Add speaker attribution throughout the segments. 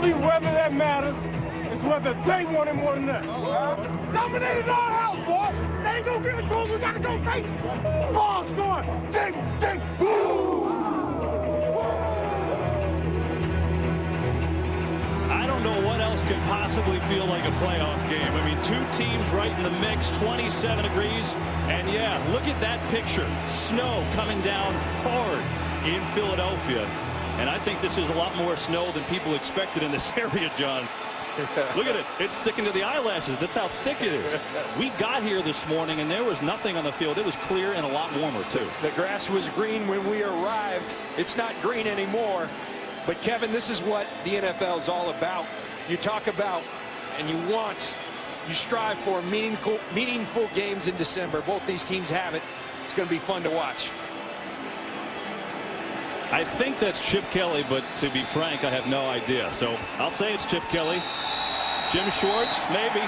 Speaker 1: only weather that matters is whether they want it more than us. Dominated our house, boy. They ain't gonna give it to us. We gotta go face it. Ball scoring. Ding, ding, boom.
Speaker 2: I don't know what else could possibly feel like a playoff game. I mean, two teams right in the mix, 27 degrees. And yeah, look at that picture. Snow coming down hard in Philadelphia. And I think this is a lot more snow than people expected in this area, John. Look at it. It's sticking to the eyelashes. That's how thick it is. We got here this morning, and there was nothing on the field. It was clear and a lot warmer, too.
Speaker 3: The grass was green when we arrived. It's not green anymore. But, Kevin, this is what the NFL is all about. You talk about and you strive for meaningful games in December. Both these teams have it. It's going to be fun to watch.
Speaker 2: I think that's Chip Kelly, but to be frank, I have no idea. So I'll say it's Chip Kelly. Jim Schwartz, maybe.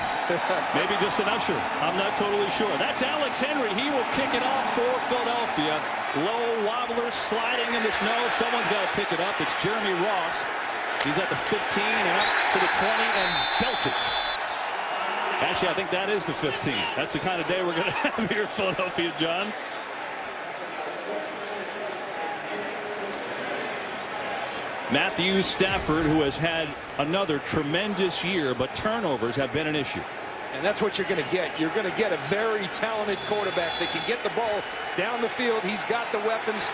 Speaker 2: Maybe just an usher. I'm not totally sure. That's Alex Henry. He will kick it off for Philadelphia. Low wobbler sliding in the snow. Someone's got to pick it up. It's Jeremy Ross. He's at the 15 and up to the 20 and belted. Actually, I think that is the 15. That's the kind of day we're going to have here in Philadelphia, John. Matthew Stafford, who has had another tremendous year, but turnovers have been an issue.
Speaker 3: And that's what you're going to get. You're going to get a very talented quarterback that can get the ball down the field. He's got the weapons.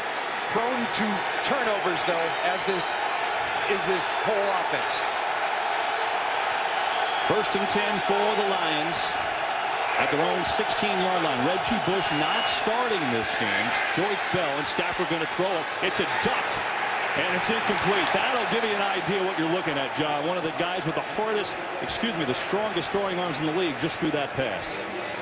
Speaker 3: Prone to turnovers, though, as this whole offense.
Speaker 2: 1st and 10 for the Lions at their own 16-yard line. Reggie Bush not starting this game. Joyce Bell and Stafford going to throw it. It's a duck. And it's incomplete. That'll give you an idea what you're looking at, John. One of the guys with the strongest throwing arms in the league just threw that pass.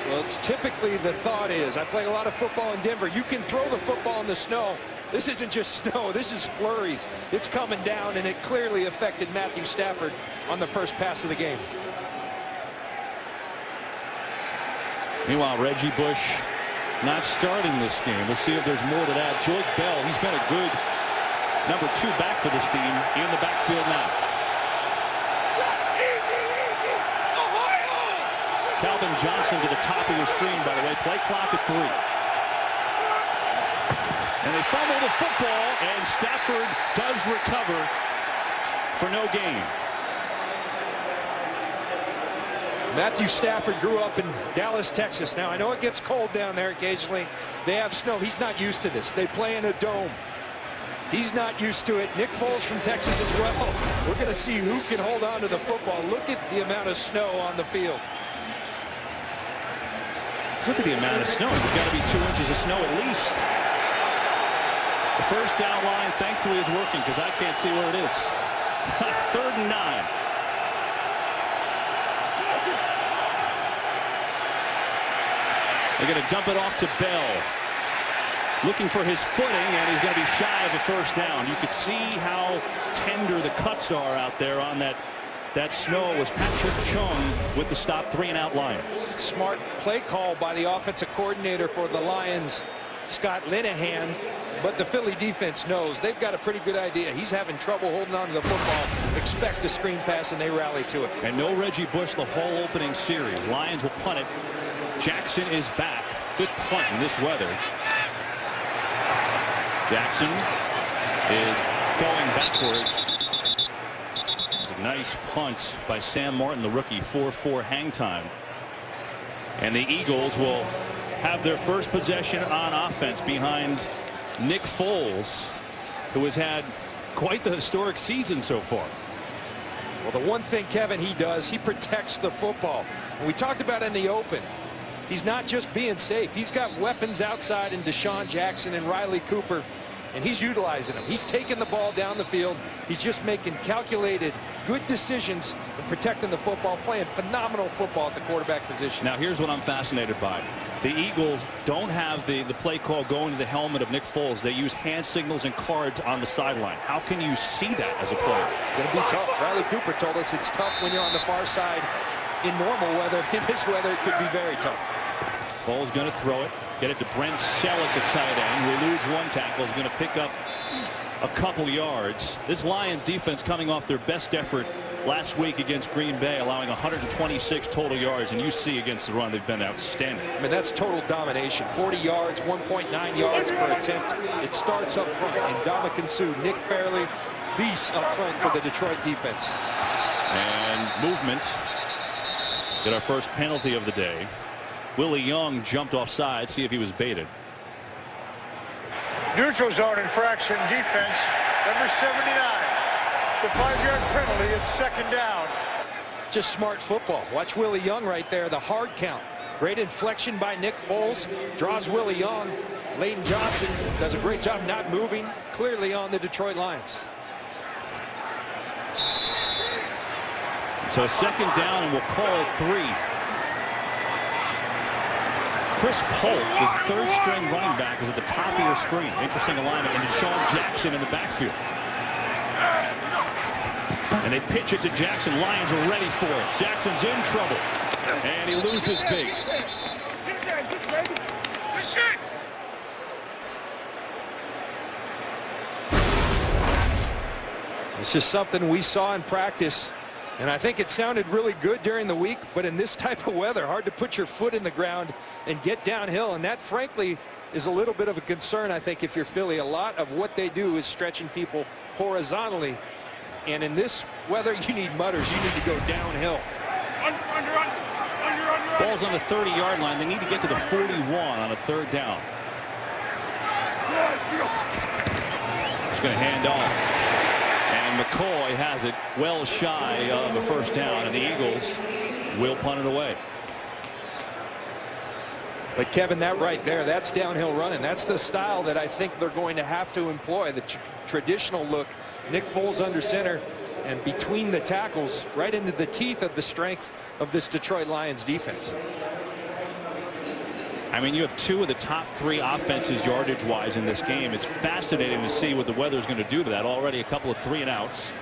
Speaker 3: Well, it's typically the thought is, I play a lot of football in Denver. You can throw the football in the snow. This isn't just snow. This is flurries. It's coming down, and it clearly affected Matthew Stafford on the first pass of the game.
Speaker 2: Meanwhile, Reggie Bush not starting this game. We'll see if there's more to that. Joyce Bell, he's been a good number 2 back for this team in the backfield now. Calvin Johnson to the top of your screen, by the way. Play clock at 3. And they fumble the football, and Stafford does recover for no gain.
Speaker 3: Matthew Stafford grew up in Dallas, Texas. Now, I know it gets cold down there occasionally. They have snow. He's not used to this. They play in a dome. He's not used to it. Nick Foles from Texas as well. We're going to see who can hold on to the football. Look at the amount of snow on the field.
Speaker 2: Look at the amount of snow. There's got to be 2 inches of snow at least. The first down line, thankfully, is working because I can't see where it is. 3rd and 9. They're going to dump it off to Bell. Looking for his footing, and he's going to be shy of a first down. You could see how tender the cuts are out there on that snow. Was Patrick Chung with the stop 3-and-out Lions.
Speaker 3: Smart play call by the offensive coordinator for the Lions, Scott Linehan. But the Philly defense knows they've got a pretty good idea. He's having trouble holding on to the football. Expect a screen pass, and they rally to it.
Speaker 2: And no Reggie Bush the whole opening series. Lions will punt it. Jackson is back. Good punt in this weather. Jackson is going backwards. It's a nice punt by Sam Martin, the rookie. 4-4 hang time. And the Eagles will have their first possession on offense behind Nick Foles, who has had quite the historic season so far.
Speaker 3: Well, the one thing, Kevin, he does, he protects the football. And we talked about in the open. He's not just being safe. He's got weapons outside in Deshaun Jackson and Riley Cooper, and he's utilizing them. He's taking the ball down the field. He's just making calculated, good decisions and protecting the football, playing phenomenal football at the quarterback position.
Speaker 2: Now, here's what I'm fascinated by. The Eagles don't have the play call going to the helmet of Nick Foles. They use hand signals and cards on the sideline. How can you see that as a player?
Speaker 3: It's going to be tough. Riley Cooper told us it's tough when you're on the far side in normal weather. In this weather, it could be very tough.
Speaker 2: Foles going to throw it. Get it to Brent Selleck, the tight end, who eludes one tackle. Is going to pick up a couple yards. This Lions defense coming off their best effort last week against Green Bay, allowing 126 total yards, and you see against the run they've been outstanding.
Speaker 3: I mean, that's total domination. 40 yards, 1.9 yards per attempt. It starts up front, and Ndamukong Suh, Nick Fairley, beasts up front for the Detroit defense.
Speaker 2: And movement. Get our first penalty of the day. Willie Young jumped offside. See if he was baited.
Speaker 4: Neutral zone infraction defense, number 79. It's a 5-yard penalty. It's second down.
Speaker 3: Just smart football. Watch Willie Young right there, the hard count. Great inflection by Nick Foles. Draws Willie Young. Leighton Johnson does a great job not moving. Clearly on the Detroit Lions.
Speaker 2: So second down, and we'll call it 3. Chris Polk, the third-string running back, is at the top of your screen. Interesting alignment. And DeSean Jackson in the backfield. And they pitch it to Jackson. Lions are ready for it. Jackson's in trouble. And he loses big.
Speaker 3: This is something we saw in practice. And I think it sounded really good during the week, but in this type of weather, hard to put your foot in the ground and get downhill. And that, frankly, is a little bit of a concern, I think, if you're Philly. A lot of what they do is stretching people horizontally. And in this weather, you need mutters. You need to go downhill.
Speaker 2: Ball's on the 30-yard line. They need to get to the 41 on a third down. Just going to hand off. And McCoy has it well shy of a first down, and the Eagles will punt it away.
Speaker 3: But Kevin, that right there, that's downhill running. That's the style that I think they're going to have to employ. The traditional look, Nick Foles under center and between the tackles, right into the teeth of the strength of this Detroit Lions defense.
Speaker 2: I mean, you have 2 of the top 3 offenses yardage-wise in this game. It's fascinating to see what the weather is going to do to that. Already a couple of 3-and-outs.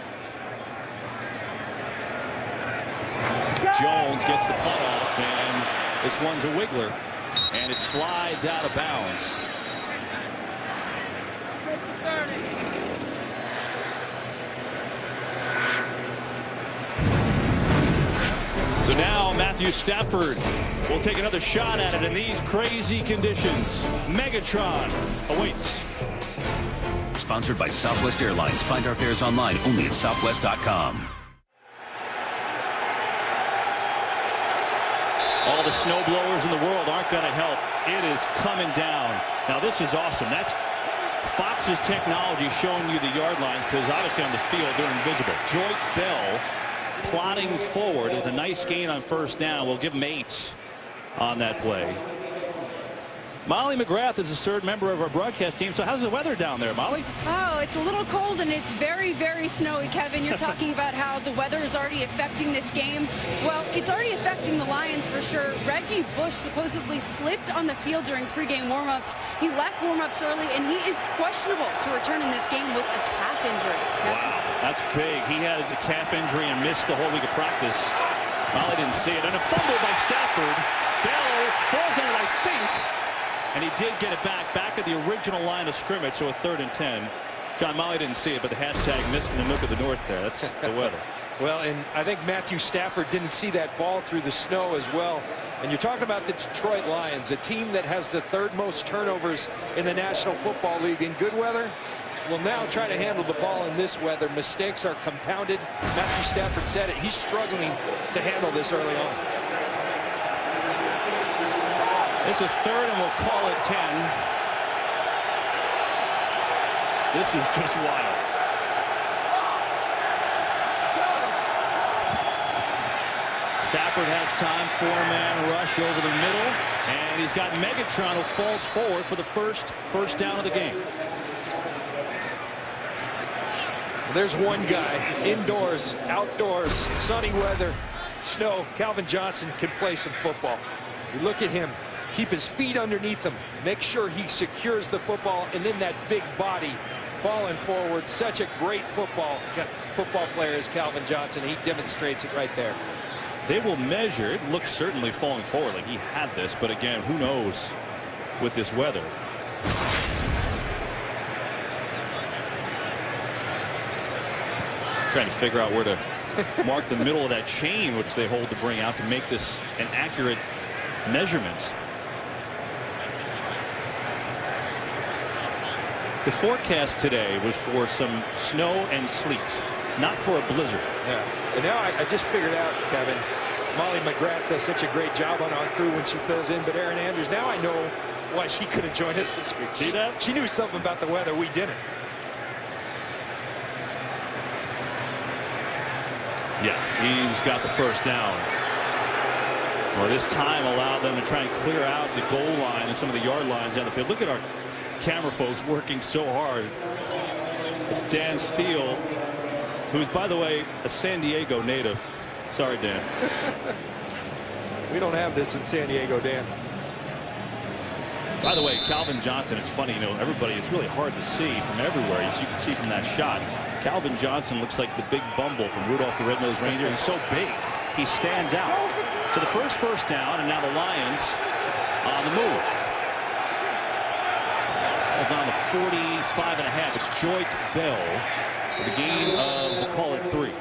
Speaker 2: Jones gets the punt off, and this one's a wiggler, and it slides out of bounds. So now Matthew Stafford will take another shot at it in these crazy conditions. Megatron awaits.
Speaker 5: Sponsored by Southwest Airlines. Find our fares online only at southwest.com.
Speaker 2: All the snow blowers in the world aren't going to help. It is coming down. Now this is awesome. That's Fox's technology showing you the yard lines, because obviously on the field they're invisible. Joy Bell plodding forward with a nice gain on first down. We'll give him 8 on that play. Molly McGrath is the third member of our broadcast team. So how's the weather down there, Molly?
Speaker 6: Oh, it's a little cold and it's very, very snowy, Kevin. You're talking about how the weather is already affecting this game. Well, it's already affecting the Lions for sure. Reggie Bush supposedly slipped on the field during pregame warmups. He left warmups early, and he is questionable to return in this game with a calf injury.
Speaker 2: Wow, that's big. He had a calf injury and missed the whole week of practice. Molly didn't see it. And a fumble by Stafford. Bell falls on it, I think. And he did get it back at the original line of scrimmage, so a 3rd and 10. John, Molly didn't see it, but the hashtag missed in the nook of the north there. That's the weather.
Speaker 3: Well, and I think Matthew Stafford didn't see that ball through the snow as well. And you're talking about the Detroit Lions, a team that has the 3rd most turnovers in the National Football League. In good weather, will now try to handle the ball in this weather. Mistakes are compounded. Matthew Stafford said it. He's struggling to handle this early on.
Speaker 2: It's a 3rd, and we'll call it 10. This is just wild. Stafford has time, 4-man rush over the middle, and he's got Megatron who falls forward for the first down of the game.
Speaker 3: Well, there's one guy, indoors, outdoors, sunny weather, snow. Calvin Johnson can play some football. You look at him. Keep his feet underneath him. Make sure he secures the football, and then that big body falling forward. Such a great football player is Calvin Johnson. He demonstrates it right there.
Speaker 2: They will measure. It looks certainly falling forward like he had this, but again, who knows with this weather. Trying to figure out where to mark the middle of that chain, which they hold to bring out to make this an accurate measurement. The forecast today was for some snow and sleet, not for a blizzard.
Speaker 3: Yeah. And now I just figured out, Kevin, Molly McGrath does such a great job on our crew when she fills in, but Erin Andrews, now I know why she couldn't join us this week.
Speaker 2: See that?
Speaker 3: She knew something about the weather we didn't.
Speaker 2: Yeah, he's got the first down. Or this time allowed them to try and clear out the goal line and some of the yard lines down the field. Look at our camera folks working so hard. It's Dan Steele, who's, by the way, a San Diego native. Sorry, Dan.
Speaker 3: We don't have this in San Diego, Dan.
Speaker 2: By the way, Calvin Johnson, it's funny, you know, everybody, it's really hard to see from everywhere, as you can see from that shot. Calvin Johnson looks like the big bumble from Rudolph the Red-Nosed Reindeer. He's so big, he stands out. So the first down, and now the Lions on the move. It's on the 45.5. It's Joik Bell for the gain of, we'll call it 3.
Speaker 3: You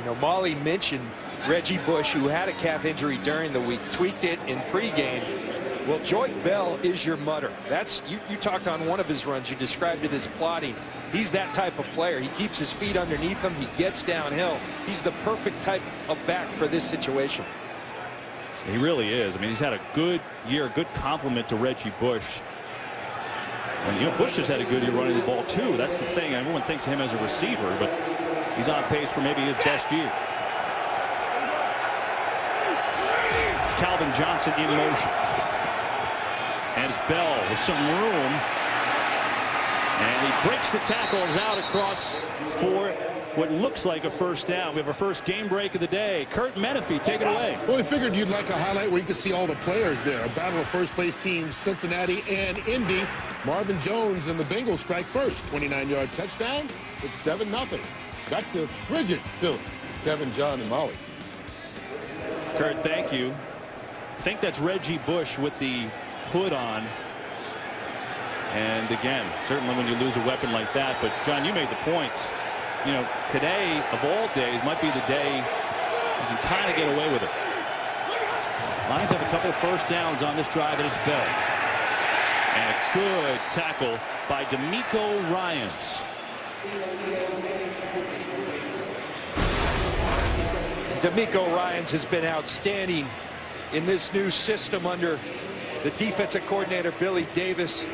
Speaker 3: know, Molly mentioned Reggie Bush, who had a calf injury during the week, tweaked it in pregame. Well, Joik Bell is your mutter. That's you talked on one of his runs. You described it as plotting. He's that type of player. He keeps his feet underneath him. He gets downhill. He's the perfect type of back for this situation.
Speaker 2: He really is. I mean, he's had a good year, good compliment to Reggie Bush. And, you know, Bush has had a good year running the ball, too. That's the thing. Everyone thinks of him as a receiver, but he's on pace for maybe his best year. It's Calvin Johnson in motion. As Bell with some room. And he breaks the tackles out across for what looks like a first down. We have our first game break of the day. Kurt Menefee, take it away.
Speaker 7: Well, we figured you'd like a highlight where you could see all the players there. A battle of first-place teams, Cincinnati and Indy. Marvin Jones and the Bengals strike first. 29-yard touchdown. It's 7-0. Back to frigid Philly. Kevin, John, and Molly.
Speaker 2: Kurt, thank you. I think that's Reggie Bush with the hood on. And again, certainly when you lose a weapon like that. But John, you made the point. You know, today of all days might be the day you can kind of get away with it. Lions have a couple of first downs on this drive, and it's Bell. And a good tackle by D'Amico Ryans.
Speaker 3: D'Amico Ryans has been outstanding in this new system under the defensive coordinator, Billy Davis.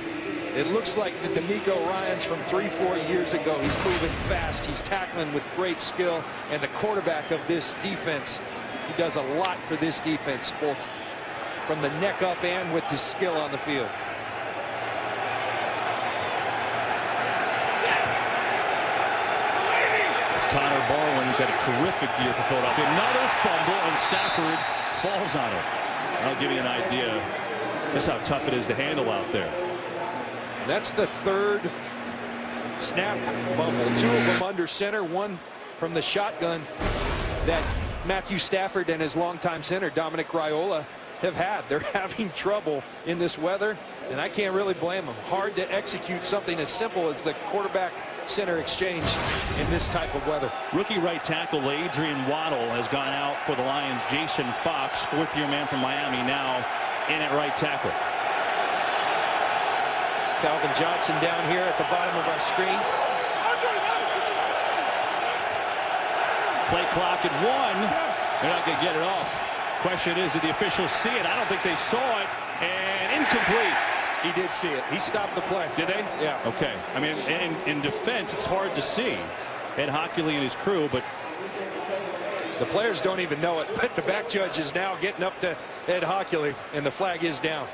Speaker 3: It looks like the D'Amico Ryans from 3-4 years ago. He's moving fast. He's tackling with great skill. And the quarterback of this defense, he does a lot for this defense, both from the neck up and with his skill on the field.
Speaker 2: It's Connor Barwin, who's had a terrific year for Philadelphia. Another fumble, and Stafford falls on it. I'll give you an idea just how tough it is to handle out there.
Speaker 3: That's the third snap fumble. 2 of them under center, 1 from the shotgun that Matthew Stafford and his longtime center, Dominic Raiola, have had. They're having trouble in this weather, and I can't really blame them. Hard to execute something as simple as the quarterback center exchange in this type of weather.
Speaker 2: Rookie right tackle Adrian Waddle has gone out for the Lions. Jason Fox, 4th-year man from Miami, now in at right tackle.
Speaker 3: Calvin Johnson down here at the bottom of our screen.
Speaker 2: Play clock at 1. They're not going to get it off. Question is, did the officials see it? I don't think they saw it. And incomplete.
Speaker 3: He did see it. He stopped the play.
Speaker 2: Did they?
Speaker 3: Yeah.
Speaker 2: Okay. I mean, in defense, it's hard to see. Ed Hockley and his crew, but
Speaker 3: the players don't even know it. But the back judge is now getting up to Ed Hockley, and the flag is down.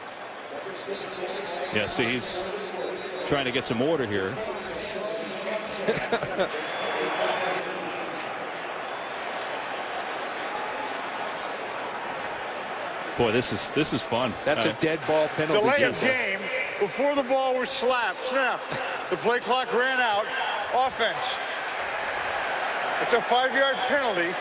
Speaker 2: Yeah, see, he's trying to get some order here. Boy, this is fun.
Speaker 3: That's a dead ball penalty.
Speaker 4: Delay of game before the ball was snapped. The play clock ran out. Offense. It's a 5-yard penalty.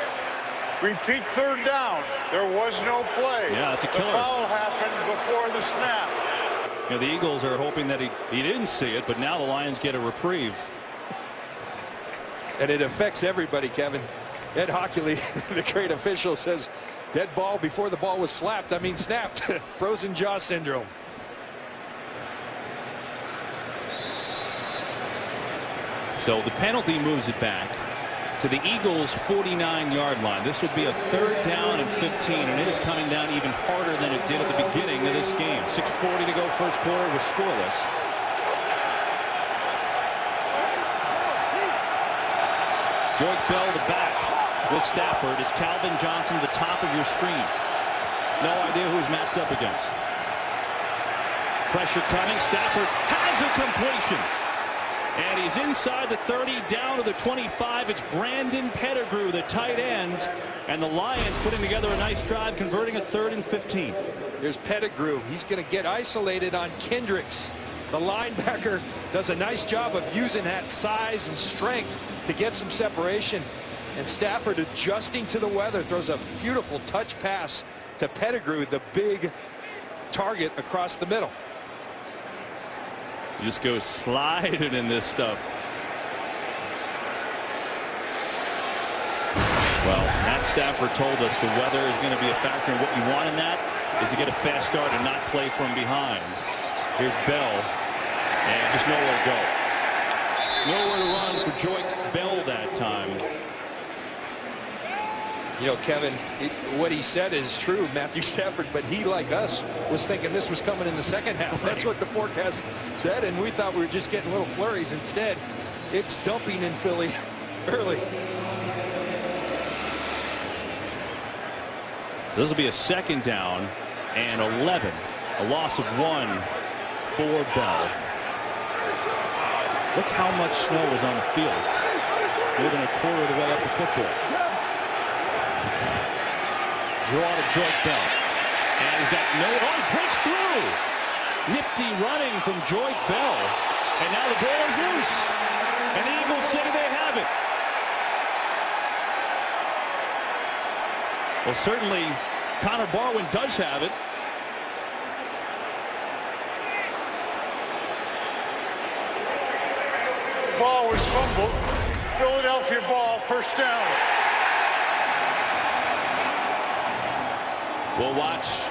Speaker 4: Repeat 3rd down. There was no play.
Speaker 2: Yeah, it's a killer.
Speaker 4: The foul happened before the snap.
Speaker 2: You know, the Eagles are hoping that he didn't see it, but now the Lions get a reprieve.
Speaker 3: And it affects everybody, Kevin. Ed Hockley, the great official, says dead ball before the ball was snapped. Frozen jaw syndrome.
Speaker 2: So the penalty moves it back to the Eagles' 49-yard line. This would be a 3rd down and 15, and it is coming down even harder than it did at the beginning of this game. 6:40 to go first quarter. We're scoreless. Joique Bell, the back with Stafford, is Calvin Johnson, the top of your screen. No idea who he's matched up against. Pressure coming. Stafford has a completion. And he's inside the 30, down to the 25. It's Brandon Pettigrew, the tight end. And the Lions putting together a nice drive, converting a 3rd and 15.
Speaker 3: Here's Pettigrew. He's going to get isolated on Kendricks. The linebacker does a nice job of using that size and strength to get some separation. And Stafford, adjusting to the weather, throws a beautiful touch pass to Pettigrew, the big target across the middle.
Speaker 2: You just go sliding in this stuff. Well, Matt Stafford told us the weather is going to be a factor, and what you want in that is to get a fast start and not play from behind. Here's Bell, and just nowhere to go. Nowhere to run for Joique Bell that time.
Speaker 3: You know, Kevin, what he said is true, Matthew Stafford, but he, like us, was thinking this was coming in the second half. That's what the forecast said, and we thought we were just getting little flurries. Instead, it's dumping in Philly early.
Speaker 2: So this will be a 2nd down and 11. A loss of 1 for Bell. Look how much snow was on the field. It's more than a quarter of the way up the football. Draw to Joique Bell. And he's got no... Oh, he breaks through! Nifty running from Joique Bell. And now the ball is loose. And the Eagles say they have it. Well, certainly Connor Barwin does have it.
Speaker 4: Ball was fumbled. Philadelphia ball, 1st down.
Speaker 2: We'll watch.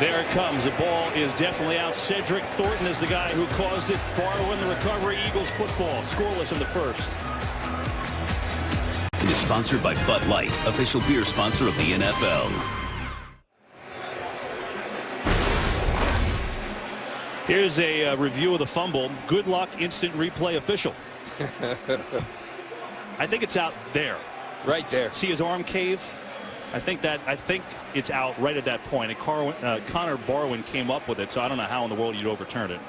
Speaker 2: There it comes. The ball is definitely out. Cedric Thornton is the guy who caused it. Barwin the recovery. Eagles football. Scoreless in the 1st.
Speaker 5: It is sponsored by Bud Light, official beer sponsor of the NFL.
Speaker 2: Here's a review of the fumble. Good luck, instant replay official. I think it's out there.
Speaker 3: Right there.
Speaker 2: See his arm cave? I think it's out right at that point. And Connor Barwin came up with it, so I don't know how in the world you'd overturn it.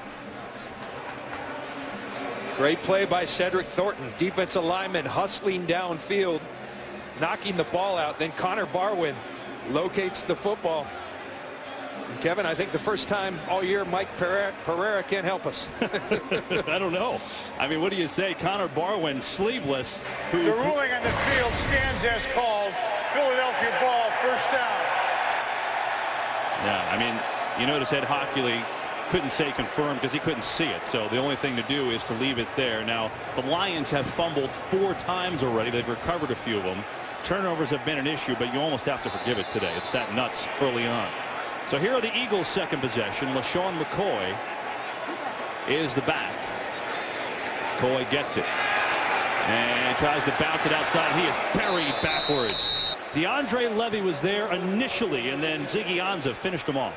Speaker 3: Great play by Cedric Thornton. Defensive lineman hustling downfield, knocking the ball out. Then Connor Barwin locates the football. And Kevin, I think the first time all year Mike Pereira can't help us.
Speaker 2: I don't know. I mean, what do you say? Connor Barwin, sleeveless.
Speaker 4: The ruling on the field stands as called. Philadelphia ball, 1st down.
Speaker 2: Yeah, I mean, you notice Ed Hockley couldn't say confirmed because he couldn't see it. So the only thing to do is to leave it there. Now, the Lions have fumbled 4 times already. They've recovered a few of them. Turnovers have been an issue, but you almost have to forgive it today. It's that nuts early on. So here are the Eagles' 2nd possession. LaShawn McCoy is the back. McCoy gets it and tries to bounce it outside. He is buried backwards. DeAndre Levy was there initially, and then Ziggy Ansah finished him off.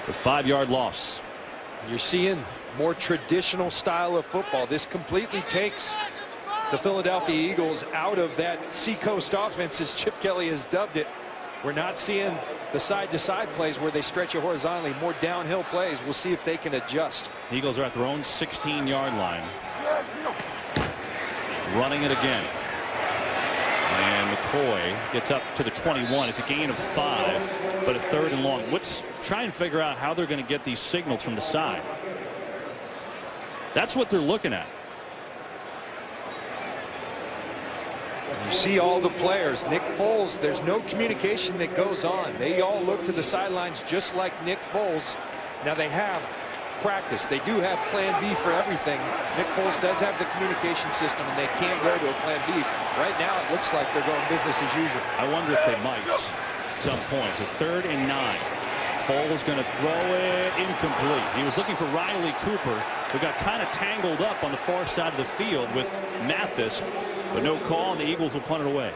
Speaker 2: The 5-yard loss.
Speaker 3: You're seeing more traditional style of football. This completely takes the Philadelphia Eagles out of that seacoast offense, as Chip Kelly has dubbed it. We're not seeing the side-to-side plays where they stretch it horizontally. More downhill plays. We'll see if they can adjust.
Speaker 2: Eagles are at their own 16-yard line. Running it again. And McCoy gets up to the 21. It's a gain of 5, but a 3rd and long. Let's try and figure out how they're going to get these signals from the side. That's what they're looking at.
Speaker 3: You see all the players. Nick Foles, there's no communication that goes on. They all look to the sidelines just like Nick Foles. Now they have practice. They do have plan B for everything. Nick Foles does have the communication system, and they can go to a plan B. Right now, it looks like they're going business as usual.
Speaker 2: I wonder if they might at some point. So 3rd and 9. Foles going to throw it incomplete. He was looking for Riley Cooper, who got kind of tangled up on the far side of the field with Mathis, but no call, and the Eagles will punt it away.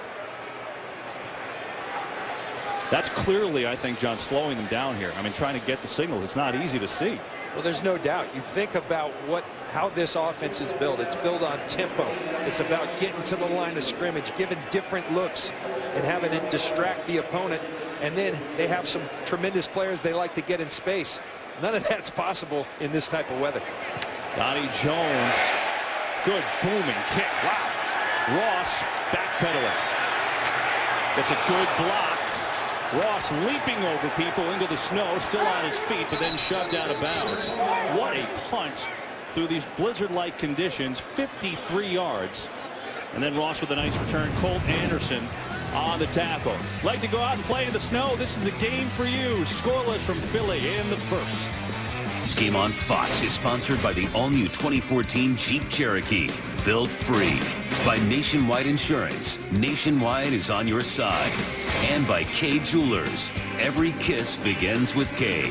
Speaker 2: That's clearly, I think, John, slowing them down here. I mean, trying to get the signals. It's not easy to see.
Speaker 3: Well, there's no doubt. You think about how this offense is built. It's built on tempo. It's about getting to the line of scrimmage, giving different looks, and having it distract the opponent. And then they have some tremendous players they like to get in space. None of that's possible in this type of weather.
Speaker 2: Donnie Jones, good booming kick. Wow. Ross backpedaling. It's a good block. Ross leaping over people into the snow, still on his feet, but then shoved out of bounds. What a punt through these blizzard-like conditions, 53 yards. And then Ross with a nice return. Colt Anderson on the tackle. Like to go out and play in the snow? This is a game for you. Scoreless from Philly in the first.
Speaker 5: This game on Fox is sponsored by the all-new 2014 Jeep Cherokee. Built free. By Nationwide Insurance. Nationwide is on your side. And by Kay Jewelers. Every kiss begins with Kay.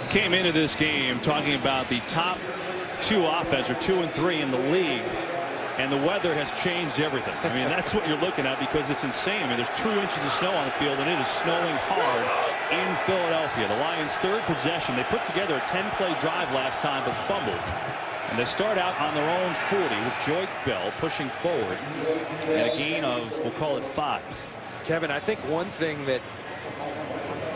Speaker 2: Came into this game talking about the top 2 offense, or 2 and 3 in the league. And the weather has changed everything. I mean, that's what you're looking at, because it's insane. I mean, there's 2 inches of snow on the field, and it is snowing hard in Philadelphia. The Lions' 3rd possession. They put together a 10-play drive last time, but fumbled. And they start out on their own 40 with Joyke Bell pushing forward. And a gain of, we'll call it 5.
Speaker 3: Kevin, I think one thing that,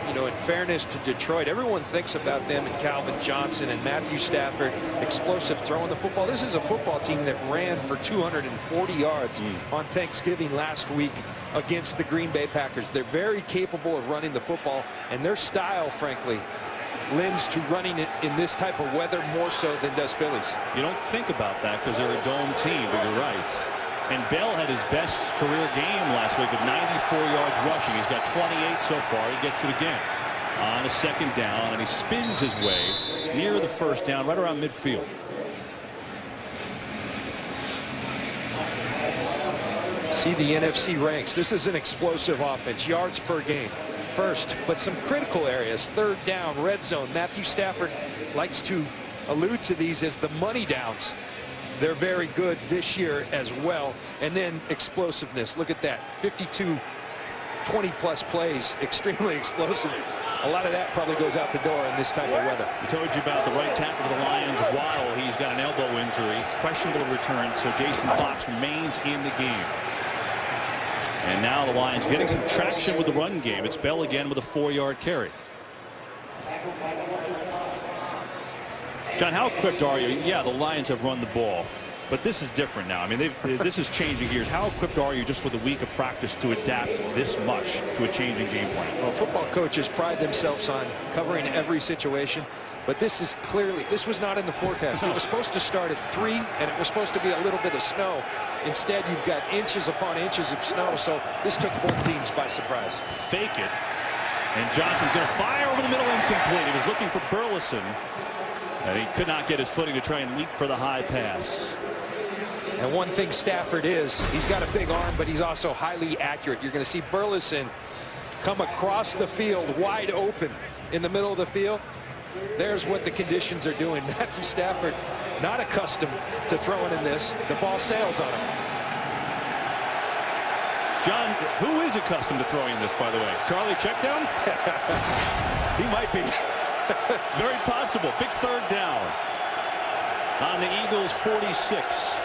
Speaker 3: you know, in fairness to Detroit, everyone thinks about them and Calvin Johnson and Matthew Stafford, explosive throwing the football. This is a football team that ran for 240 yards on Thanksgiving last week against the Green Bay Packers. They're very capable of running the football, and their style, frankly, lends to running it in this type of weather more so than does Phillies.
Speaker 2: You don't think about that because they're a dome team, but you're right. And Bell had his best career game last week with 94 yards rushing. He's got 28 so far. He gets it again on a 2nd down, and he spins his way near the 1st down, right around midfield.
Speaker 3: See the NFC ranks. This is an explosive offense. Yards per game. First, but some critical areas. 3rd down, red zone. Matthew Stafford likes to allude to these as the money downs. They're very good this year as well. And then explosiveness. Look at that. 52 20-plus plays. Extremely explosive. A lot of that probably goes out the door in this type of weather.
Speaker 2: I told you about the right tackle of the Lions. Waddle, he's got an elbow injury. Questionable return, so Jason Fox remains in the game. And now the Lions getting some traction with the run game. It's Bell again with a 4-yard carry. John, how equipped are you? Yeah, the Lions have run the ball, but this is different now. I mean, this is changing gears. How equipped are you just with a week of practice to adapt this much to a changing game plan?
Speaker 3: Well, football coaches pride themselves on covering every situation. But this is clearly, this was not in the forecast. It was supposed to start at 3, and it was supposed to be a little bit of snow. Instead, you've got inches upon inches of snow, so this took both teams by surprise.
Speaker 2: Fake it, and Johnson's going to fire over the middle, incomplete. He was looking for Burleson, and he could not get his footing to try and leap for the high pass.
Speaker 3: And one thing Stafford is, he's got a big arm, but he's also highly accurate. You're going to see Burleson come across the field wide open in the middle of the field. There's what the conditions are doing. Matthew Stafford not accustomed to throwing in this. The ball sails on him.
Speaker 2: John, who is accustomed to throwing this, by the way? Charlie Checkdown? He might be. Very possible. Big 3rd down on the Eagles' 46.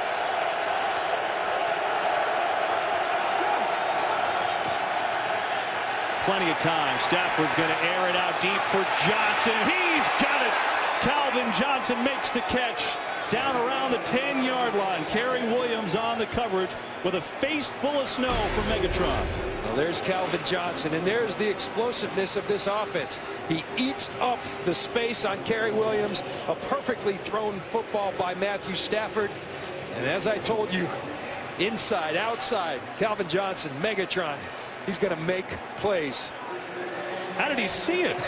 Speaker 2: Plenty of time. Stafford's going to air it out deep for Johnson. He's got it. Calvin Johnson makes the catch down around the 10-yard line. Kerry Williams on the coverage with a face full of snow for Megatron.
Speaker 3: Well, there's Calvin Johnson, and there's the explosiveness of this offense. He eats up the space on Kerry Williams. A perfectly thrown football by Matthew Stafford. And as I told you, inside, outside, Calvin Johnson, Megatron. He's going to make plays.
Speaker 2: How did he see it?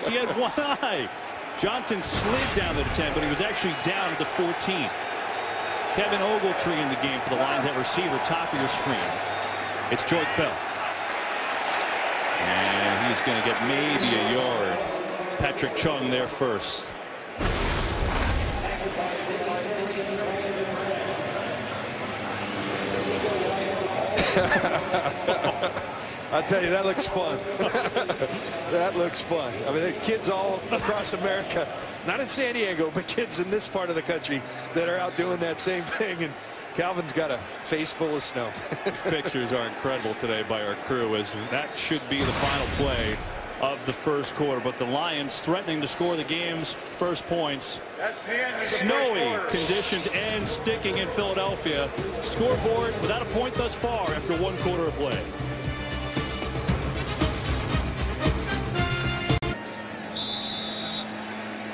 Speaker 2: He had one eye. Johnson slid down to the 10, but he was actually down at the 14. Kevin Ogletree in the game for the Lions at receiver, top of your screen. It's Joyce Bell. And he's going to get maybe a yard. Patrick Chung there first.
Speaker 3: I'll tell you, that looks fun. That looks fun. I mean, kids all across America, not in San Diego, but kids in this part of the country that are out doing that same thing. And Calvin's got a face full of snow.
Speaker 2: These pictures are incredible today by our crew, as that should be the final play of the first quarter. But the Lions threatening to score the game's first points.
Speaker 4: That's the end of the
Speaker 2: Snowy
Speaker 4: first quarter.
Speaker 2: conditions and sticking in Philadelphia. Scoreboard without a point thus far after 1 quarter of play.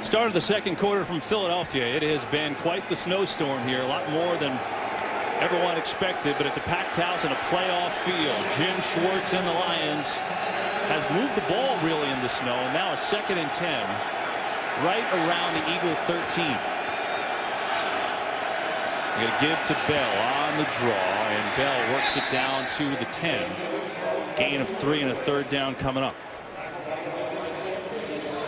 Speaker 2: Start of the second quarter from Philadelphia. It has been quite the snowstorm here, a lot more than everyone expected, but it's a packed house and a playoff field. Jim Schwartz and the Lions has moved the ball really in the snow. Now a 2nd and 10 right around the Eagle 13. Going to give to Bell on the draw, and Bell works it down to the 10. Gain of 3 and a 3rd down coming up.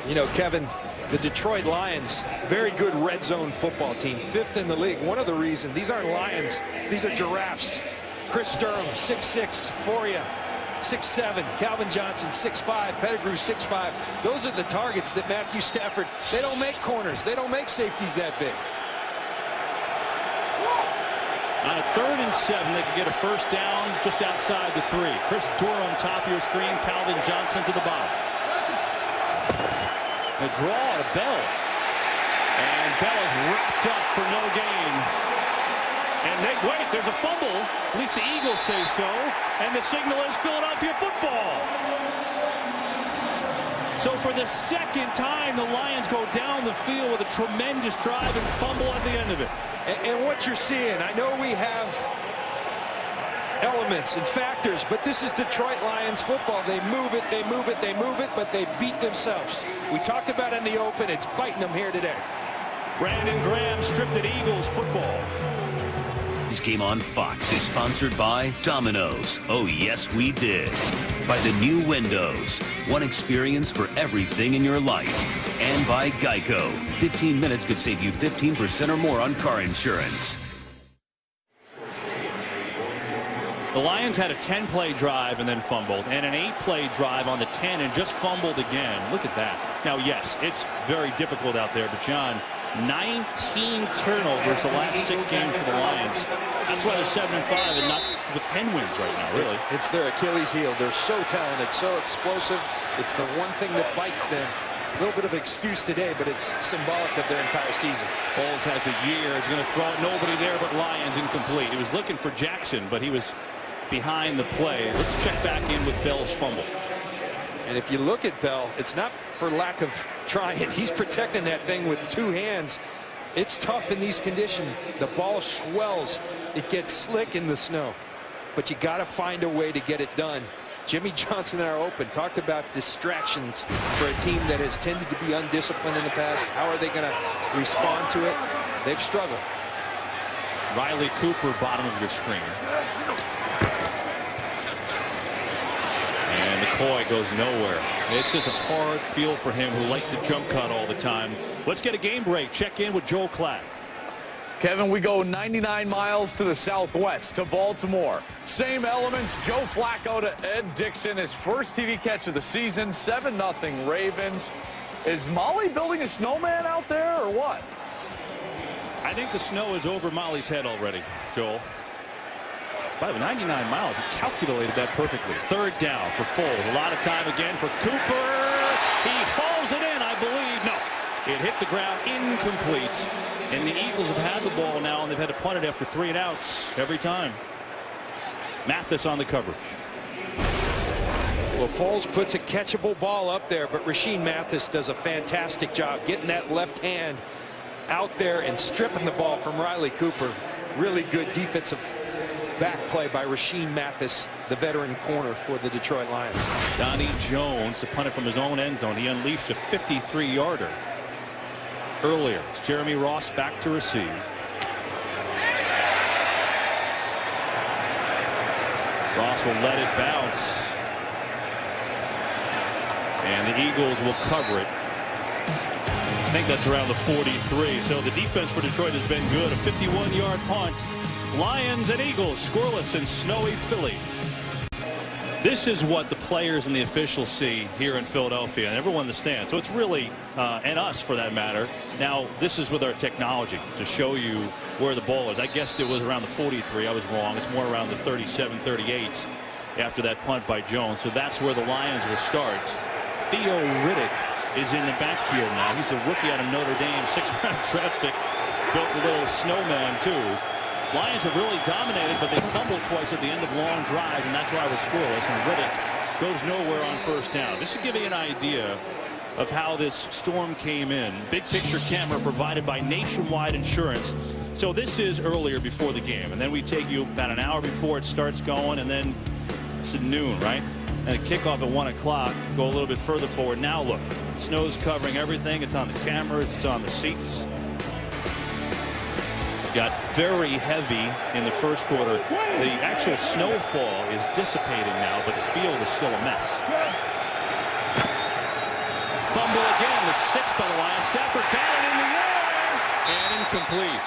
Speaker 3: You know, Kevin, the Detroit Lions, very good red zone football team, 5th in the league. One of the reasons, these aren't Lions, these are giraffes. Chris Durham, 6'6", Foria, 6'7", Calvin Johnson, 6'5", Pettigrew, 6'5". Those are the targets that Matthew Stafford, they don't make corners, they don't make safeties that big.
Speaker 2: On a 3rd and 7, they can get a first down just outside the 3. Chris Durham, top of your screen, Calvin Johnson to the bottom. A draw to Bell. And Bell is wrapped up for no gain. And wait, there's a fumble. At least the Eagles say so. And the signal is Philadelphia football. So for the 2nd time, the Lions go down the field with a tremendous drive and fumble at the end of it.
Speaker 3: And what you're seeing, I know we have elements and factors, but this is Detroit Lions football. They move it, they move it, they move it, but they beat themselves. We talked about in the open, it's biting them here today.
Speaker 2: Brandon Graham stripped at Eagles football.
Speaker 5: This game on Fox is sponsored by Domino's. Oh, yes, we did. By the new windows. One experience for everything in your life. And by Geico. 15 minutes could save you 15% or more on car insurance.
Speaker 2: The Lions had a 10-play drive and then fumbled, and an 8-play drive on the 10 and just fumbled again. Look at that. Now, yes, it's very difficult out there, but John, 19 turnovers the last 6 games for the Lions. That's why they're 7-5 and not with 10 wins right now, really.
Speaker 3: It's their Achilles heel. They're so talented, so explosive. It's the one thing that bites them. A little bit of excuse today, but it's symbolic of their entire season.
Speaker 2: Foles has a year. He's going to throw it. Nobody there but Lions, incomplete. He was looking for Jackson, but he was behind the play. Let's check back in with Bell's fumble.
Speaker 3: And if you look at Bell, it's not for lack of trying. He's protecting that thing with 2 hands. It's tough in these conditions. The ball swells. It gets slick in the snow. But you got to find a way to get it done. Jimmy Johnson and I are open. Talked about distractions for a team that has tended to be undisciplined in the past. How are they going to respond to it? They've struggled.
Speaker 2: Riley Cooper, bottom of your screen. And McCoy goes nowhere. This is a hard field for him, who likes to jump cut all the time. Let's get a game break. Check in with Joel Klatt.
Speaker 8: Kevin, we go 99 miles to the southwest, to Baltimore. Same elements, Joe Flacco to Ed Dixon, his first TV catch of the season, 7-0 Ravens. Is Molly building a snowman out there, or what?
Speaker 2: I think the snow is over Molly's head already, Joel. By the 99 miles, he calculated that perfectly. 3rd down for Foles. A lot of time again for Cooper. He hauls it in, I believe. No, it hit the ground, incomplete. And the Eagles have had the ball now, and they've had to punt it after 3 and outs every time. Mathis on the coverage.
Speaker 3: Well, Foles puts a catchable ball up there, but Rasheed Mathis does a fantastic job getting that left hand out there and stripping the ball from Riley Cooper. Really good defensive back play by Rasheem Mathis, the veteran corner for the Detroit Lions.
Speaker 2: Donnie Jones, the punter from his own end zone. He unleashed a 53-yarder earlier. It's Jeremy Ross back to receive. Ross will let it bounce. And the Eagles will cover it. I think that's around the 43. So the defense for Detroit has been good. A 51-yard punt. Lions and Eagles scoreless in snowy Philly. This is what the players and the officials see here in Philadelphia, and everyone in the stands. So it's really, and us for that matter. Now, this is with our technology to show you where the ball is. I guessed it was around the 43. I was wrong. It's more around the 37, 38 after that punt by Jones. So that's where the Lions will start. Theo Riddick is in the backfield now. He's a rookie out of Notre Dame, 6th-round draft pick. Built a little snowman, too. Lions have really dominated, but they fumbled twice at the end of long drives, and that's why we're scoreless. And Riddick goes nowhere on first down. This should give you an idea of how this storm came in. Big picture camera provided by Nationwide Insurance. So this is earlier before the game, and then we take you about an hour before it starts going, and then it's at noon, right? And a kickoff at 1 o'clock. Go a little bit further forward. Now look, snow's covering everything. It's on the cameras. It's on the seats. Got very heavy in the first quarter. The actual snowfall is dissipating now, but the field is still a mess. Fumble again, the 6th by the Lions. Stafford batted in the air and incomplete.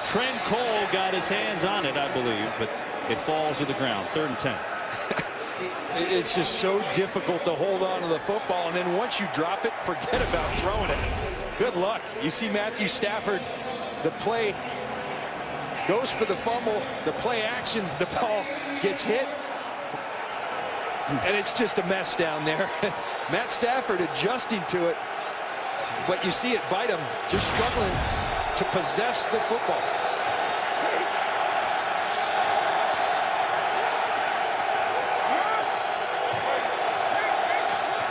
Speaker 2: Trent Cole got his hands on it, I believe, but it falls to the ground. 3rd and 10.
Speaker 3: It's just so difficult to hold on to the football, and then once you drop it, forget about throwing it. Good luck. You see Matthew Stafford, the play goes for the fumble, the play action, the ball gets hit, and it's just a mess down there. Matt Stafford adjusting to it, but you see it bite him, just struggling to possess the football.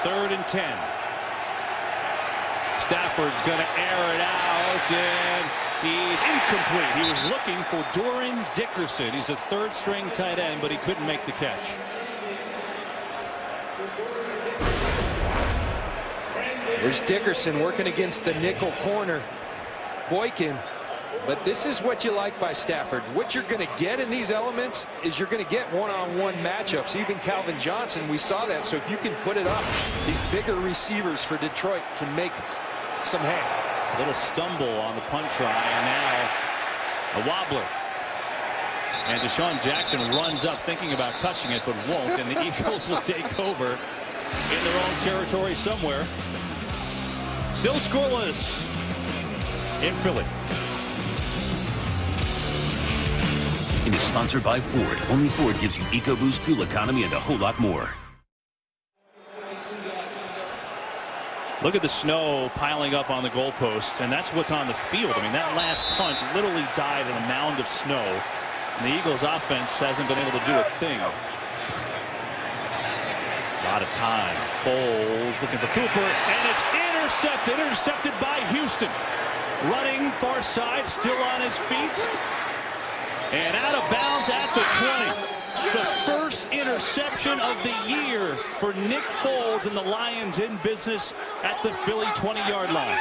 Speaker 2: Third and 10. Stafford's going to air it out, and he's incomplete. He was looking for Doran Dickerson. He's a 3rd-string tight end, but he couldn't make the catch.
Speaker 3: There's Dickerson working against the nickel corner, Boykin. But this is what you like by Stafford. What you're going to get in these elements is you're going to get one-on-one matchups. Even Calvin Johnson, we saw that. So if you can put it up, these bigger receivers for Detroit can make some hay.
Speaker 2: A little stumble on the punt try, and now a wobbler. And Deshaun Jackson runs up thinking about touching it, but won't. And the Eagles will take over in their own territory somewhere. Still scoreless in Philly.
Speaker 5: It is sponsored by Ford. Only Ford gives you EcoBoost fuel economy and a whole lot more.
Speaker 2: Look at the snow piling up on the goalpost, and that's what's on the field. I mean, that last punt literally died in a mound of snow, and the Eagles offense hasn't been able to do a thing. A lot of time. Foles looking for Cooper, and it's intercepted by Houston. Running far side, still on his feet. And out of bounds at the 20. The first interception of the year for Nick Foles and the Lions in business at the Philly 20-yard line.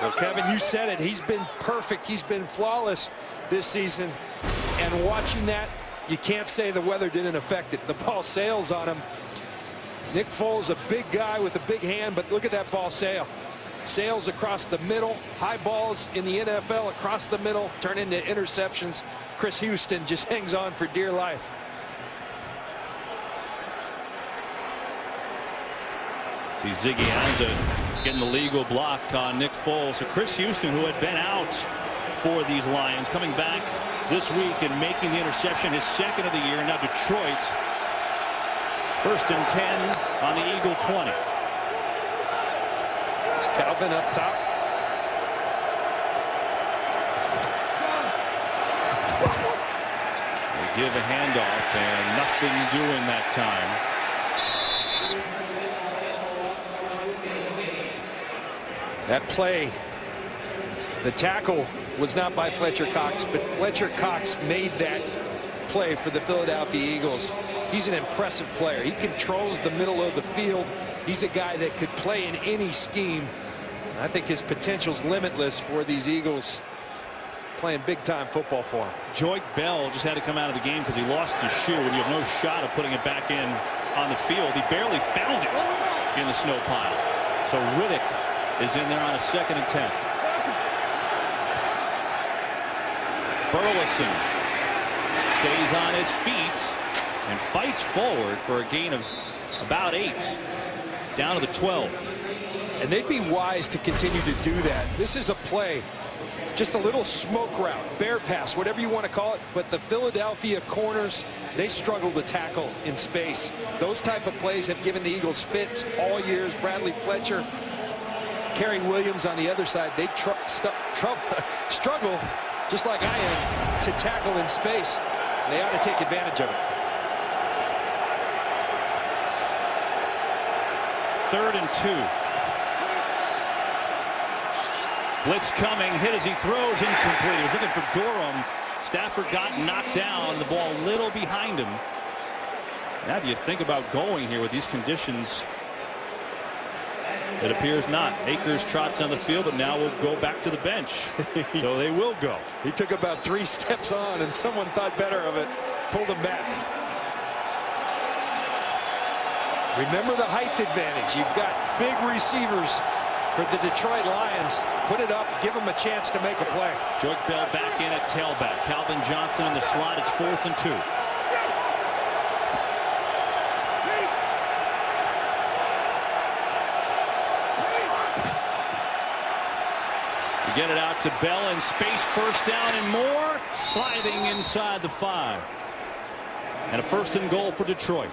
Speaker 3: Well, Kevin, you said it. He's been perfect. He's been flawless this season. And watching that, you can't say the weather didn't affect it. The ball sails on him. Nick Foles, a big guy with a big hand, but look at that ball sail. Sails across the middle. High balls in the NFL across the middle turn into interceptions. Chris Houston just hangs on for dear life.
Speaker 2: See Ziggy Ansah getting the legal block on Nick Foles. So Chris Houston, who had been out for these Lions, coming back this week and making the interception, his 2nd of the year. Now Detroit, 1st and 10 on the Eagle 20.
Speaker 3: Calvin up top.
Speaker 2: They give a handoff and nothing doing that time.
Speaker 3: That play, the tackle was not by Fletcher Cox, but Fletcher Cox made that play for the Philadelphia Eagles. He's an impressive player. He controls the middle of the field. He's a guy that could play in any scheme. I think his potential's limitless for these Eagles, playing big-time football for him.
Speaker 2: Joyke Bell just had to come out of the game because he lost his shoe, and you have no shot of putting it back in on the field. He barely found it in the snow pile. So Riddick is in there on a 2nd and 10. Burleson stays on his feet and fights forward for a gain of about 8, down to the 12.
Speaker 3: And they'd be wise to continue to do that. This is a play. It's just a little smoke route, bear pass, whatever you want to call it. But the Philadelphia corners, they struggle to tackle in space. Those type of plays have given the Eagles fits all years. Bradley Fletcher, Kerry Williams on the other side, they struggle, just like I am, to tackle in space. They ought to take advantage of it.
Speaker 2: 3rd and 2. Blitz coming, hit as he throws, incomplete. He was looking for Durham. Stafford got knocked down, the ball a little behind him. Now do you think about going here with these conditions? It appears not. Akers trots on the field, but now we'll go back to the bench. So they will go.
Speaker 3: He took about 3 steps on, and someone thought better of it, pulled him back. Remember the height advantage. You've got big receivers for the Detroit Lions. Put it up, give them a chance to make a play.
Speaker 2: Joyke Bell back in at tailback. Calvin Johnson in the slot. It's 4th and 2. You get it out to Bell in space, 1st down and more, sliding inside the 5. And a 1st and goal for Detroit.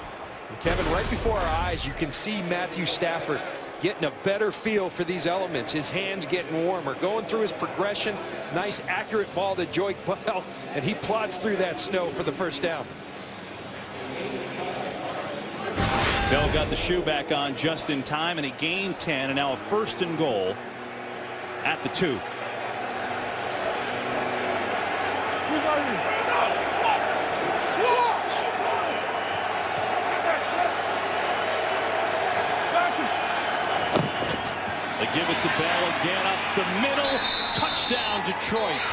Speaker 3: And Kevin, right before our eyes, you can see Matthew Stafford getting a better feel for these elements. His hands getting warmer, going through his progression. Nice accurate ball to Joyke Bell, and he plods through that snow for the 1st down.
Speaker 2: Bell got the shoe back on just in time, and he gained 10, and now a 1st and goal at the 2. They give it to Bell again up the middle. Touchdown, Detroit.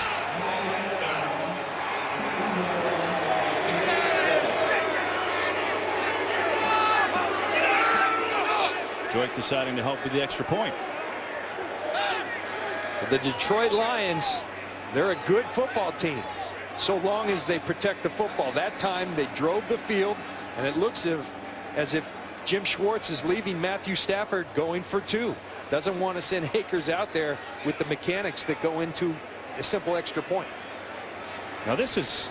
Speaker 2: Joyke deciding to help with the extra point.
Speaker 3: The Detroit Lions, they're a good football team, so long as they protect the football. That time they drove the field, and it looks as if Jim Schwartz is leaving Matthew Stafford going for 2. Doesn't want to send Akers out there with the mechanics that go into a simple extra point.
Speaker 2: Now this is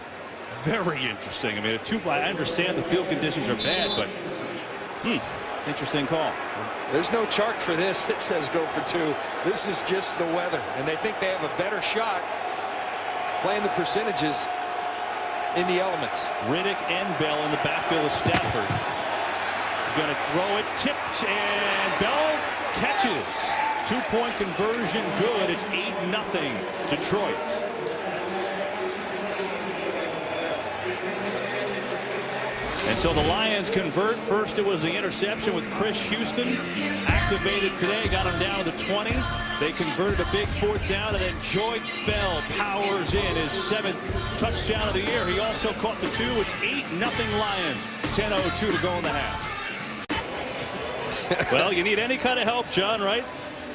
Speaker 2: very interesting. I mean, I understand the field conditions are bad, but interesting call.
Speaker 3: There's no chart for this that says go for 2. This is just the weather, and they think they have a better shot playing the percentages in the elements.
Speaker 2: Riddick and Bell in the backfield with Stafford. He's going to throw it, tipped, and Bell catches. 2-point conversion, good. It's 8-0 Detroit. And so the Lions convert. First it was the interception with Chris Houston. Activated today, got him down to the 20. They converted a big 4th down, and then Joyke Bell powers in his 7th touchdown of the year. He also caught the 2. It's 8-0 Lions. 10:02 to go in the half. Well, you need any kind of help, John, right?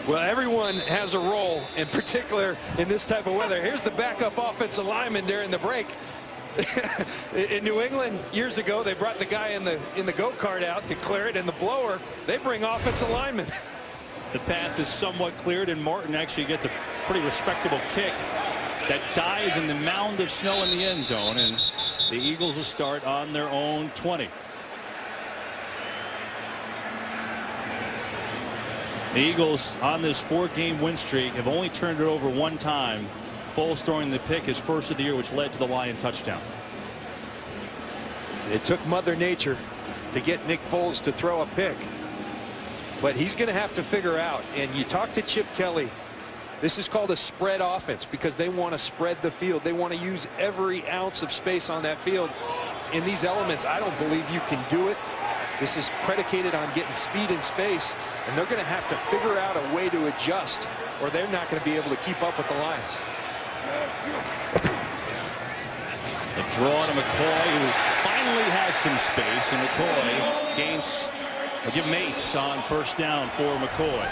Speaker 3: Well, everyone has a role, in particular in this type of weather. Here's the backup offensive lineman during the break. In New England years ago, they brought the guy in the go-kart out to clear it. In the blower, they bring offensive linemen.
Speaker 2: The path is somewhat cleared, and Martin actually gets a pretty respectable kick that dies in the mound of snow in the end zone, and the Eagles will start on their own 20. The Eagles on this 4-game win streak have only turned it over 1 time. Foles throwing the pick, his first of the year, which led to the Lion touchdown.
Speaker 3: It took Mother Nature to get Nick Foles to throw a pick, but he's going to have to figure out. And you talk to Chip Kelly This is called a spread offense because they want to spread the field. They want to use every ounce of space on that field. In these elements, I don't believe you can do it. This is predicated on getting speed and space, and they're going to have to figure out a way to adjust, or they're not going to be able to keep up with the Lions.
Speaker 2: The draw to McCoy, who finally has some space, and McCoy gains, will give mates on first down for McCoy.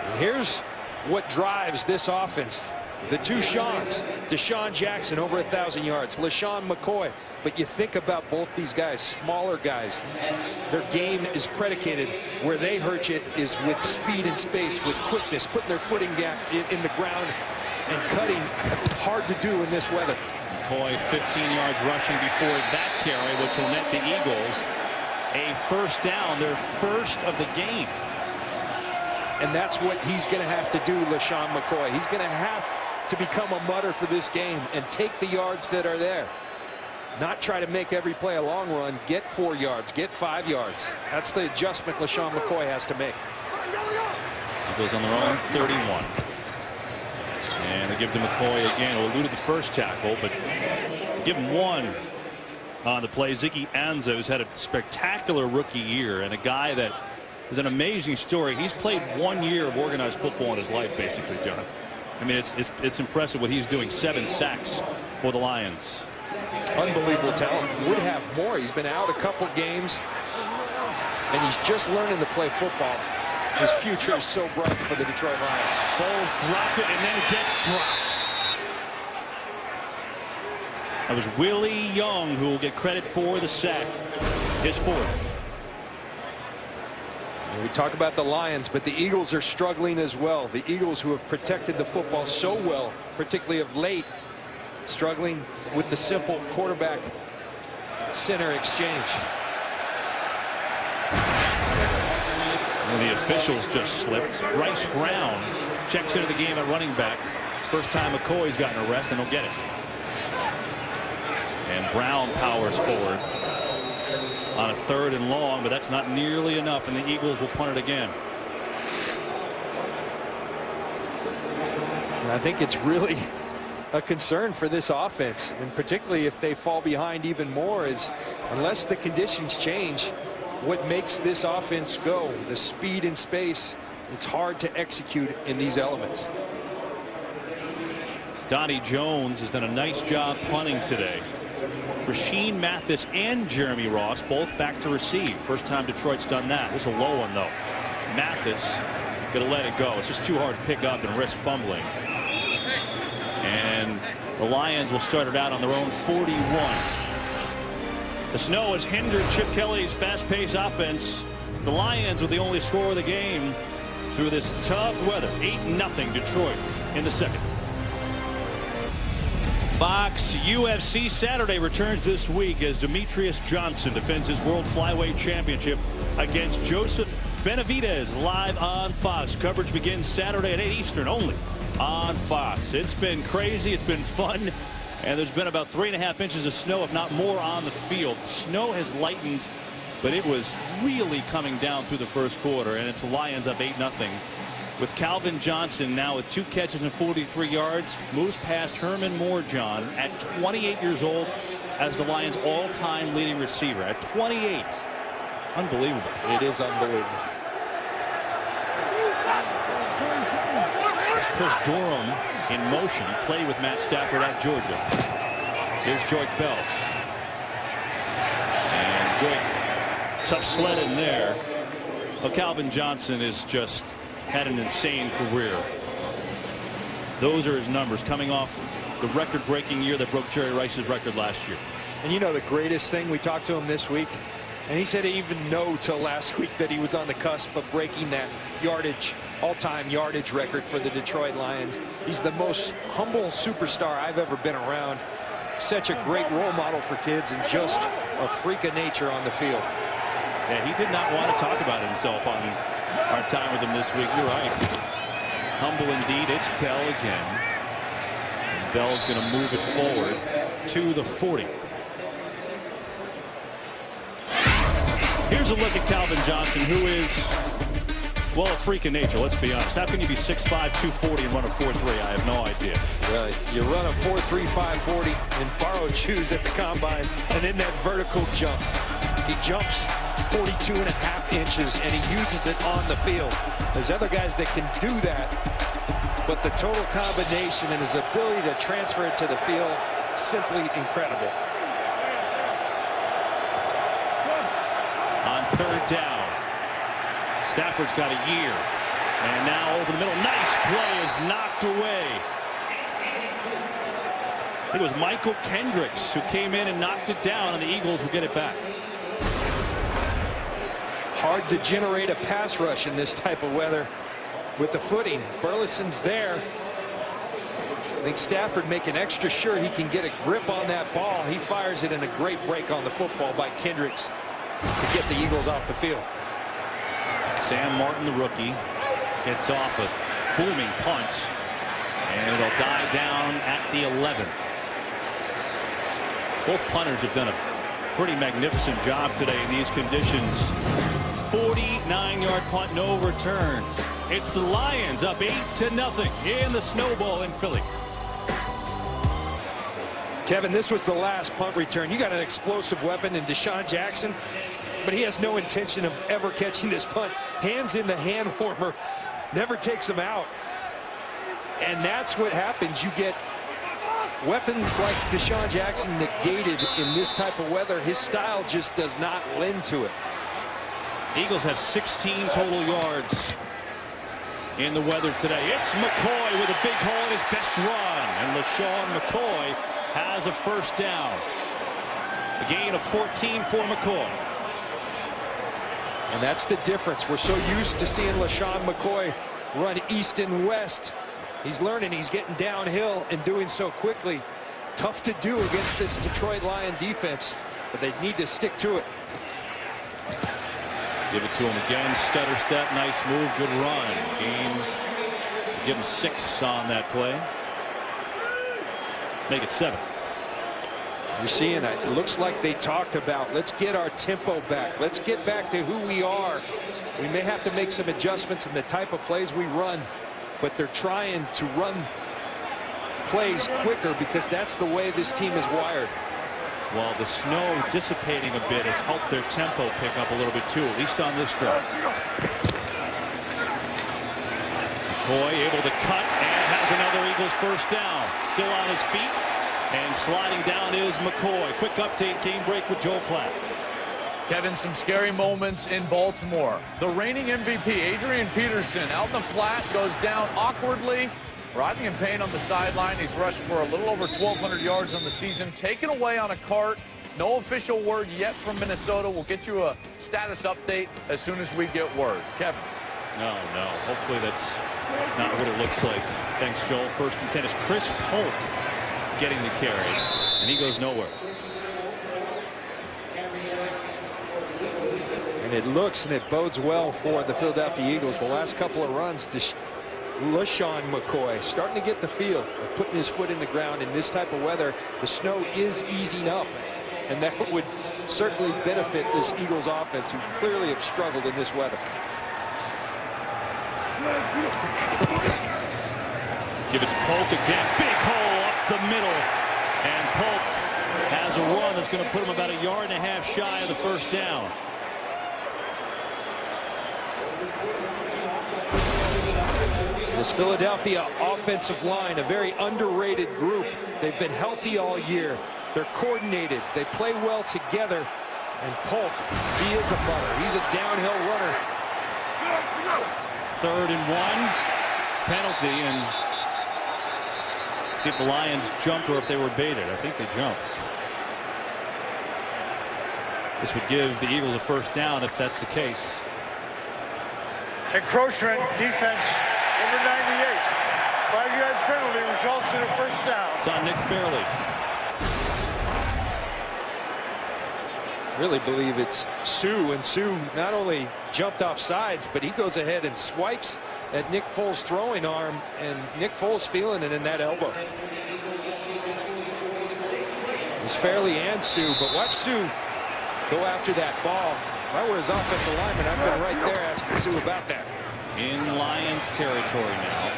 Speaker 3: And here's what drives this offense. The two Seans, DeSean Jackson over 1,000 yards, LaShawn McCoy. But you think about both these guys, smaller guys. Their game is predicated where they hurt you is with speed and space, with quickness, putting their footing gap in the ground and cutting. Hard to do in this weather.
Speaker 2: McCoy 15 yards rushing before that carry, which will net the Eagles a first down, their first of the game.
Speaker 3: And that's what he's going to have to do, LaShawn McCoy. He's going to have to become a mutter for this game and take the yards that are there. Not try to make every play a long run. Get 4 yards, get 5 yards. That's the adjustment LaShawn McCoy has to make.
Speaker 2: Eagles on their own 31. And they give to McCoy again, who eluded the first tackle, but give him one on the play. Ziggy Ansah's had a spectacular rookie year, and a guy that is an amazing story. He's played 1 year of organized football in his life, basically, John. I mean, it's impressive what he's doing. 7 sacks for the Lions.
Speaker 3: Unbelievable talent. Would have more. He's been out a couple games, and he's just learning to play football. His future is so bright for the Detroit Lions.
Speaker 2: Foles drop it and then gets dropped. That was Willie Young who will get credit for the sack. His 4th.
Speaker 3: We talk about the Lions, but the Eagles are struggling as well. The Eagles, who have protected the football so well, particularly of late, struggling with the simple quarterback center exchange.
Speaker 2: Well, the officials just slipped. Bryce Brown checks into the game at running back. First time McCoy's gotten a rest, and he'll get it. And Brown powers forward on a 3rd and long, but that's not nearly enough, and the Eagles will punt it again.
Speaker 3: I think it's really a concern for this offense, and particularly if they fall behind even more, is unless the conditions change, what makes this offense go, the speed and space, it's hard to execute in these elements.
Speaker 2: Donnie Jones has done a nice job punting today. Rasheed Mathis and Jeremy Ross both back to receive. First time Detroit's done that. This is a low one, though. Mathis gonna let it go. It's just too hard to pick up and risk fumbling. And the Lions will start it out on their own 41. The snow has hindered Chip Kelly's fast-paced offense. The Lions with the only score of the game through this tough weather. 8-0 Detroit in the second. Fox UFC Saturday returns this week as Demetrius Johnson defends his World Flyweight Championship against Joseph Benavidez, live on Fox. Coverage begins Saturday at 8 Eastern only on Fox. It's been crazy. It's been fun. And there's been about 3.5 inches of snow, if not more, on the field. Snow has lightened, but it was really coming down through the first quarter, and it's the Lions up 8-0. With Calvin Johnson now with 2 catches and 43 yards, moves past Herman Moorjohn at 28 years old as the Lions' all-time leading receiver at 28. Unbelievable.
Speaker 3: It is unbelievable.
Speaker 2: It's Chris Durham in motion. He played with Matt Stafford at Georgia. Here's Joique Bell. And Joique, tough sled in there. Well, Calvin Johnson is just had an insane career. Those are his numbers coming off the record-breaking year that broke Jerry Rice's record last year.
Speaker 3: And you know the greatest thing, we talked to him this week, and he said he even know till last week that he was on the cusp of breaking that yardage, all-time yardage record for the Detroit Lions. He's the most humble superstar I've ever been around. Such a great role model for kids and just a freak of nature on the field.
Speaker 2: Yeah, he did not want to talk about himself on our time with him this week. You're right. Humble indeed. It's Bell again. And Bell's going to move it forward to the 40. Here's a look at Calvin Johnson, who is Well, a freak of nature, let's be honest. How can you be 6'5", 240 and run a 4.3? I have no idea.
Speaker 3: You run a 4.3, 540 in borrowed shoes at the combine, and then that vertical jump. He jumps 42.5 inches, and he uses it on the field. There's other guys that can do that, but the total combination and his ability to transfer it to the field, simply incredible.
Speaker 2: On third down, Stafford's got a year, and now over the middle. Nice play is knocked away. It was Michael Kendricks who came in and knocked it down, and the Eagles will get it back.
Speaker 3: Hard to generate a pass rush in this type of weather with the footing. Burleson's there. I think Stafford making extra sure he can get a grip on that ball. He fires it in a great break on the football by Kendricks to get the Eagles off the field.
Speaker 2: Sam Martin, the rookie, gets off a booming punt, and it'll die down at the 11. Both punters have done a pretty magnificent job today in these conditions. 49-yard punt, no return. It's the Lions up 8-0 in the snowball in Philly.
Speaker 3: Kevin, this was the last punt return. You got an explosive weapon in Deshaun Jackson, but he has no intention of ever catching this punt. Hands in the hand warmer, never takes him out. And that's what happens. You get weapons like Deshaun Jackson negated in this type of weather. His style just does not lend to it.
Speaker 2: Eagles have 16 total yards in the weather today. It's McCoy with a big hole in his best run, and LaShawn McCoy has a first down. A gain of 14 for McCoy.
Speaker 3: And that's the difference. We're so used to seeing LaShawn McCoy run east and west. He's learning. He's getting downhill and doing so quickly. Tough to do against this Detroit Lion defense, but they need to stick to it.
Speaker 2: Give it to him again. Stutter step. Nice move. Good run. Give him 6 on that play. Make it 7.
Speaker 3: You're seeing that. It looks like they talked about, let's get our tempo back. Let's get back to who we are. We may have to make some adjustments in the type of plays we run, but they're trying to run plays quicker because that's the way this team is wired.
Speaker 2: Well, the snow dissipating a bit has helped their tempo pick up a little bit too, at least on this drive. McCoy able to cut and has another Eagles first down. Still on his feet and sliding down is McCoy. Quick update, game break with Joel Klatt.
Speaker 8: Kevin, some scary moments in Baltimore. The reigning MVP, Adrian Peterson, out in the flat, goes down awkwardly. Writhing in pain on the sideline. He's rushed for a little over 1,200 yards on the season. Taken away on a cart. No official word yet from Minnesota. We'll get you a status update as soon as we get word. Kevin.
Speaker 2: No. Hopefully that's not what it looks like. Thanks, Joel. First and 10 is Chris Polk getting the carry, and he goes nowhere.
Speaker 3: And it looks and it bodes well for the Philadelphia Eagles. The last couple of runs to LaShawn McCoy starting to get the feel of putting his foot in the ground in this type of weather. The snow is easing up, and that would certainly benefit this Eagles offense, who clearly have struggled in this weather.
Speaker 2: Give it to Polk again. Big hole up the middle, and Polk has a run that's going to put him about 1.5 yards shy of the first down.
Speaker 3: This Philadelphia offensive line, a very underrated group. They've been healthy all year. They're coordinated. They play well together. And Polk, he is a butter. He's a downhill runner.
Speaker 2: 3rd and 1. Penalty, and see if the Lions jumped or if they were baited. I think they jumped. This would give the Eagles a first down if that's the case.
Speaker 4: Encroachment defense. Number 98. 5-yard penalty results in a first down.
Speaker 2: It's on Nick Fairley.
Speaker 3: Really believe it's Sue, and Sue not only jumped off sides, but he goes ahead and swipes at Nick Foles' throwing arm, and Nick Foles feeling it in that elbow. It's Fairley and Sue, but watch Sue go after that ball. If I were his offensive lineman, I've been right there asking Sue about that.
Speaker 2: in Lions territory now.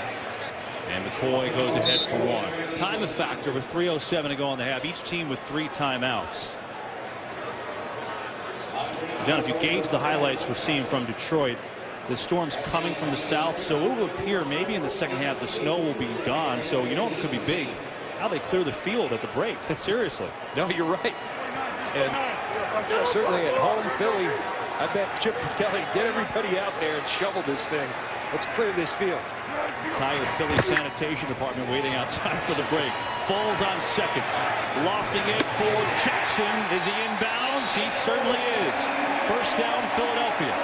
Speaker 2: And McCoy goes ahead for one. Time of factor with 3:07 to go in the half. Each team with 3 timeouts. John, if you gauge the highlights we're seeing from Detroit, the storm's coming from the south, so it will appear maybe in the second half the snow will be gone. So you know it could be big. How they clear the field at the break. Seriously.
Speaker 3: No, you're right. And certainly at home, Philly, I bet Chip Kelly get everybody out there and shovel this thing. Let's clear this field.
Speaker 2: Entire Philly sanitation department waiting outside for the break. Falls on second. Lofting it for Jackson. Is he inbounds? He certainly is. First down, Philadelphia.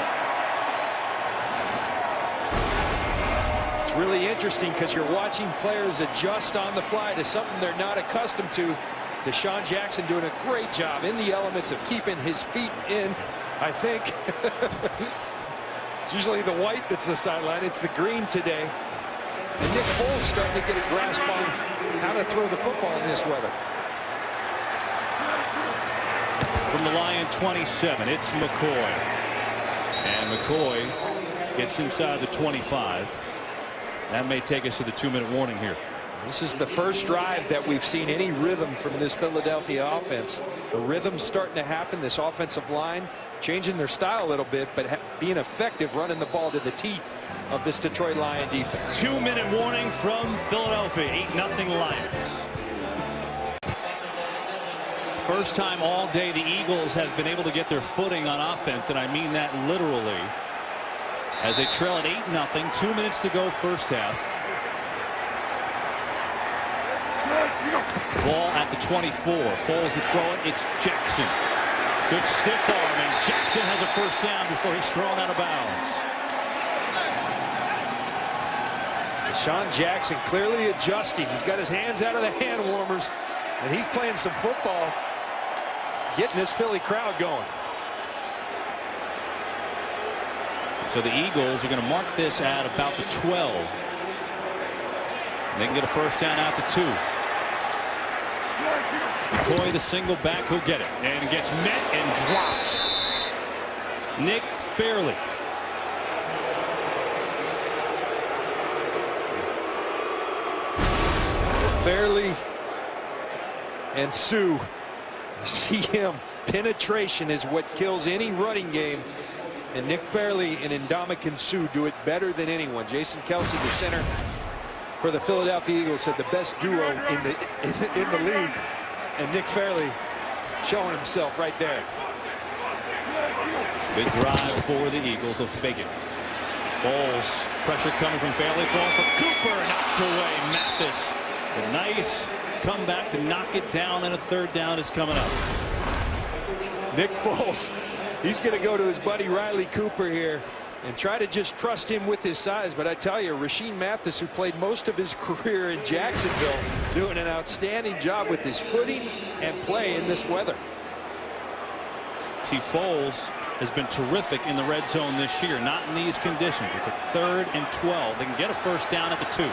Speaker 3: It's really interesting because you're watching players adjust on the fly to something they're not accustomed to. DeSean Jackson doing a great job in the elements of keeping his feet in, I think. It's usually the white that's the sideline. It's the green today. And Nick Foles starting to get a grasp on how to throw the football in this weather.
Speaker 2: From the Lion 27, it's McCoy. And McCoy gets inside the 25. That may take us to the 2-minute warning here.
Speaker 3: This is the first drive that we've seen any rhythm from this Philadelphia offense. The rhythm's starting to happen. This offensive line changing their style a little bit, but being effective running the ball to the teeth of this Detroit Lion defense.
Speaker 2: 2-minute warning from Philadelphia. 8-0 Lions. First time all day the Eagles have been able to get their footing on offense, and I mean that literally. As they trail at 8-0, 2 minutes to go first half. Ball at the 24. Foles to throw it. It's Jackson. Good stiff arm, and Jackson has a first down before he's thrown out of bounds.
Speaker 3: DeSean Jackson clearly adjusting. He's got his hands out of the hand warmers, and he's playing some football, getting this Philly crowd going.
Speaker 2: So the Eagles are going to mark this at about the 12. And they can get a first down out the 2. McCoy, the single back, he'll get it and gets met and dropped. Nick Fairley.
Speaker 3: Fairley and Sue, you see him. Penetration is what kills any running game. And Nick Fairley and Ndamukong Suh do it better than anyone. Jason Kelsey, the center for the Philadelphia Eagles, said the best duo in the league. And Nick Fairley showing himself right there.
Speaker 2: Big drive for the Eagles of Fagan. Foles, pressure coming from Fairley, throwing for Cooper, knocked away. Mathis, a nice comeback to knock it down, and a third down is coming up.
Speaker 3: Nick Foles, he's going to go to his buddy Riley Cooper here and try to just trust him with his size. But I tell you, Rashean Mathis, who played most of his career in Jacksonville, doing an outstanding job with his footing and play in this weather.
Speaker 2: See, Foles has been terrific in the red zone this year, not in these conditions. It's a 3rd and 12. They can get a first down at the 2.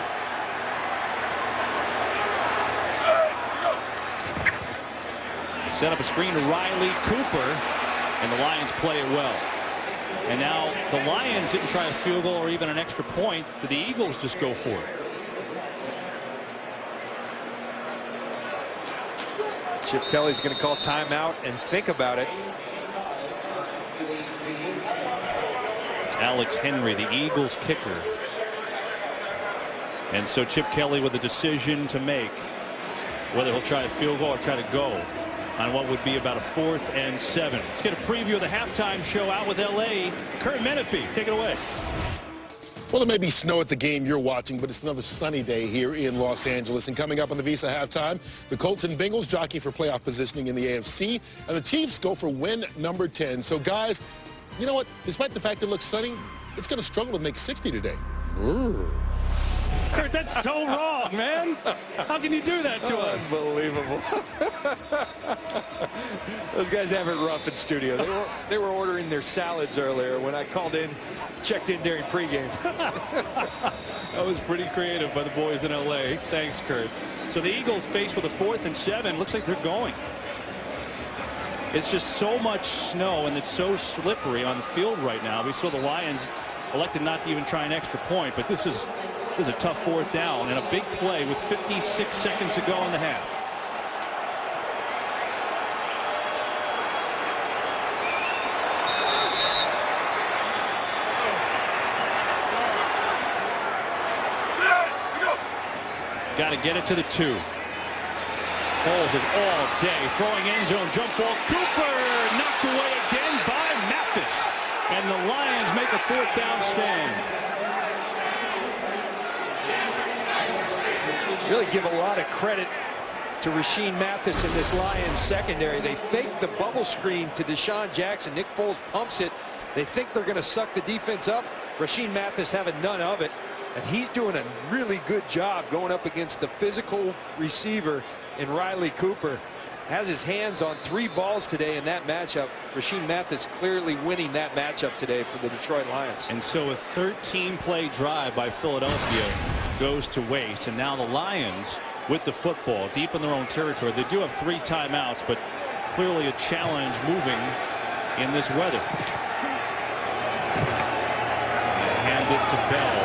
Speaker 2: Set up a screen to Riley Cooper, and the Lions play it well. And now the Lions didn't try a field goal or even an extra point, but the Eagles just go for it.
Speaker 3: Chip Kelly's going to call timeout and think about it.
Speaker 2: It's Alex Henry, the Eagles kicker. And so Chip Kelly with a decision to make, whether he'll try a field goal or try to go on what would be about a 4th and 7. Let's get a preview of the halftime show out with L.A. Kurt Menefee, take it away.
Speaker 7: Well, there may be snow at the game you're watching, but it's another sunny day here in Los Angeles. And coming up on the Visa halftime, the Colts and Bengals jockey for playoff positioning in the AFC, and the Chiefs go for win number 10. So, guys, you know what? Despite the fact it looks sunny, it's going to struggle to make 60 today. Ooh.
Speaker 2: Kurt, that's so wrong, man. How can you do that to us?
Speaker 3: Unbelievable. Those guys have it rough in studio. They were ordering their salads earlier when I called in, checked in during pregame.
Speaker 2: That was pretty creative by the boys in L.A. Thanks, Kurt. So the Eagles faced with a 4th and 7. Looks like they're going. It's just so much snow, and it's so slippery on the field right now. We saw the Lions elected not to even try an extra point, but this is a tough 4th down and a big play with 56 seconds to go in the half. Got to get it to the 2. Foles is all day throwing end zone jump ball. Cooper knocked away again by Mathis, and the Lions make a 4th down stand.
Speaker 3: Really give a lot of credit to Rashean Mathis in this Lions secondary. They fake the bubble screen to Deshaun Jackson. Nick Foles pumps it. They think they're going to suck the defense up. Rashean Mathis having none of it. And he's doing a really good job going up against the physical receiver in Riley Cooper. Has his hands on 3 balls today in that matchup. Rashean Mathis clearly winning that matchup today for the Detroit Lions.
Speaker 2: And so a 13-play drive by Philadelphia goes to waste. And now the Lions with the football deep in their own territory. They do have 3 timeouts, but clearly a challenge moving in this weather. Hand it to Bell.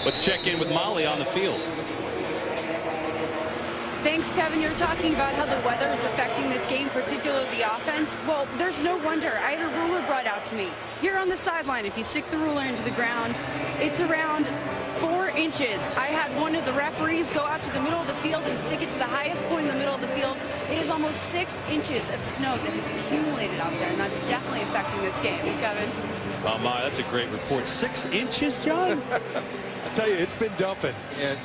Speaker 2: Let's check in with Molly on the field.
Speaker 6: Thanks, Kevin. You're talking about how the weather is affecting this game, particularly the offense. Well, there's no wonder. I had a ruler brought out to me. Here on the sideline, if you stick the ruler into the ground, it's around 4 inches. I had one of the referees go out to the middle of the field and stick it to the highest point in the middle of the field. It is almost 6 inches of snow that has accumulated out there, and that's definitely affecting this game. Kevin?
Speaker 2: Oh, my, that's a great report. 6 inches, John?
Speaker 3: I tell you, it's been dumping, and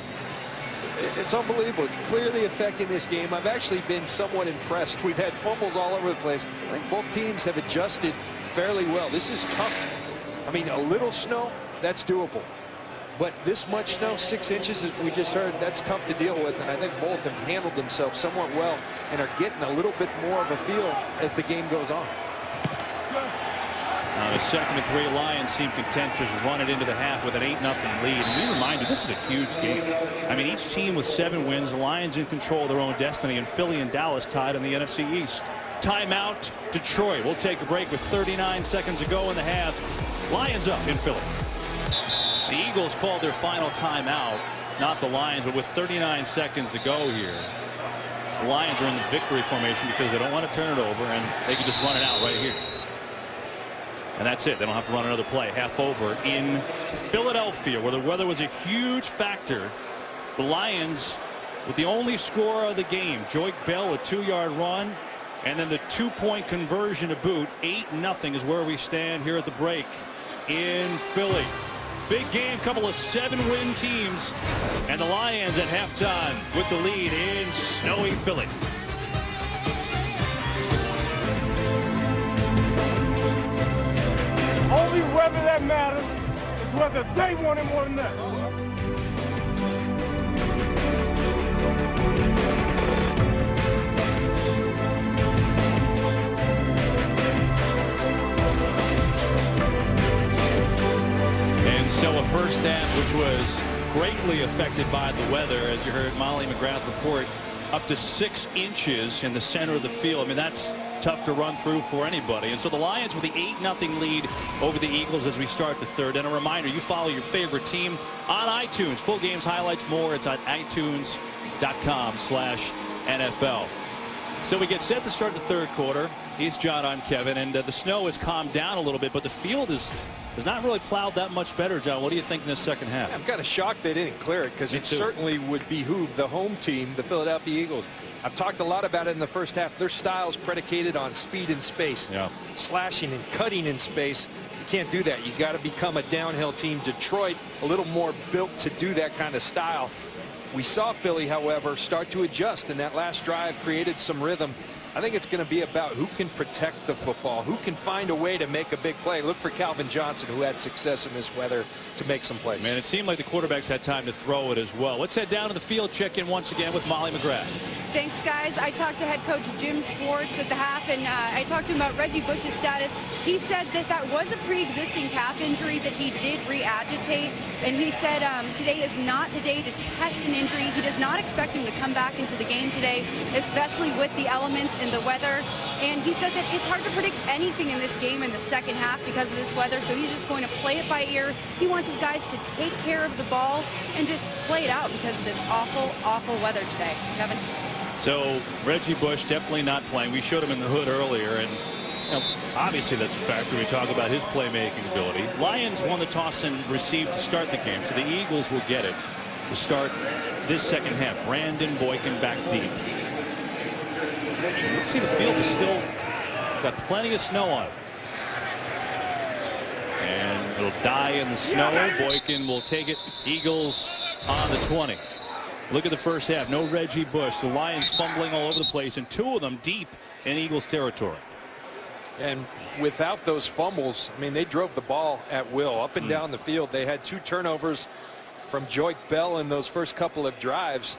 Speaker 3: it's unbelievable. It's clearly affecting this game. I've actually been somewhat impressed. We've had fumbles all over the place. I think both teams have adjusted fairly well. This is tough. I mean, a little snow, that's doable. But this much snow, 6 inches, as we just heard, that's tough to deal with. And I think both have handled themselves somewhat well and are getting a little bit more of a feel as the game goes on.
Speaker 2: The 2nd and 3 Lions seem content just run it into the half with an 8-0 lead. And we remind you, this is a huge game. I mean, each team with 7 wins, the Lions in control of their own destiny, and Philly and Dallas tied in the NFC East. Timeout, Detroit. We'll take a break with 39 seconds to go in the half. Lions up in Philly. The Eagles called their final timeout, not the Lions, but with 39 seconds to go here. The Lions are in the victory formation because they don't want to turn it over, and they can just run it out right here. And that's it. They don't have to run another play. Half over in Philadelphia, where the weather was a huge factor. The Lions with the only score of the game. Joik Bell, a 2-yard run, and then the 2-point conversion to boot. 8-0 is where we stand here at the break in Philly. Big game, couple of 7-win teams, and the Lions at halftime with the lead in snowy Philly.
Speaker 1: Only weather that matters is whether they want it more than that.
Speaker 2: And so a first half which was greatly affected by the weather, as you heard Molly McGrath report, up to 6 inches in the center of the field. I mean, that's tough to run through for anybody. And so the Lions with the 8-0 lead over the Eagles as we start the third. And a reminder, you follow your favorite team on iTunes. Full games, highlights, more. It's at itunes.com/NFL. So we get set to start the third quarter. He's John, I'm Kevin, and the snow has calmed down a little bit, but the field has not really plowed that much better. John, what do you think in this second half?
Speaker 3: I'm kind of shocked they didn't clear it, because it certainly would behoove the home team, the Philadelphia Eagles. I've talked a lot about it in the first half. Their style is predicated on speed and space.
Speaker 2: Yeah.
Speaker 3: Slashing and cutting in space. You can't do that. You got to become a downhill team. Detroit, a little more built to do that kind of style. We saw Philly, however, start to adjust, and that last drive created some rhythm. I think it's going to be about who can protect the football, who can find a way to make a big play. Look for Calvin Johnson, who had success in this weather, to make some plays.
Speaker 2: Man, it seemed like the quarterbacks had time to throw it as well. Let's head down to the field, check in once again with Molly McGrath.
Speaker 6: Thanks, guys. I talked to head coach Jim Schwartz at the half, and I talked to him about Reggie Bush's status. He said that was a pre-existing calf injury that he did re-agitate, and he said today is not the day to test an injury. He does not expect him to come back into the game today, especially with the elements in the weather. And he said that it's hard to predict anything in this game in the second half because of this weather, so he's just going to play it by ear. He wants his guys to take care of the ball and just play it out because of this awful, awful weather today. Kevin?
Speaker 2: So Reggie Bush definitely not playing. We showed him in the hood earlier, and obviously that's a factor. We talk about his playmaking ability. Lions won the toss and received to start the game, so the Eagles will get it to start this second half. Brandon Boykin back deep. Let's see, the field is still got plenty of snow on it. And it'll die in the snow. Boykin will take it. Eagles on the 20. Look at the first half. No Reggie Bush. The Lions fumbling all over the place, and two of them deep in Eagles territory.
Speaker 3: And without those fumbles, I mean, they drove the ball at will up and down the field. They had 2 turnovers from Joyke Bell in those first couple of drives.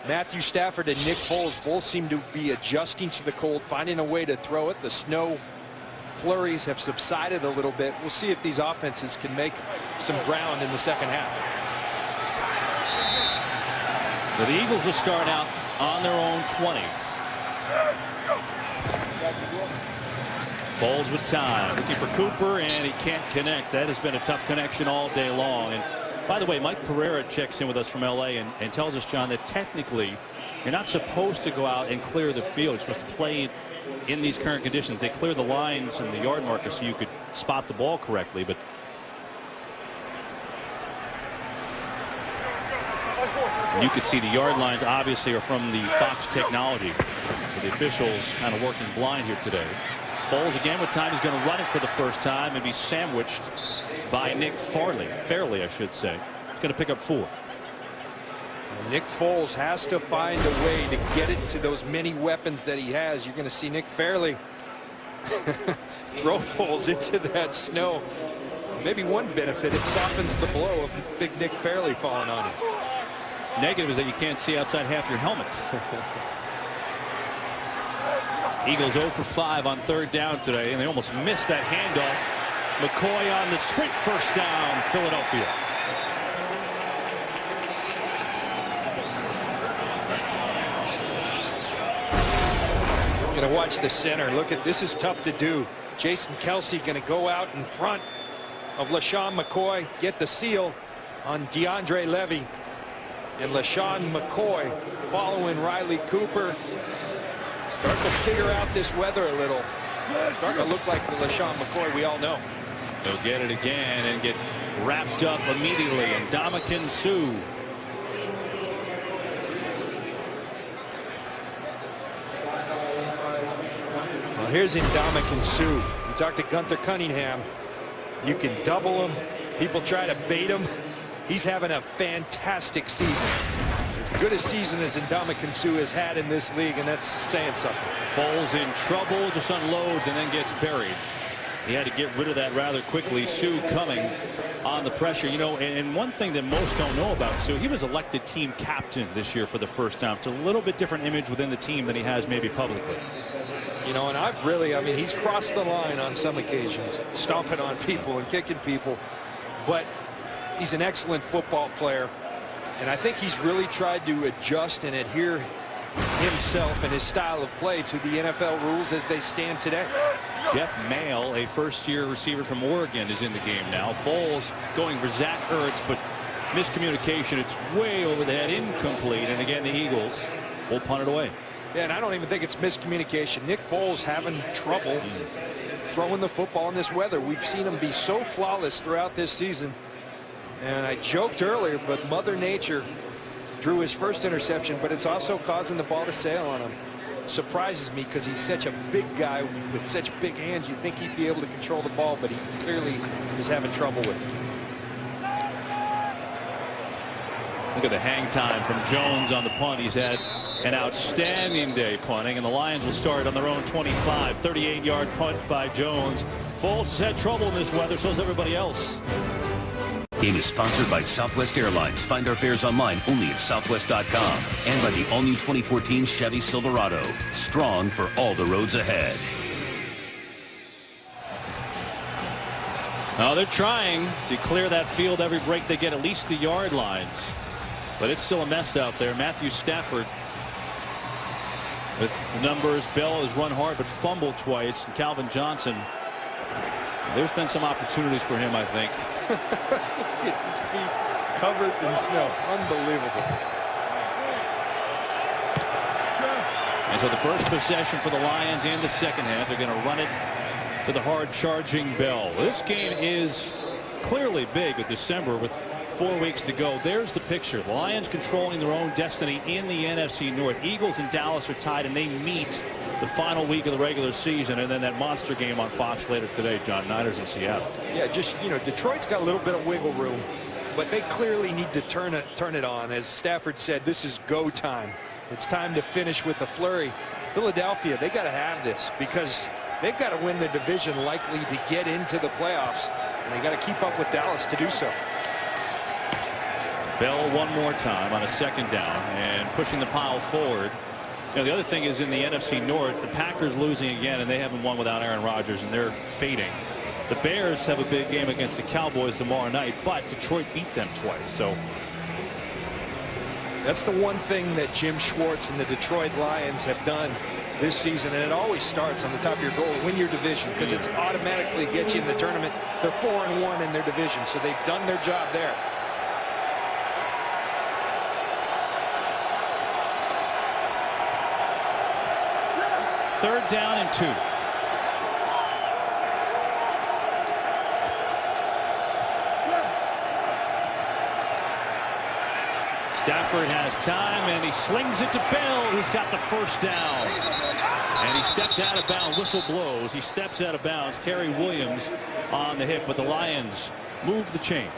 Speaker 3: Matthew Stafford and Nick Foles both seem to be adjusting to the cold, finding a way to throw it. The snow flurries have subsided a little bit. We'll see if these offenses can make some ground in the second half.
Speaker 2: But the Eagles will start out on their own 20. Foles with time, looking for Cooper, and he can't connect. That has been a tough connection all day long. And by the way, Mike Pereira checks in with us from LA and tells us, John, that technically you're not supposed to go out and clear the field. You're supposed to play in these current conditions. They clear the lines and the yard markers so you could spot the ball correctly. But you could see the yard lines obviously are from the Fox technology. So the officials kind of working blind here today. Foles again with time. He's going to run it for the first time and be sandwiched by Nick Fairley, I should say. He's going to pick up 4.
Speaker 3: Nick Foles has to find a way to get it to those many weapons that he has. You're going to see Nick Fairley throw Foles into that snow. Maybe one benefit, it softens the blow of big Nick Fairley falling on you.
Speaker 2: Negative is that you can't see outside half your helmet. Eagles 0 for 5 on 3rd down today, and they almost missed that handoff. McCoy on the sprint, first down, Philadelphia.
Speaker 3: Going to watch the center. Look at this, is tough to do. Jason Kelsey going to go out in front of LaShawn McCoy, get the seal on DeAndre Levy. And LaShawn McCoy following Riley Cooper. Starting to figure out this weather a little. Starting to look like the LaShawn McCoy we all know.
Speaker 2: They'll get it again and get wrapped up immediately. And Ndamukong Suh.
Speaker 3: Well, here's Ndamukong Suh. You talk to Gunther Cunningham. You can double him. People try to bait him. He's having a fantastic season. As good a season as Ndamukong Suh has had in this league, and that's saying something.
Speaker 2: Foles in trouble, just unloads and then gets buried. He had to get rid of that rather quickly. Suh coming on the pressure. You know, and one thing that most don't know about Suh, he was elected team captain this year for the first time. It's a little bit different image within the team than he has maybe publicly.
Speaker 3: You know, and I mean, he's crossed the line on some occasions, stomping on people and kicking people, but he's an excellent football player. And I think he's really tried to adjust and adhere himself and his style of play to the NFL rules as they stand today.
Speaker 2: Jeff Mail, a first-year receiver from Oregon, is in the game now. Foles going for Zach Ertz, but miscommunication. It's way over the head, incomplete. And again, the Eagles will punt it away.
Speaker 3: Yeah, and I don't even think it's miscommunication. Nick Foles having trouble throwing the football in this weather. We've seen him be so flawless throughout this season. And I joked earlier, but Mother Nature drew his first interception, but it's also causing the ball to sail on him. Surprises me because he's such a big guy with such big hands. You'd think he'd be able to control the ball, but he clearly is having trouble with it.
Speaker 2: Look at the hang time from Jones on the punt. He's had an outstanding day punting, and the Lions will start on their own 25. 38-yard punt by Jones. Foles has had trouble in this weather, so has everybody else.
Speaker 5: Game is sponsored by Southwest Airlines. Find our fares online only at southwest.com. And by the all-new 2014 Chevy Silverado. Strong for all the roads ahead.
Speaker 2: Now they're trying to clear that field every break they get, at least the yard lines. But it's still a mess out there. Matthew Stafford with the numbers. Bell has run hard but fumbled twice. And Calvin Johnson, there's been some opportunities for him, I think.
Speaker 3: Get his feet covered in snow. Unbelievable.
Speaker 2: And so the first possession for the Lions in the second half. They're going to run it to the hard charging Bell. This game is clearly big with December with 4 weeks to go. There's the picture. The Lions controlling their own destiny in the NFC North. Eagles and Dallas are tied, and they meet the final week of the regular season, and then that monster game on Fox later today. John, Niners in Seattle.
Speaker 3: Yeah, just, you know, Detroit's got a little bit of wiggle room, but they clearly need to turn it on. As Stafford said, this is go time. It's time to finish with a flurry. Philadelphia, they got to have this because they've got to win the division, likely to get into the playoffs, and they got to keep up with Dallas to do so.
Speaker 2: Bell one more time on a second down and pushing the pile forward. You know, the other thing is in the NFC North, the Packers losing again, and they haven't won without Aaron Rodgers, and they're fading. The Bears have a big game against the Cowboys tomorrow night, but Detroit beat them twice. So
Speaker 3: that's the one thing that Jim Schwartz and the Detroit Lions have done this season, and it always starts on the top of your goal. Win your division, because it's automatically gets you in the tournament. They're 4-1 in their division, so they've done their job there.
Speaker 2: Third down and 2. Stafford has time, and he slings it to Bell, who's got the first down. And he steps out of bounds. Whistle blows. He steps out of bounds. Kerry Williams on the hit, but the Lions move the chains.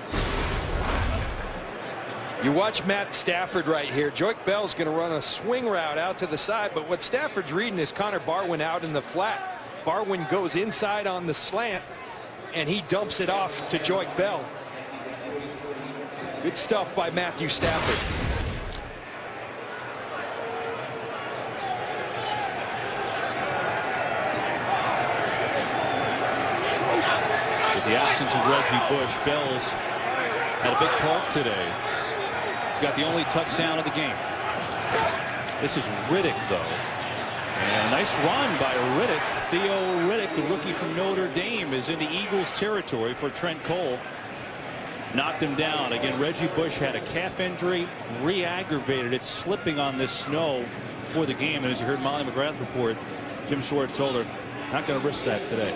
Speaker 3: You watch Matt Stafford right here. Joique Bell's going to run a swing route out to the side, but what Stafford's reading is Connor Barwin out in the flat. Barwin goes inside on the slant, and he dumps it off to Joique Bell. Good stuff by Matthew Stafford.
Speaker 2: With the absence of Reggie Bush, Bell's had a big part today. Got the only touchdown of the game. This is Riddick, though. And a nice run by Riddick. Theo Riddick, the rookie from Notre Dame, is into Eagles territory for Trent Cole. Knocked him down. Again, Reggie Bush had a calf injury, re-aggravated it, slipping on this snow before the game. And as you heard Molly McGrath report, Jim Schwartz told her, not going to risk that today.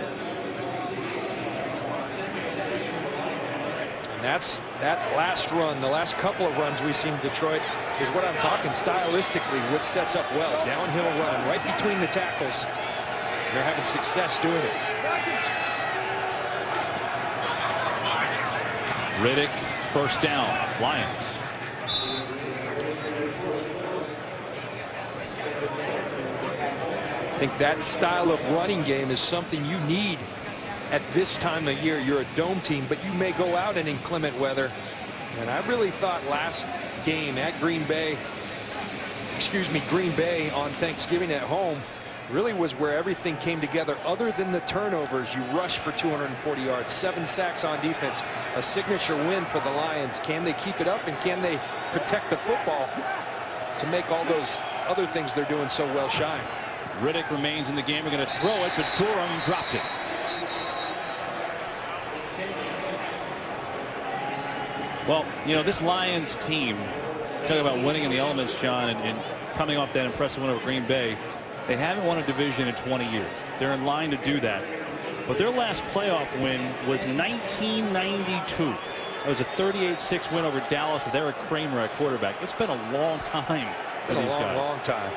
Speaker 3: That's that last run, the last couple of runs we've seen in Detroit is what I'm talking stylistically, what sets up well. Downhill run right between the tackles. They're having success doing it.
Speaker 2: Riddick, first down, Lions.
Speaker 3: I think that style of running game is something you need at this time of year. You're a dome team, but you may go out in inclement weather. And I really thought last game at Green Bay on Thanksgiving at home really was where everything came together. Other than the turnovers, you rushed for 240 yards, 7 sacks on defense, a signature win for the Lions. Can they keep it up, and can they protect the football to make all those other things they're doing so well shine?
Speaker 2: Riddick remains in the game. We're going to throw it, but Durham dropped it. Well, you know, this Lions team, talking about winning in the elements, John, and coming off that impressive win over Green Bay, they haven't won a division in 20 years. They're in line to do that. But their last playoff win was 1992. It was a 38-6 win over Dallas with Eric Kramer at quarterback. It's been a long time for these guys.
Speaker 3: Long time.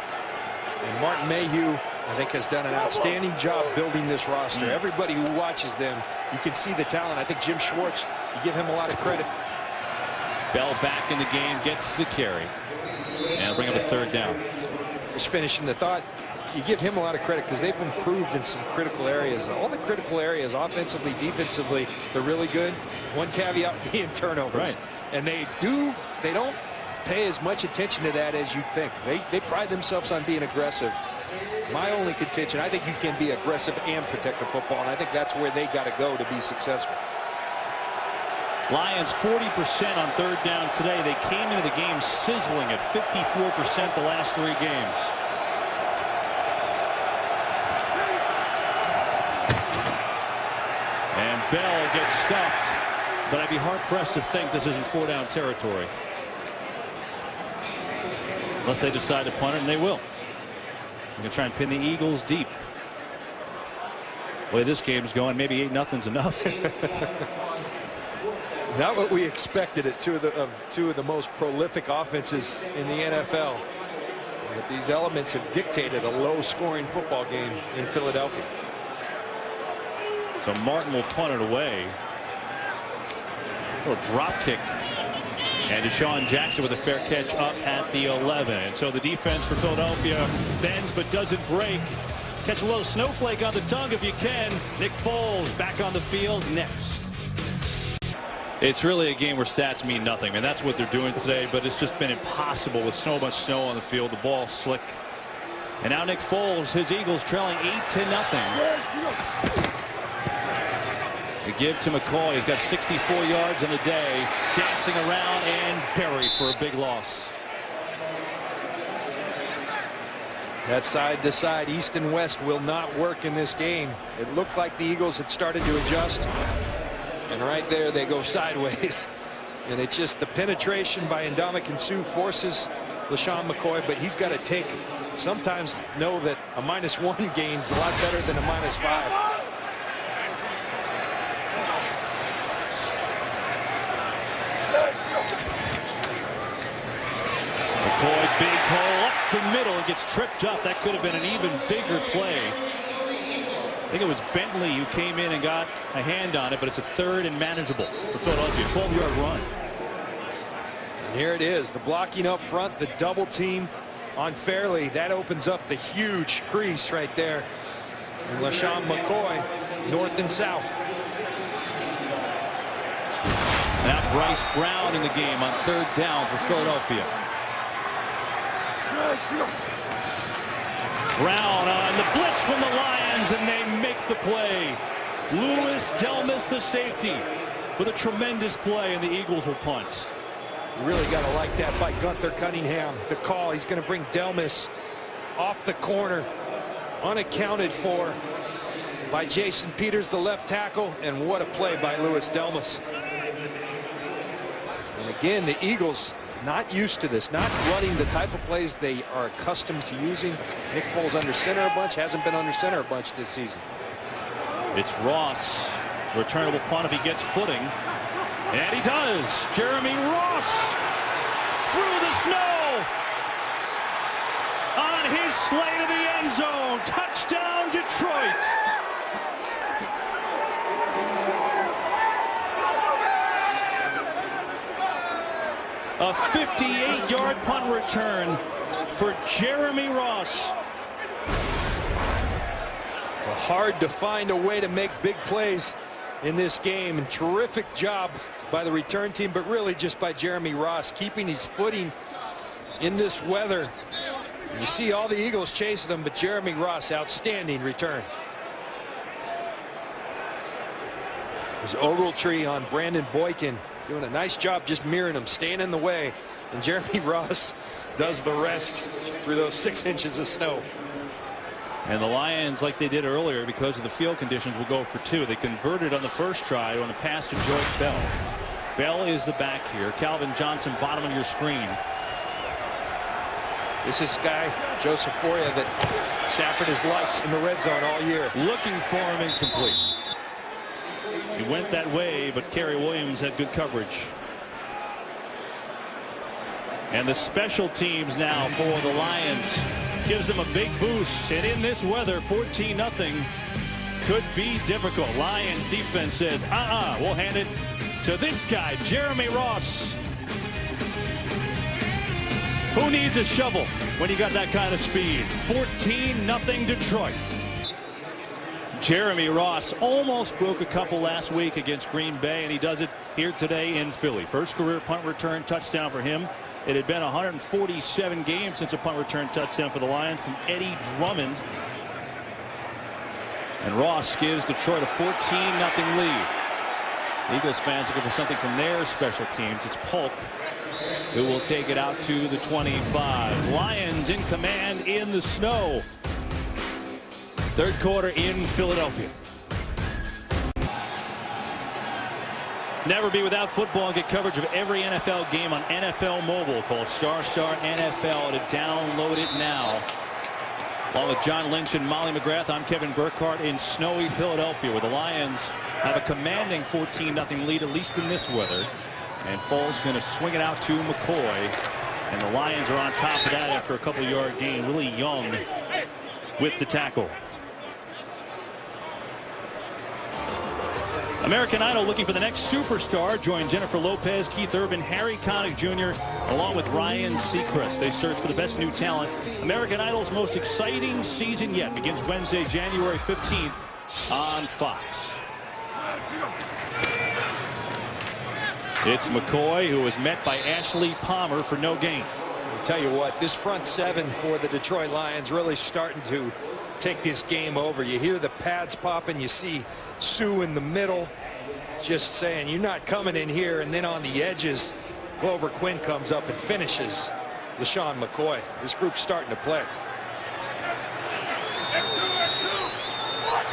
Speaker 3: And Martin Mayhew, I think, has done an outstanding job building this roster. Everybody who watches them, you can see the talent. I think Jim Schwartz, you give him a lot of credit.
Speaker 2: Bell back in the game, gets the carry, and bring up a third down.
Speaker 3: Just finishing the thought, you give him a lot of credit because they've improved in some critical areas. All the critical areas, offensively, defensively, they're really good. One caveat being turnovers.
Speaker 2: Right.
Speaker 3: And they don't pay as much attention to that as you'd think. They pride themselves on being aggressive. My only contention, I think you can be aggressive and protect the football, and I think that's where they got to go to be successful.
Speaker 2: Lions 40% on third down today. They came into the game sizzling at 54% the last 3 games. Bell gets stuffed, but I'd be hard-pressed to think this isn't 4-down territory. Unless they decide to punt it, and they will. They're going to try and pin the Eagles deep. The way this game's going, maybe 8-0's enough.
Speaker 3: Not what we expected at two of the most prolific offenses in the NFL. But these elements have dictated a low-scoring football game in Philadelphia.
Speaker 2: So Martin will punt it away. A little drop kick. And Deshaun Jackson with a fair catch up at the 11. And so the defense for Philadelphia bends but doesn't break. Catch a little snowflake on the tongue if you can. Nick Foles back on the field next. It's really a game where stats mean nothing, and that's what they're doing today, but it's just been impossible with so much snow on the field. The ball slick. And now Nick Foles, his Eagles trailing 8-0. The give to McCoy. He's got 64 yards on the day, dancing around and buried for a big loss.
Speaker 3: That side-to-side east and west will not work in this game. It looked like the Eagles had started to adjust, and right there they go sideways. And it's just the penetration by Ndamukong Suh forces LaShawn McCoy, but he's got to sometimes know that a -1 gain's a lot better than a -5.
Speaker 2: McCoy, big hole up the middle, and gets tripped up. That could have been an even bigger play. I think it was Bentley who came in and got a hand on it, but it's a 3rd and manageable for Philadelphia. 12-yard run.
Speaker 3: And here it is, the blocking up front, the double team on Fairley. That opens up the huge crease right there. And LaShawn McCoy, north and south.
Speaker 2: Now Bryce Brown in the game on 3rd down for Philadelphia. Brown on the blitz from the Lions, and they make the play. Louis Delmas, the safety, with a tremendous play, and the Eagles will punt.
Speaker 3: You really got to like that by Gunther Cunningham. The call, he's going to bring Delmas off the corner, unaccounted for by Jason Peters, the left tackle, and what a play by Louis Delmas. And again, the Eagles not used to this, not running the type of plays they are accustomed to using. Nick Foles under center a bunch, hasn't been under center a bunch this season.
Speaker 2: It's Ross, returnable punt if he gets footing, and he does. Jeremy Ross through the snow on his sleigh to the end zone. Touchdown, Detroit. A 58-yard punt return for Jeremy Ross.
Speaker 3: Well, hard to find a way to make big plays in this game, and terrific job by the return team, but really just by Jeremy Ross keeping his footing in this weather. You see all the Eagles chasing him, but Jeremy Ross, outstanding return. There's Ogletree on Brandon Boykin, doing a nice job just mirroring him, staying in the way, and Jeremy Ross does the rest through those 6 inches of snow.
Speaker 2: And the Lions, like they did earlier, because of the field conditions, will go for 2. They converted on the first try on a pass to Joyce Bell. Bell is the back here. Calvin Johnson, bottom of your screen.
Speaker 3: This is guy, Joseph Foria, that Stafford has liked in the red zone all year.
Speaker 2: Looking for him, incomplete. He went that way, but Kerry Williams had good coverage. And the special teams now for the Lions gives them a big boost. And in this weather, 14-0 could be difficult. Lions defense says, we'll hand it to this guy, Jeremy Ross. Who needs a shovel when you got that kind of speed? 14-0 Detroit. Jeremy Ross almost broke a couple last week against Green Bay, and he does it here today in Philly. First career punt return touchdown for him. It had been 147 games since a punt return touchdown for the Lions from Eddie Drummond. And Ross gives Detroit a 14-0 lead. Eagles fans looking for something from their special teams. It's Polk who will take it out to the 25. Lions in command in the snow. Third quarter in Philadelphia. Never be without football and get coverage of every NFL game on NFL Mobile. Call Star NFL to download it now. Along with John Lynch and Molly McGrath, I'm Kevin Burkhardt in snowy Philadelphia, where the Lions have a commanding 14-0 lead, at least in this weather. And Foles going to swing it out to McCoy. And the Lions are on top of that after a couple-yard gain. Really young with the tackle. American Idol looking for the next superstar. Join Jennifer Lopez, Keith Urban, Harry Connick Jr., along with Ryan Seacrest. They search for the best new talent. American Idol's most exciting season yet begins Wednesday, January 15th on Fox. It's McCoy, who was met by Ashley Palmer for no gain.
Speaker 3: I'll tell you what, this front seven for the Detroit Lions really starting to take this game over. You hear the pads popping. You see Sue in the middle just saying, you're not coming in here. And then on the edges, Glover Quinn comes up and finishes LaShawn McCoy. This group's starting to play.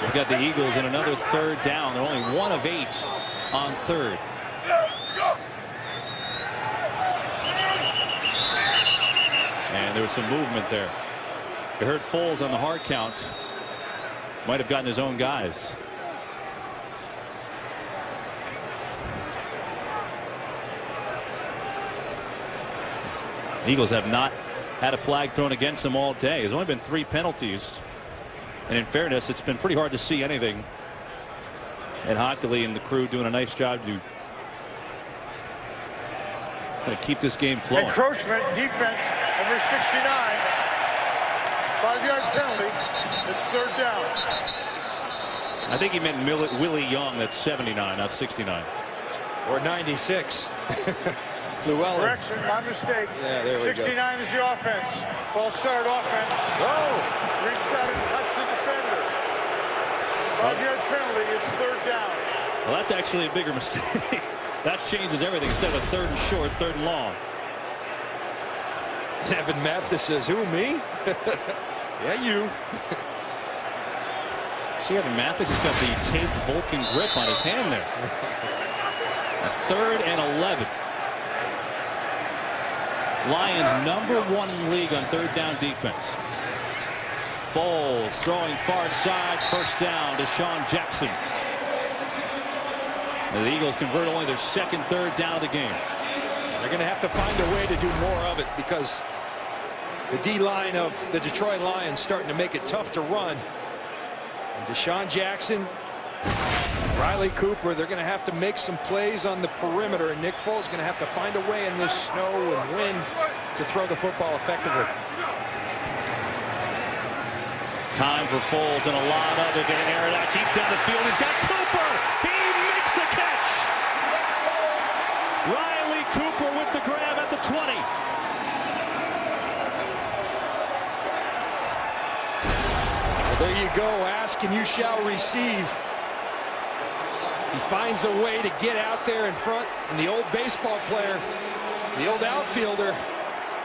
Speaker 2: We've got the Eagles in another third down. They're only 1 of 8 on third. And there was some movement there. You heard Foles on the hard count. Might have gotten his own guys. The Eagles have not had a flag thrown against them all day. There's only been 3 penalties. And in fairness, it's been pretty hard to see anything. And Hockley and the crew doing a nice job to keep this game flowing.
Speaker 4: Encroachment, defense, number 69. 5-yard penalty. It's third down.
Speaker 2: I think he meant Willie Young. That's 79, not 69.
Speaker 3: Or 96. Llewellyn.
Speaker 4: Correction, my mistake.
Speaker 3: Yeah, there we
Speaker 4: 69
Speaker 3: go.
Speaker 4: is the offense. False start offense.
Speaker 3: Oh!
Speaker 4: Reached out and touched the defender. 5-yard penalty. It's third down.
Speaker 2: Well, that's actually a bigger mistake. That changes everything. Instead of a third and short, third and long.
Speaker 3: Evan Mathis says, who, me? Yeah, you.
Speaker 2: See, Evan Mathis has got the taped Vulcan grip on his hand there. A 3rd and 11. Lions #1 in the league on third down defense. Foles throwing far side, first down to Sean Jackson. And the Eagles convert only their second third down of the game.
Speaker 3: They're going to have to find a way to do more of it because the D-line of the Detroit Lions starting to make it tough to run. And Deshaun Jackson, Riley Cooper, they're going to have to make some plays on the perimeter, and Nick Foles is going to have to find a way in this snow and wind to throw the football effectively.
Speaker 2: Time for Foles, and a lot of it. Going to air it out deep down the field. He's got Cooper. He makes the catch. Riley Cooper with the grab at the 20.
Speaker 3: Well, there you go. Ask and you shall receive. He finds a way to get out there in front, and the old baseball player, the old outfielder,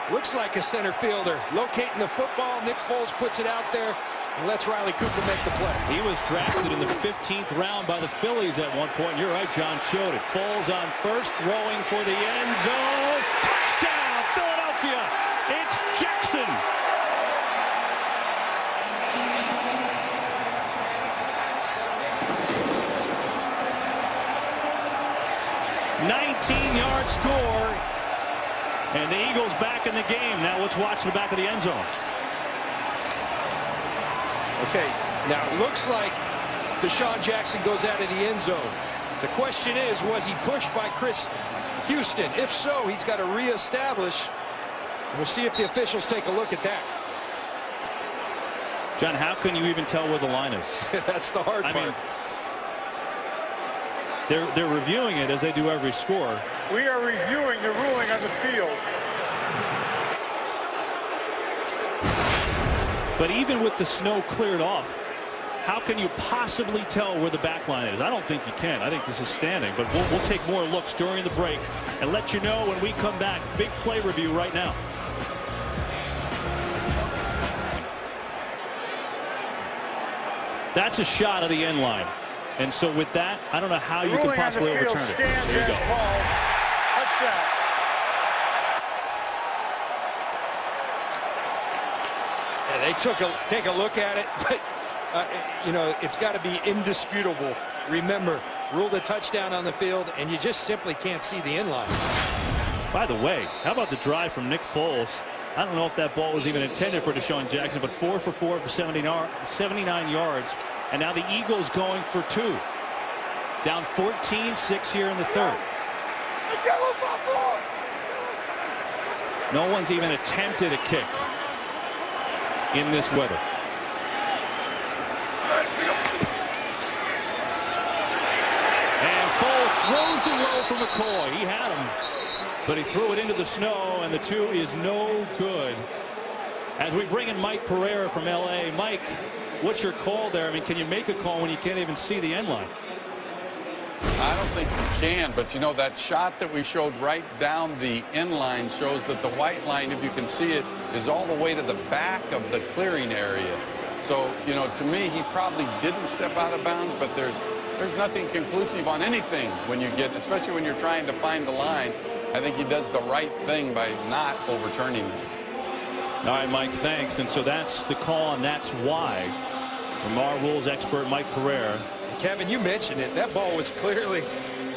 Speaker 3: looks like a center fielder. Locating the football, Nick Foles puts it out there and lets Riley Cooper make the play.
Speaker 2: He was drafted in the 15th round by the Phillies at one point. You're right, John showed it. Foles on first, throwing for the end zone. Touchdown, Philadelphia. It's Jackson. $19-yard score, and the Eagles back in the game. Now let's watch the back of the end zone.
Speaker 3: Okay, now it looks like Deshaun Jackson goes out of the end zone. The question is, was he pushed by Chris Houston? If so, he's got to reestablish. We'll see if the officials take a look at that.
Speaker 2: John, how can you even tell where the line is?
Speaker 3: That's the hard part.
Speaker 2: I mean, they're reviewing it as they do every score.
Speaker 4: We are reviewing the ruling on the field.
Speaker 2: But even with the snow cleared off, how can you possibly tell where the back line is? I don't think you can. I think this is standing. But we'll take more looks during the break and let you know when we come back. Big play review right now. That's a shot of the end line. And so with that, I don't know how you can possibly overturn it. There you go.
Speaker 4: Touchdown.
Speaker 3: Yeah, they take a look at it, but you know, it's got to be indisputable. Remember, ruled a touchdown on the field, and you just simply can't see the inline.
Speaker 2: By the way, how about the drive from Nick Foles? I don't know if that ball was even intended for Deshaun Jackson, but 4 for 4 for 79 yards. And now the Eagles going for 2. Down 14-6 here in the third. No one's even attempted a kick in this weather. And Foles throws it low for McCoy. He had him, but he threw it into the snow, and the 2 is no good. As we bring in Mike Pereira from L.A. Mike, what's your call there? I mean, can you make a call when you can't even see the end line?
Speaker 9: I don't think you can, but you know, that shot that we showed right down the end line shows that the white line, if you can see it, is all the way to the back of the clearing area. So, you know, to me, he probably didn't step out of bounds, but there's nothing conclusive on anything when you get, especially when you're trying to find the line. I think he does the right thing by not overturning this.
Speaker 2: All right, Mike, thanks. And so that's the call, and that's why, from our rules expert, Mike Pereira.
Speaker 3: Kevin, you mentioned it. That ball was clearly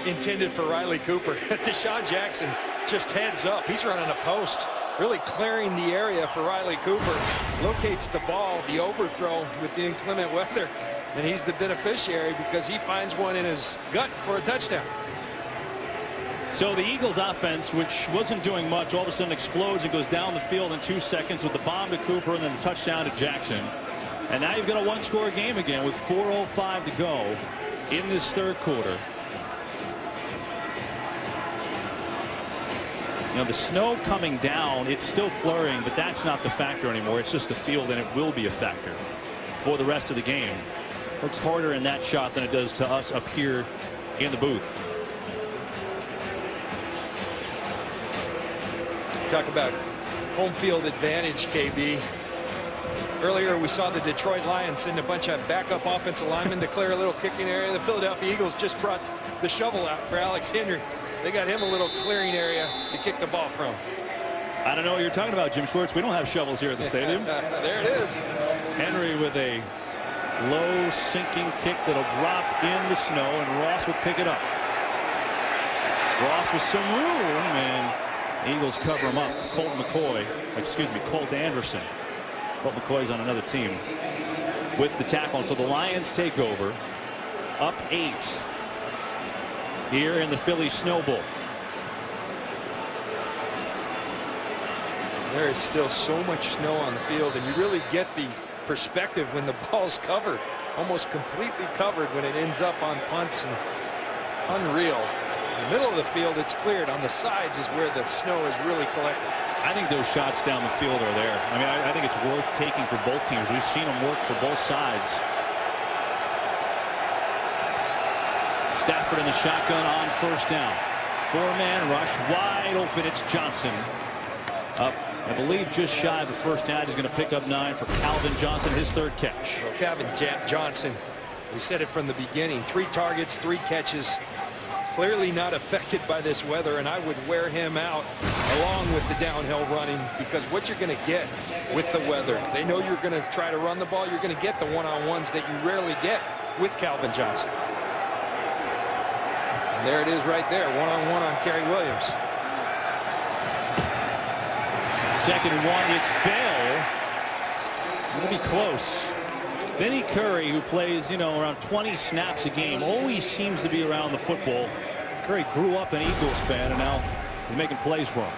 Speaker 3: intended for Riley Cooper. Deshaun Jackson just heads up. He's running a post, really clearing the area for Riley Cooper. Locates the ball, the overthrow with the inclement weather, and he's the beneficiary because he finds one in his gut for a touchdown.
Speaker 2: So the Eagles offense, which wasn't doing much, all of a sudden explodes and goes down the field in 2 seconds with the bomb to Cooper and then the touchdown to Jackson. And now you've got a one-score game again with 4:05 to go in this third quarter. You know, the snow coming down, it's still flurrying, but that's not the factor anymore. It's just the field, and it will be a factor for the rest of the game. Looks harder in that shot than it does to us up here in the booth.
Speaker 3: Talk about home field advantage, KB. Earlier we saw the Detroit Lions send a bunch of backup offensive linemen to clear a little kicking area. The Philadelphia Eagles just brought the shovel out for Alex Henry. They got him a little clearing area to kick the ball from.
Speaker 2: I don't know what you're talking about, Jim Schwartz. We don't have shovels here at the stadium.
Speaker 3: There it is.
Speaker 2: Henry with a low sinking kick that'll drop in the snow, and Ross will pick it up. Ross with some room, and Eagles cover him up. Colt Anderson. Colt McCoy's on another team with the tackle. So the Lions take over, up 8 here in the Philly Snow Bowl.
Speaker 3: There is still so much snow on the field, and you really get the perspective when the ball's covered, almost completely covered when it ends up on punts, and it's unreal. In the middle of the field, it's cleared. On the sides is where the snow is really collected.
Speaker 2: I think those shots down the field are there. I mean, I think it's worth taking for both teams. We've seen them work for both sides. Stafford in the shotgun on first down. 4-man rush, wide open. It's Johnson. Up, I believe, just shy of the first down. He's going to pick up 9 for Calvin Johnson, his third catch.
Speaker 3: Well, Calvin Johnson, we said it from the beginning. 3 targets, 3 catches. Clearly not affected by this weather, and I would wear him out along with the downhill running, because what you're going to get with the weather, they know you're going to try to run the ball. You're going to get the one-on-ones that you rarely get with Calvin Johnson. And there it is right there, one-on-one on Kerry Williams.
Speaker 2: 2nd and 1, it's Bell. It'll be close. Vinnie Curry, who plays, you know, around 20 snaps a game, always seems to be around the football. Curry grew up an Eagles fan, and now he's making plays for him.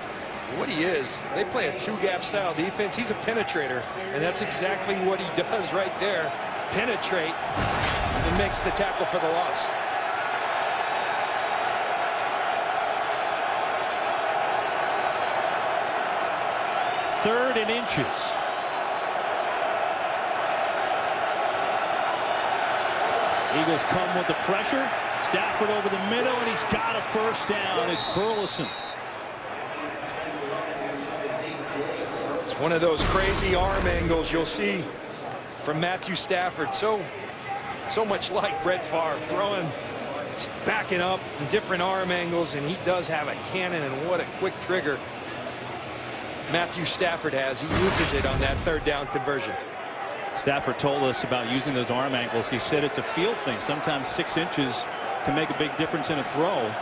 Speaker 3: What he is, they play a two-gap style defense. He's a penetrator, and that's exactly what he does right there. Penetrate and makes the tackle for the loss.
Speaker 2: Third and inches. Eagles come with the pressure. Stafford over the middle, and he's got a first down. It's Burleson.
Speaker 3: It's one of those crazy arm angles you'll see from Matthew Stafford. So So much like Brett Favre, throwing, backing up from different arm angles, and he does have a cannon, and what a quick trigger Matthew Stafford has. He uses it on that third down conversion.
Speaker 2: Stafford told us about using those arm angles. He said it's a feel thing. Sometimes 6 inches can make a big difference in a throw.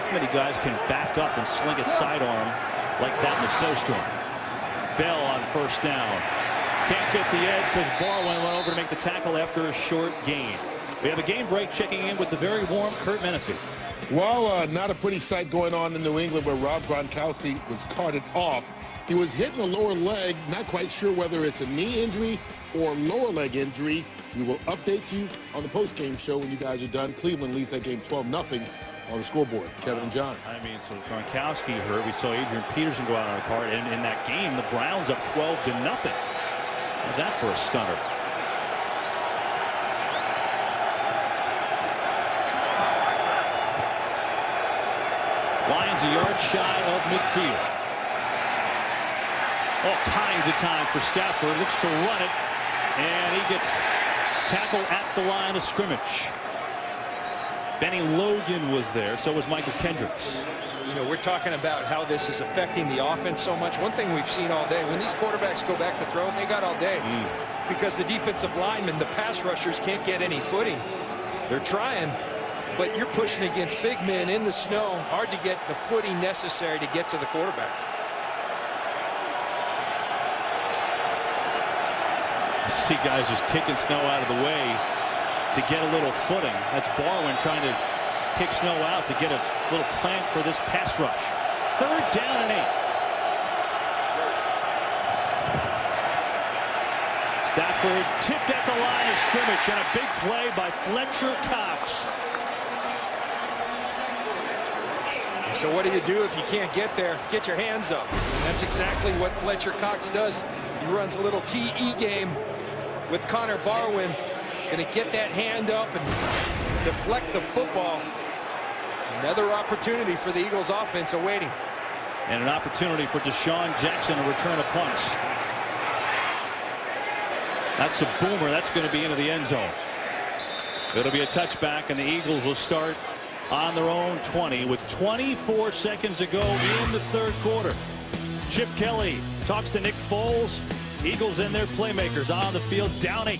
Speaker 2: Too many guys can back up and sling it sidearm like that in a snowstorm. Bell on first down. Can't get the edge because Barwin went over to make the tackle after a short gain. We have a game break. Checking in with the very warm Kurt Menefee.
Speaker 7: Well, not a pretty sight going on in New England where Rob Gronkowski was carted off. He was hitting the lower leg, not quite sure whether it's a knee injury or lower leg injury. We will update you on the post-game show when you guys are done. Cleveland leads that game 12-0 on the scoreboard. Kevin and John.
Speaker 2: I mean, so Gronkowski hurt. We saw Adrian Peterson go out on a card, and in that game, the Browns up 12-0. How's that for a stunner? Lions a yard shy of midfield. All kinds of time for Stafford. Looks to run it, and he gets tackled at the line of scrimmage. Benny Logan was there. So was Michael Kendricks.
Speaker 3: You know, we're talking about how this is affecting the offense so much. One thing we've seen all day, when these quarterbacks go back to throw, they got all day. Because the defensive linemen, the pass rushers, can't get any footing. They're trying, but you're pushing against big men in the snow. Hard to get the footing necessary to get to the quarterback.
Speaker 2: See guys just kicking snow out of the way to get a little footing. That's Barwin trying to kick snow out to get a little plant for this pass rush. 3rd down and 8. Stafford tipped at the line of scrimmage, and a big play by Fletcher Cox.
Speaker 3: So what do you do if you can't get there? Get your hands up. And that's exactly what Fletcher Cox does. He runs a little TE game with Connor Barwin. Going to get that hand up and deflect the football. Another opportunity for the Eagles offense awaiting.
Speaker 2: And an opportunity for Deshaun Jackson to return a punt. That's a boomer. That's going to be into the end zone. It'll be a touchback, and the Eagles will start on their own 20 with 24 seconds to go in the 3rd quarter. Chip Kelly talks to Nick Foles. Eagles and their playmakers on the field, down 8.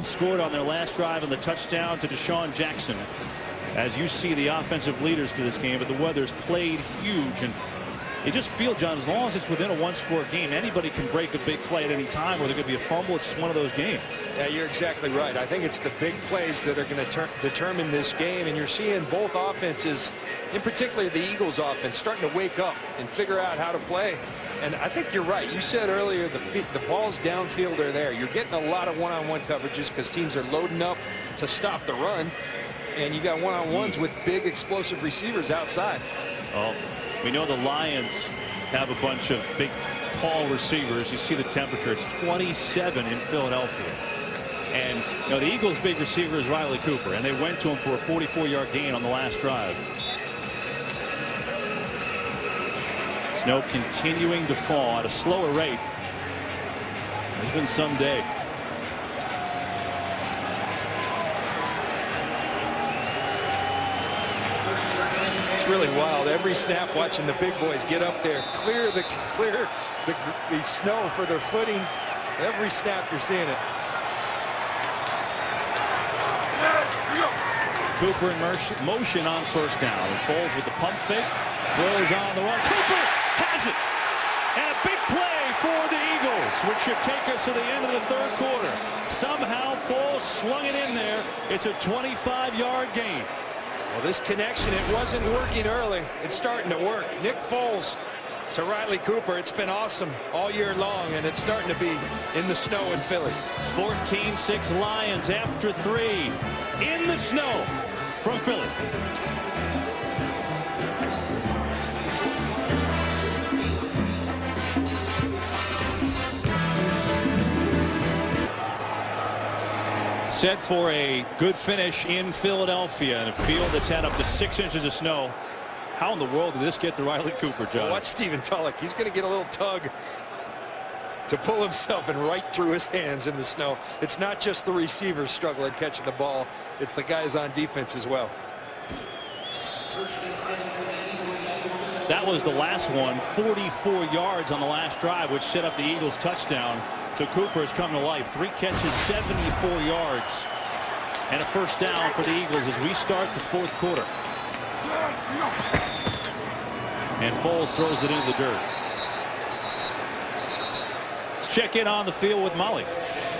Speaker 2: Scored on their last drive on the touchdown to Deshaun Jackson. As you see the offensive leaders for this game, but the weather's played huge, and you just feel, John, as long as it's within a 1-score game, anybody can break a big play at any time, or there could be a fumble. It's just one of those games.
Speaker 3: Yeah, you're exactly right. I think it's the big plays that are going to determine this game, and you're seeing both offenses, in particular the Eagles offense, starting to wake up and figure out how to play. And I think you're right. You said earlier the balls downfield are there. You're getting a lot of one-on-one coverages because teams are loading up to stop the run, and you got one-on-ones with big explosive receivers outside.
Speaker 2: Oh, we know the Lions have a bunch of big, tall receivers. You see the temperature. It's 27 in Philadelphia. And, you know, the Eagles' big receiver is Riley Cooper, and they went to him for a 44-yard gain on the last drive. Snow continuing to fall at a slower rate. It's been some day.
Speaker 3: Really wild. Every snap watching the big boys get up there, clear the snow for their footing. Every snap you're seeing it.
Speaker 2: Cooper in motion on first down. And Foles with the pump fake. Throws on the run. Cooper has it. And a big play for the Eagles, which should take us to the end of the 3rd quarter. Somehow Foles slung it in there. It's a 25-yard gain.
Speaker 3: Well, this connection, it wasn't working early. It's starting to work. Nick Foles to Riley Cooper. It's been awesome all year long, and it's starting to be in the snow in Philly.
Speaker 2: 14-6 Lions after 3 in the snow from Philly. Set for a good finish in Philadelphia in a field that's had up to 6 inches of snow. How in the world did this get to Riley Cooper, John?
Speaker 3: Watch Stephen Tulloch. He's going to get a little tug. to pull himself and right through his hands in the snow. It's not just the receivers struggling catching the ball. It's the guys on defense as well.
Speaker 2: That was the last one, 44 yards on the last drive, which set up the Eagles' touchdown. So Cooper has come to life. 3 catches, 74 yards, and a first down for the Eagles as we start the fourth quarter. And Foles throws it into the dirt. Let's check in on the field with Molly.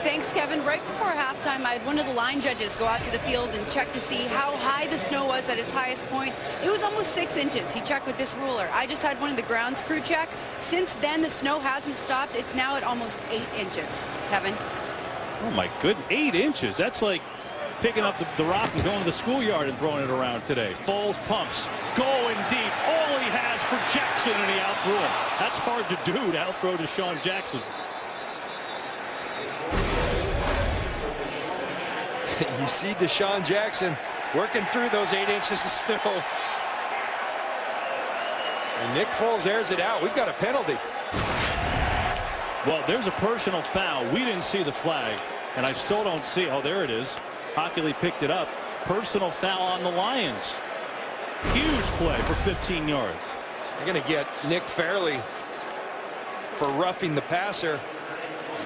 Speaker 6: Thanks, Kevin. Right before halftime, I had one of the line judges go out to the field and check to see how high the snow was at its highest point. It was almost 6 inches. He checked with this ruler. I just had one of the grounds crew check. Since then, the snow hasn't stopped. It's now at almost 8 inches. Kevin?
Speaker 2: Oh, my goodness. 8 inches. That's like picking up the rock and going to the schoolyard and throwing it around today. Foles pumps. Going deep. All he has for Jackson, and he outthrew him. That's hard to do, to outthrow Deshaun Jackson.
Speaker 3: You see Deshaun Jackson working through those 8 inches of snow. And Nick Foles airs it out. We've got a penalty.
Speaker 2: Well, there's a personal foul. We didn't see the flag, and I still don't see. Oh, there it is. Hockley picked it up. Personal foul on the Lions. Huge play for 15 yards.
Speaker 3: They're going to get Nick Fairley for roughing the passer.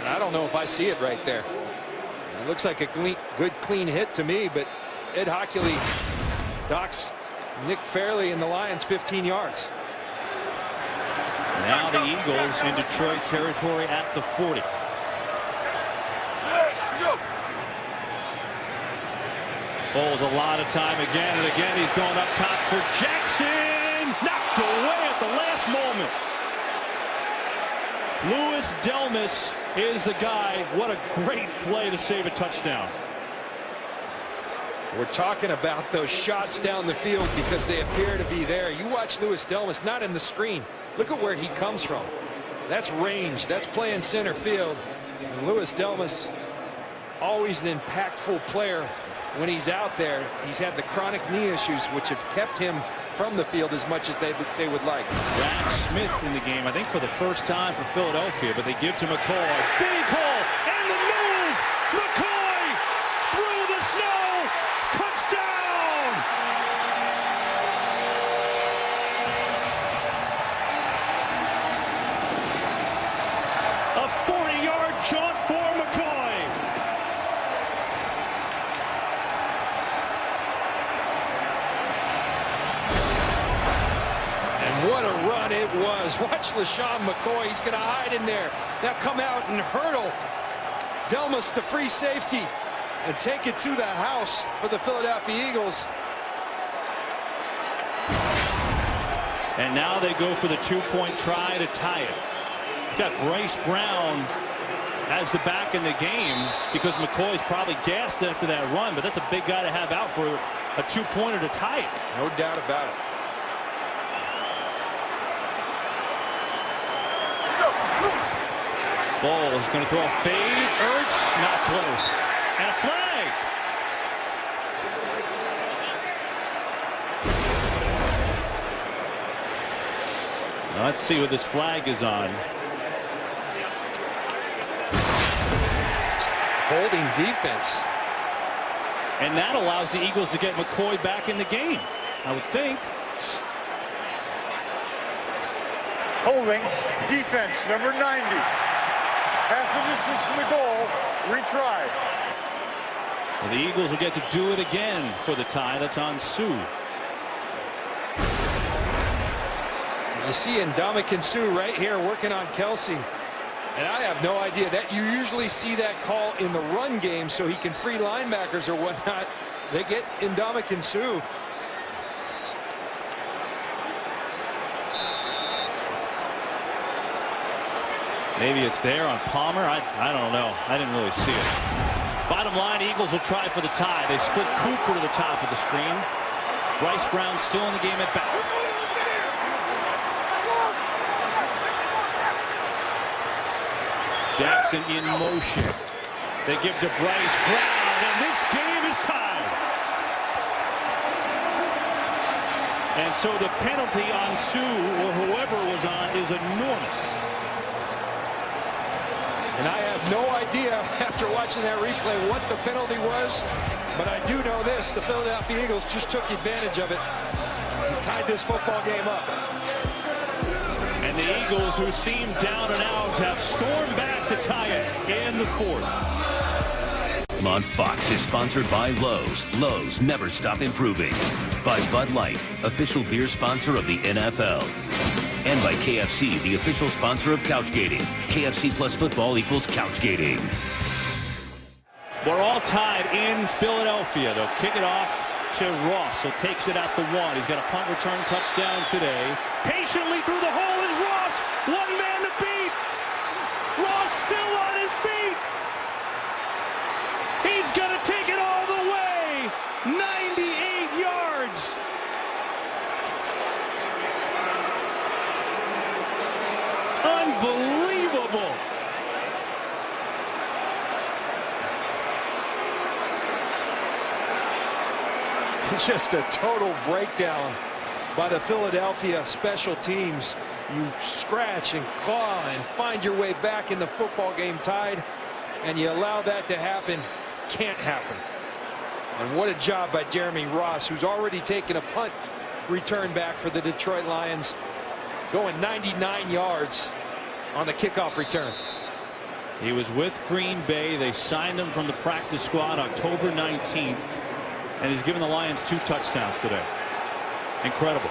Speaker 3: And I don't know if I see it right there. It looks like a good clean hit to me, but Ed Hockley docks Nick Fairley and the Lions 15 yards.
Speaker 2: Now the Eagles in Detroit territory at the 40. Foles a lot of time again and again. He's going up top for Jackson. Knocked away at the last moment. Louis Delmas is the guy. What a great play to save a touchdown.
Speaker 3: We're talking about those shots down the field because they appear to be there. You watch Louis Delmas, not in the screen. Look at where he comes from. That's range. That's playing center field. And Louis Delmas, always an impactful player when he's out there. He's had the chronic knee issues, which have kept him from the field as much as they would like.
Speaker 2: Brad Smith in the game, I think for the first time for Philadelphia, but they give to McCoy. Big hole, and the move! McCoy through the snow! Touchdown! A 40-yard jaunt for McCoy.
Speaker 3: What a run it was. Watch LaShawn McCoy. He's going to hide in there. Now come out and hurdle Delmas, the free safety, and take it to the house for the Philadelphia Eagles.
Speaker 2: And now they go for the 2-point try to tie it. Got Bryce Brown as the back in the game because McCoy's probably gassed after that run, but that's a big guy to have out for a 2-pointer to tie it.
Speaker 3: No doubt about it.
Speaker 2: Foles going to throw a fade. Ertz, not close. And a flag. Now let's see what this flag is on.
Speaker 3: Holding defense.
Speaker 2: And that allows the Eagles to get McCoy back in the game, I would think.
Speaker 4: Holding defense, number 90. Half the distance to the goal, retry.
Speaker 2: Well, the Eagles will get to do it again for the tie. That's on Sue.
Speaker 3: You see Ndamukong Suh right here working on Kelsey. And I have no idea that you usually see that call in the run game so he can free linebackers or whatnot. They get Ndamukong Suh.
Speaker 2: Maybe it's there on Palmer. I don't know. I didn't really see it. Bottom line, Eagles will try for the tie. They split Cooper to the top of the screen. Bryce Brown still in the game at bat. Jackson in motion. They give to Bryce Brown, and this game is tied. And so the penalty on Sue, or whoever was on, is enormous.
Speaker 3: And I have no idea after watching that replay what the penalty was, but I do know this: the Philadelphia Eagles just took advantage of it and tied this football game up.
Speaker 2: And the Eagles, who seem down and out, have stormed back to tie it in the fourth.
Speaker 5: On Fox is sponsored by Lowe's. Lowe's never stop improving. By Bud Light, official beer sponsor of the NFL. And by KFC, the official sponsor of Couchgating. KFC plus football equals Couchgating.
Speaker 2: We're all tied in Philadelphia. They'll kick it off to Ross, who takes it out the one. He's got a punt return touchdown today. Patiently through the hole is Ross. One man to beat. Ross still on his feet. He's going to take it all the way. 98 yards. Unbelievable.
Speaker 3: Just a total breakdown by the Philadelphia special teams. You scratch and claw and find your way back in the football game tied, and you allow that to happen. Can't happen. And what a job by Jeremy Ross, who's already taken a punt return back for the Detroit Lions, going 99 yards on the kickoff return.
Speaker 2: He was with Green Bay. They signed him from the practice squad October 19th. And he's given the Lions 2 touchdowns today. Incredible.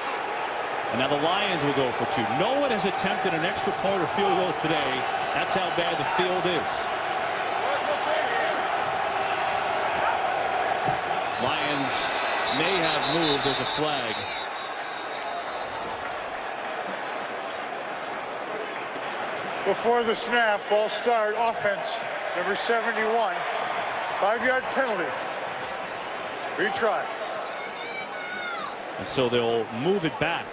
Speaker 2: And now the Lions will go for 2. No one has attempted an extra point or field goal today. That's how bad the field is. Lions may have moved. There's a flag.
Speaker 4: Before the snap, ball start, offense, number 71. 5-yard penalty. Retry.
Speaker 2: And so they'll move it back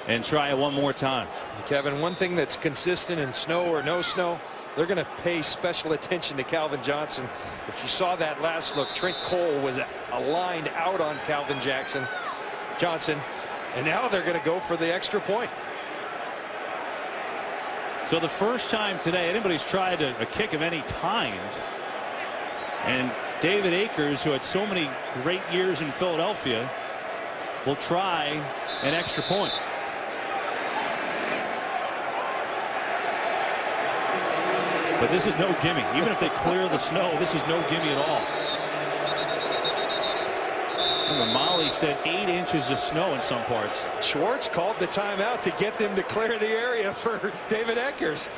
Speaker 2: and try it one more time.
Speaker 3: Kevin, one thing that's consistent in snow or no snow, they're going to pay special attention to Calvin Johnson. If you saw that last look, Trent Cole was aligned out on Calvin Johnson, and now they're going to go for the extra point.
Speaker 2: So the first time today anybody's tried a kick of any kind, and David Akers, who had so many great years in Philadelphia, will try an extra point. But this is no gimme. Even if they clear the snow, this is no gimme at all. Remember, Molly said 8 inches of snow in some parts.
Speaker 3: Schwartz called the timeout to get them to clear the area for David Akers.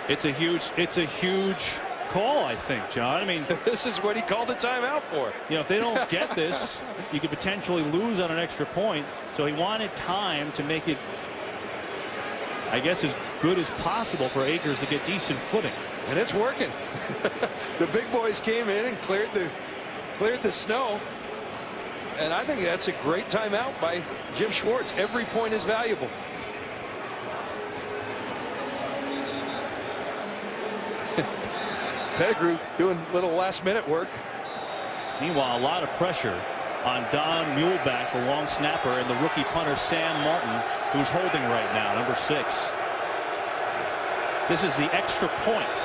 Speaker 2: It's a huge call, I think, John. I mean,
Speaker 3: this is what he called the timeout for.
Speaker 2: You know, if they don't get this, you could potentially lose on an extra point. So he wanted time to make it, I guess, as good as possible for Akers to get decent footing.
Speaker 3: And it's working. The big boys came in and cleared the snow. And I think that's a great timeout by Jim Schwartz. Every point is valuable. Pettigrew doing little last-minute work.
Speaker 2: Meanwhile, a lot of pressure on Don Muhlbach, the long snapper, and the rookie punter Sam Martin, who's holding right now, number 6. This is the extra point.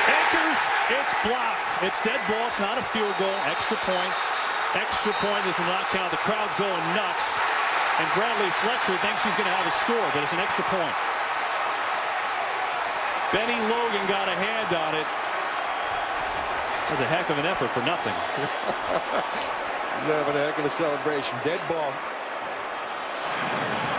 Speaker 2: Akers, it's blocked. It's dead ball. It's not a field goal. Extra point. Extra point. This will not count. The crowd's going nuts. And Bradley Fletcher thinks he's going to have a score, but it's an extra point. Benny Logan got a hand on it. That was a heck of an effort for nothing.
Speaker 3: He's having a heck of a celebration. Dead ball.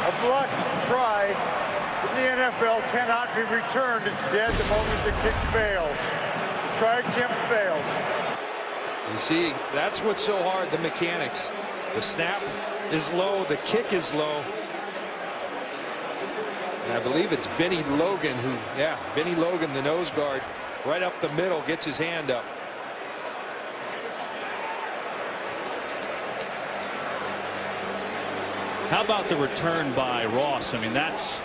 Speaker 4: A blocked try in the NFL cannot be returned. It's dead the moment the kick fails. The try attempt fails.
Speaker 3: You see, that's what's so hard, the mechanics. The snap is low, the kick is low. And I believe it's Benny Logan who, Benny Logan, the nose guard, right up the middle, gets his hand up.
Speaker 2: How about the return by Ross? I mean, that's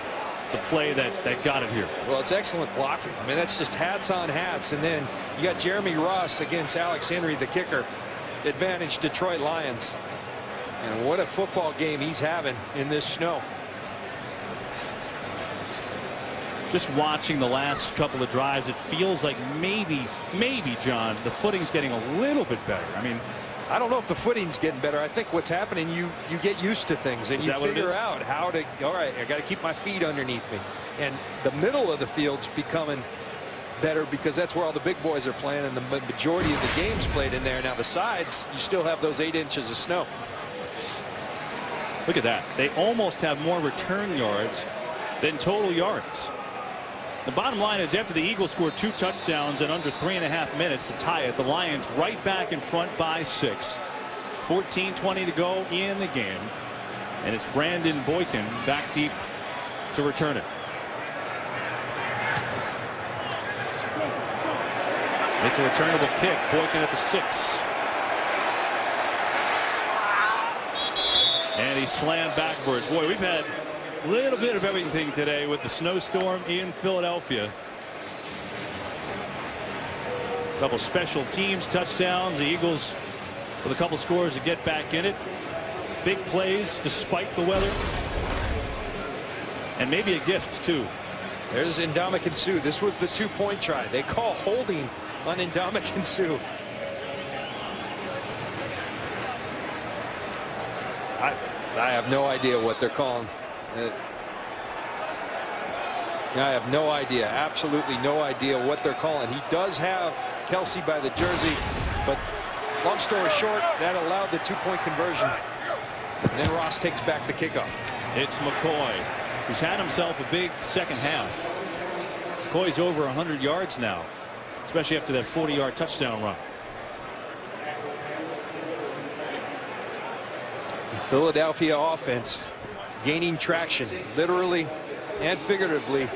Speaker 2: the play that got it here.
Speaker 3: Well, it's excellent blocking. I mean, that's just hats on hats. And then you got Jeremy Ross against Alex Henry, the kicker. Advantage Detroit Lions. And what a football game he's having in this snow.
Speaker 2: Just watching the last couple of drives, it feels like maybe, John, the footing's getting a little bit better. I mean,
Speaker 3: I don't know if the footing's getting better. I think what's happening, you get used to things and you figure out how to, all right, I got to keep my feet underneath me. And the middle of the field's becoming better because that's where all the big boys are playing, and the majority of the games played in there. Now the sides, you still have those 8 inches of snow.
Speaker 2: Look at that. They almost have more return yards than total yards. The bottom line is after the Eagles scored 2 touchdowns in under 3.5 minutes to tie it, the Lions right back in front by 6. 14:20 to go in the game. And it's Brandon Boykin back deep to return it. It's a returnable kick. Boykin at the 6. And he slammed backwards. Boy, we've had a little bit of everything today with the snowstorm in Philadelphia. A couple special teams touchdowns. The Eagles with a couple scores to get back in it. Big plays despite the weather. And maybe a gift too.
Speaker 3: There's Ndamukong Suh. This was the 2-point try. They call holding on Ndamukong Suh. I have no idea what they're calling. I have no idea, absolutely no idea what they're calling. He does have Kelsey by the jersey, but long story short, that allowed the 2-point conversion. And then Ross takes back the kickoff.
Speaker 2: It's McCoy, who's had himself a big second half. McCoy's over 100 yards now, especially after that 40-yard touchdown run.
Speaker 3: The Philadelphia offense gaining traction, literally and figuratively,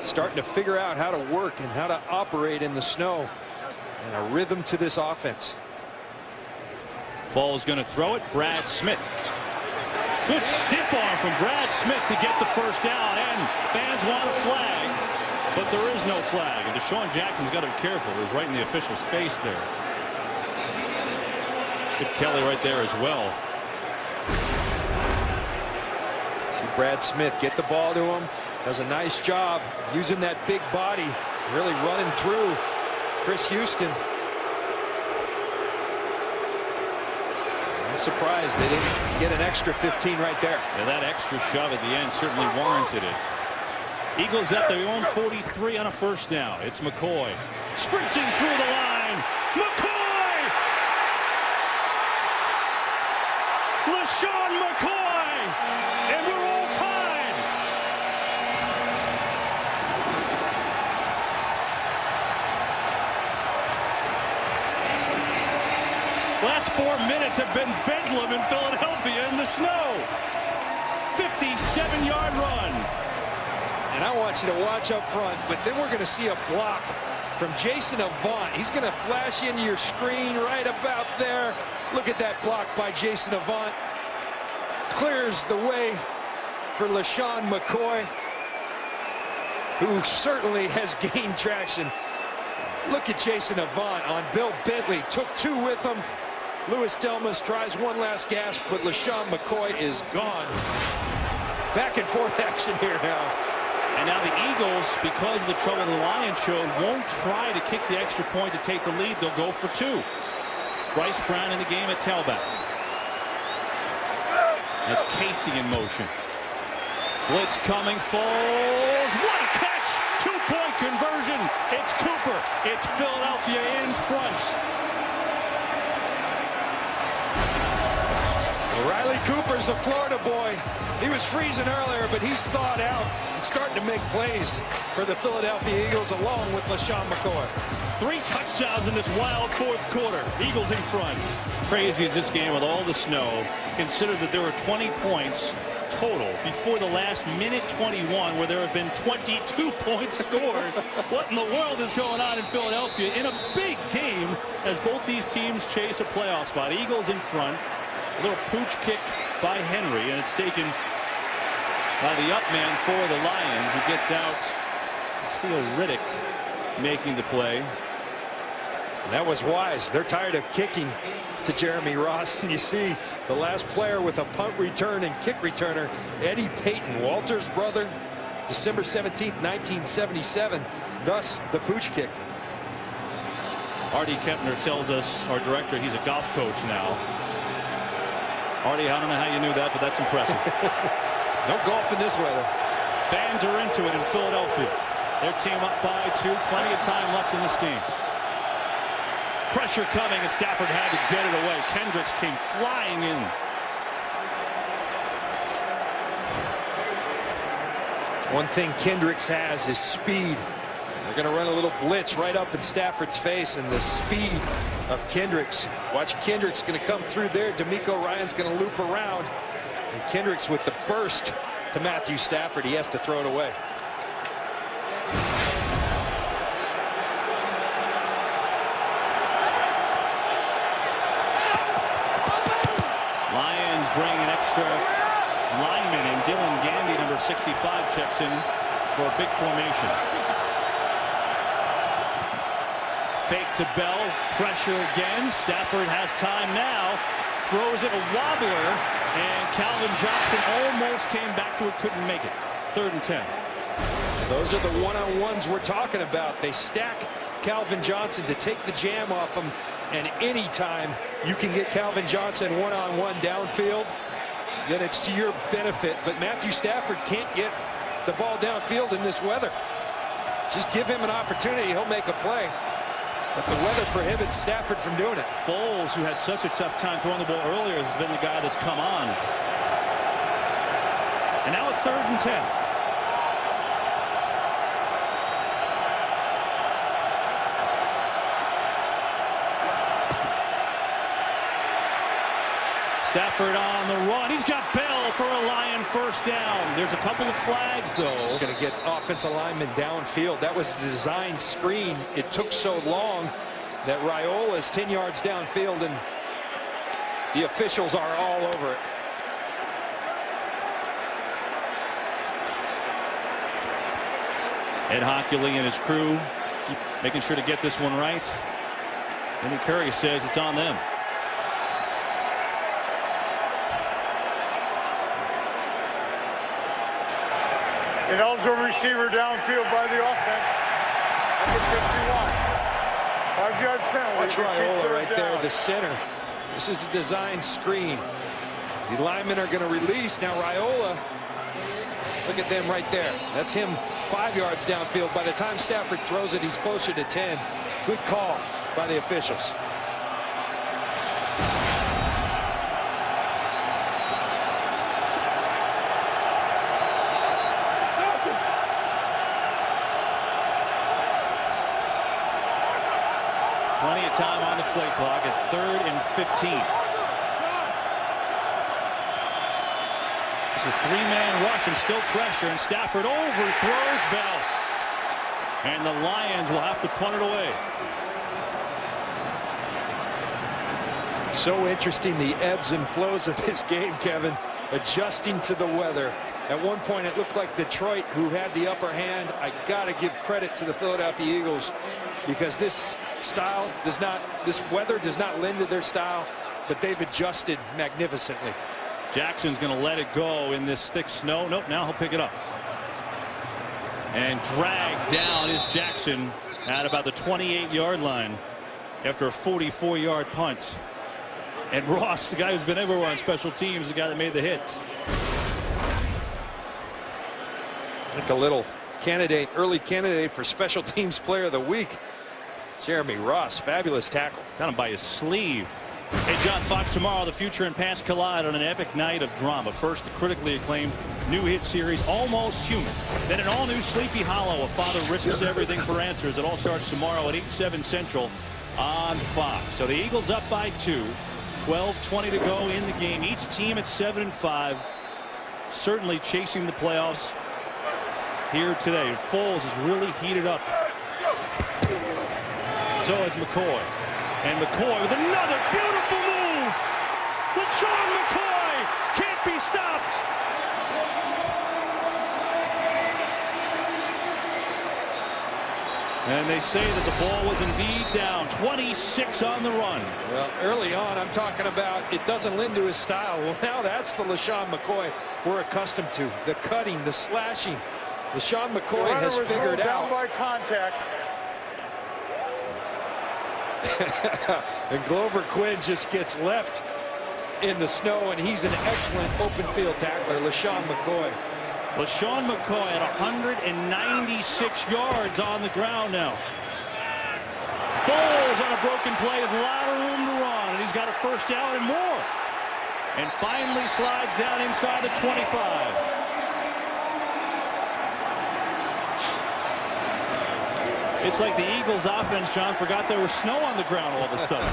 Speaker 3: starting to figure out how to work and how to operate in the snow, and a rhythm to this offense.
Speaker 2: Fall's going to throw it. Brad Smith. Good stiff arm from Brad Smith to get the first down, and fans want a flag, but there is no flag. And Deshaun Jackson's got to be careful. He's right in the official's face there. Chip Kelly right there as well.
Speaker 3: See Brad Smith get the ball to him. Does a nice job using that big body, really running through Chris Houston. I'm surprised they didn't get an extra 15 right there.
Speaker 2: Yeah, that extra shove at the end certainly warranted it. Eagles at their own 43 on a first down. It's McCoy sprinting through the line. McCoy! LeSean McCoy! And we're all tied. Last 4 minutes have been bedlam in Philadelphia in the snow. 57-yard run.
Speaker 3: And I want you to watch up front, but then we're going to see a block from Jason Avant. He's going to flash into your screen right about there. Look at that block by Jason Avant. Clears the way for LeSean McCoy, who certainly has gained traction. Look at Jason Avant on Bill Bentley. Took 2 with him. Louis Delmas tries one last gasp, but LeSean McCoy is gone. Back and forth action here now.
Speaker 2: And now the Eagles, because of the trouble the Lions showed, won't try to kick the extra point to take the lead. They'll go for 2. Bryce Brown in the game at tailback. That's Casey in motion. Blitz coming, falls. What a catch! 2-point conversion. It's Cooper. It's Philadelphia in front.
Speaker 3: Riley Cooper's a Florida boy. He was freezing earlier, but he's thawed out and starting to make plays for the Philadelphia Eagles along with LeSean McCoy.
Speaker 2: 3 touchdowns in this wild fourth quarter. Eagles in front. Crazy is this game with all the snow. Consider that there were 20 points total before the last minute 21, where there have been 22 points scored. What in the world is going on in Philadelphia in a big game as both these teams chase a playoff spot? Eagles in front. A little pooch kick by Henry, and it's taken by the up man for the Lions, who gets out. Seal Riddick making the play.
Speaker 3: That was wise. They're tired of kicking to Jeremy Ross, and you see the last player with a punt return and kick returner, Eddie Payton, Walter's brother, December 17th, 1977, thus the pooch kick.
Speaker 2: Artie Kempner tells us, our director, he's a golf coach now. Artie, I don't know how you knew that, but that's impressive.
Speaker 3: No golf in this weather.
Speaker 2: Fans are into it in Philadelphia. Their team up by 2, plenty of time left in this game. Pressure coming, and Stafford had to get it away. Kendricks came flying in.
Speaker 3: One thing Kendricks has is speed. They're going to run a little blitz right up in Stafford's face, and the speed of Kendricks. Watch Kendricks going to come through there. D'Amico Ryan's going to loop around. And Kendricks with the burst to Matthew Stafford. He has to throw it away.
Speaker 2: Lions bring an extra lineman, and Dylan Gandy, number 65, checks in for a big formation. Fake to Bell, pressure again. Stafford has time now, throws it, a wobbler, and Calvin Johnson almost came back to it, couldn't make it. 3rd and 10.
Speaker 3: Those are the one-on-ones we're talking about. They stack Calvin Johnson to take the jam off him, and anytime you can get Calvin Johnson one-on-one downfield, then it's to your benefit. But Matthew Stafford can't get the ball downfield in this weather. Just give him an opportunity, he'll make a play. But the weather prohibits Stafford from doing it.
Speaker 2: Foles, who had such a tough time throwing the ball earlier, has been the guy that's come on. And now a 3rd and 10. Stafford on the run. He's got Bell for a Lion first down. There's a couple of flags, though.
Speaker 3: He's going to get offensive linemen downfield. That was a designed screen. It took so long that Raiola's 10 yards downfield, and the officials are all over it.
Speaker 2: Ed Hockley and his crew keep making sure to get this one right. Vinny Curry says it's on them.
Speaker 4: An eligible receiver downfield by the offense. Number 51. 5-yard penalty.
Speaker 3: Watch Raiola right there, the center. This is a design screen. The linemen are going to release. Now Raiola, look at them right there. That's him 5 yards downfield. By the time Stafford throws it, he's closer to 10. Good call by the officials.
Speaker 2: Plenty of time on the play clock at 3rd and 15. It's a 3-man rush and still pressure, and Stafford overthrows Bell. And the Lions will have to punt it away.
Speaker 3: So interesting, the ebbs and flows of this game, Kevin, adjusting to the weather. At one point, it looked like Detroit, who had the upper hand. I got to give credit to the Philadelphia Eagles, because this weather does not lend to their style, but they've adjusted magnificently.
Speaker 2: Jackson's going to let it go in this thick snow. Nope, now he'll pick it up. And dragged down is Jackson at about the 28-yard line after a 44-yard punt. And Ross, the guy who's been everywhere on special teams, the guy that made the hit.
Speaker 3: Like a little candidate, early candidate for special teams player of the week. Jeremy Ross, fabulous tackle.
Speaker 2: Got him by his sleeve. Hey, John Fox, tomorrow the future and past collide on an epic night of drama. First, the critically acclaimed new hit series, Almost Human. Then an all-new Sleepy Hollow, a father risks everything for answers. It all starts tomorrow at 8/7 Central on Fox. So the Eagles up by 2. 12:20 to go in the game. Each team at 7-5. Certainly chasing the playoffs here today. Foles is really heated up. So is McCoy. And McCoy with another beautiful move. LeSean McCoy can't be stopped. And they say that the ball was indeed down. 26 on the run.
Speaker 3: Well, early on, I'm talking about it doesn't lend to his style. Well, now that's the LeSean McCoy we're accustomed to. The cutting, the slashing. LeSean McCoy has figured out.
Speaker 4: Down by contact.
Speaker 3: And Glover Quinn just gets left in the snow, and he's an excellent open field tackler, LeSean McCoy.
Speaker 2: LeSean McCoy at 196 yards on the ground now. Foles on a broken play has a lot of room to run, and he's got a first down and more. And finally slides down inside the 25. It's like the Eagles offense, John, forgot there was snow on the ground all of a sudden.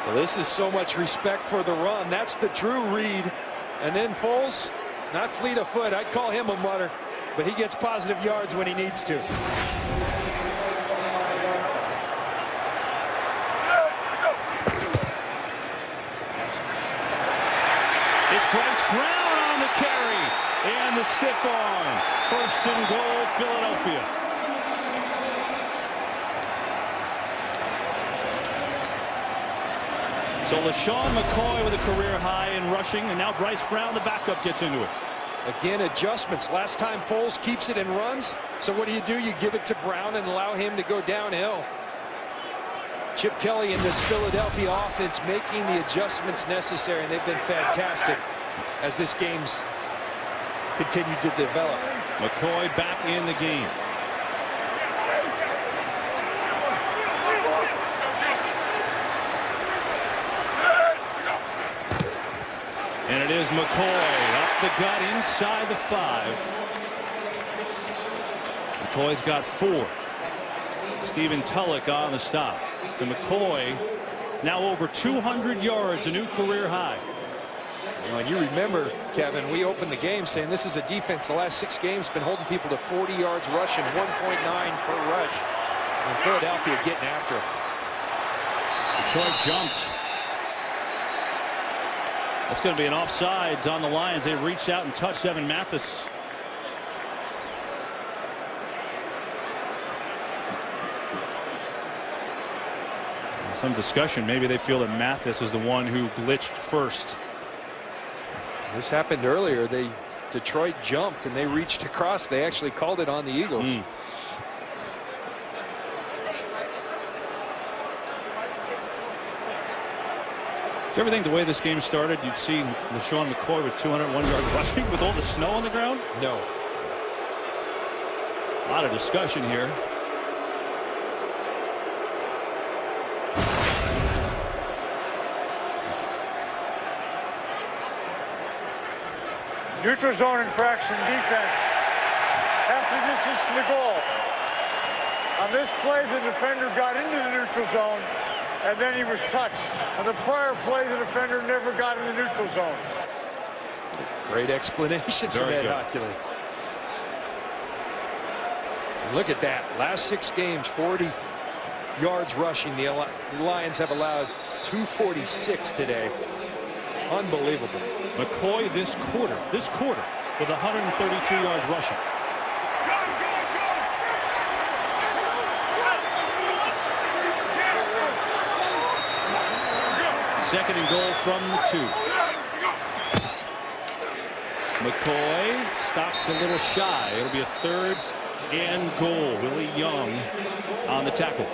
Speaker 3: Well, this is so much respect for the run. That's the Drew Reed. And then Foles, not fleet of foot. I'd call him a mutter, but he gets positive yards when he needs to.
Speaker 2: It's Bryce Brown on the carry and the stiff arm. First and goal, Philadelphia. So LeSean McCoy with a career high in rushing, and now Bryce Brown, the backup, gets into it.
Speaker 3: Again, adjustments. Last time Foles keeps it and runs. So what do? You give it to Brown and allow him to go downhill. Chip Kelly and this Philadelphia offense making the adjustments necessary, and they've been fantastic as this game's continued to develop.
Speaker 2: McCoy back in the game. And it is McCoy up the gut inside the 5. McCoy's got 4. Stephen Tulloch on the stop. So McCoy now over 200 yards, a new career high.
Speaker 3: You know, and you remember, Kevin, we opened the game saying this is a defense the last 6 games been holding people to 40 yards rushing, 1.9 per rush. And Philadelphia getting after him.
Speaker 2: Detroit jumped. That's going to be an offsides on the Lions. They reached out and touched Evan Mathis. Some discussion. Maybe they feel that Mathis is the one who glitched first.
Speaker 3: This happened earlier. Detroit jumped and they reached across. They actually called it on the Eagles.
Speaker 2: Do you ever think the way this game started, you'd see LeSean McCoy with 201 yards rushing with all the snow on the ground?
Speaker 3: No.
Speaker 2: A lot of discussion here.
Speaker 4: Neutral zone infraction defense. After distance to the goal. On this play, the defender got into the neutral zone, and then he was touched. On the prior play, the defender never got in the neutral zone.
Speaker 3: Great explanation from Ed Hockley. Look at that. Last 6 games, 40 yards rushing. The Lions have allowed 246 today. Unbelievable.
Speaker 2: McCoy this quarter with 132 yards rushing. Second and goal from the 2. McCoy stopped a little shy. It'll be a 3rd and goal. Willie Young on the tackle.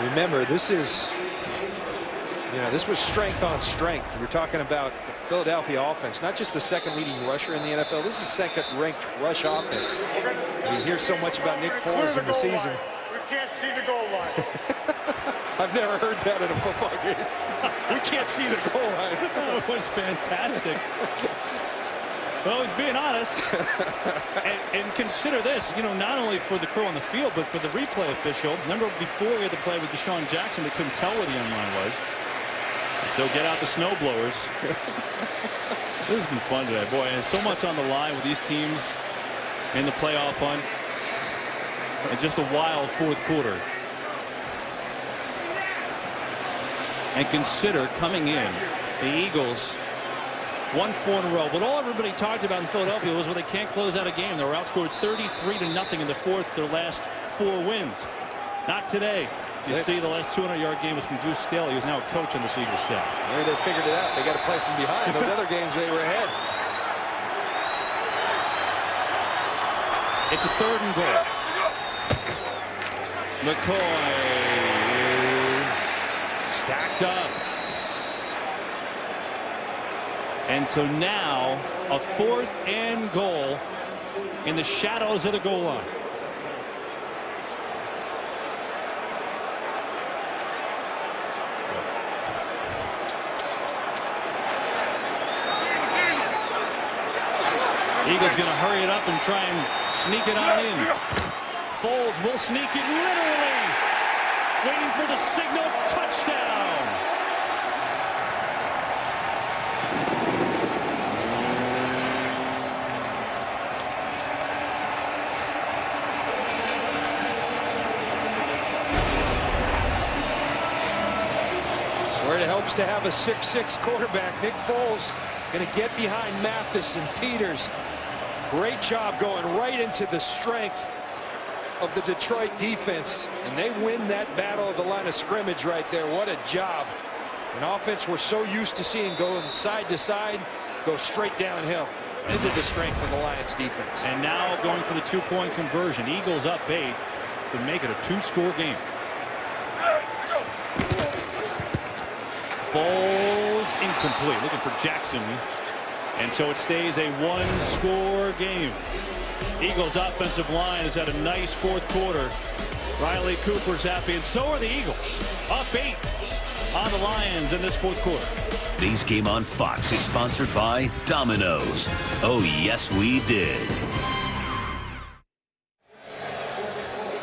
Speaker 3: Remember, this is, this was strength on strength. We're talking about the Philadelphia offense, not just the 2nd leading rusher in the NFL. This is 2nd ranked rush offense. We hear so much about Nick Foles in the season.
Speaker 4: We can't see the goal line.
Speaker 3: I've never heard that in a football game. We can't see the goal line.
Speaker 2: That was fantastic. Well, he's being honest. and consider this, not only for the crew on the field, but for the replay official. Remember before we had the play with Deshaun Jackson, they couldn't tell where the end line was. So get out the snow blowers. This has been fun today, boy. And so much on the line with these teams in the playoff hunt. And just a wild 4th quarter. And consider coming in, the Eagles won 4 in a row. But all everybody talked about in Philadelphia was when they can't close out a game. They were outscored 33-0 in the fourth, their last 4 wins. Not today. You see the last 200-yard game was from Deuce Staley, who's now a coach on the Eagles staff.
Speaker 3: Maybe they figured it out. They got to play from behind. Those other games they were ahead.
Speaker 2: It's a 3rd and goal. McCoy is stacked up. And so now a 4th and goal in the shadows of the goal line. Eagles going to hurry it up and try and sneak it on in. Foles will sneak it literally. Waiting for the signal. Touchdown.
Speaker 3: So where it helps to have a 6'6" quarterback. Nick Foles going to get behind Mathis and Peters. Great job going right into the strength of the Detroit defense, and they win that battle of the line of scrimmage right there. What a job. An offense we're so used to seeing going side to side, go straight downhill into the strength of the Lions defense.
Speaker 2: And now going for the 2-point conversion. Eagles up 8 to make it a 2-score game. Foles incomplete, looking for Jackson. And so it stays a 1-score game. Eagles offensive line has had a nice 4th quarter. Riley Cooper's happy, and so are the Eagles. Up 8 on the Lions in this 4th quarter.
Speaker 5: Today's game on Fox is sponsored by Domino's. Oh, yes, we did.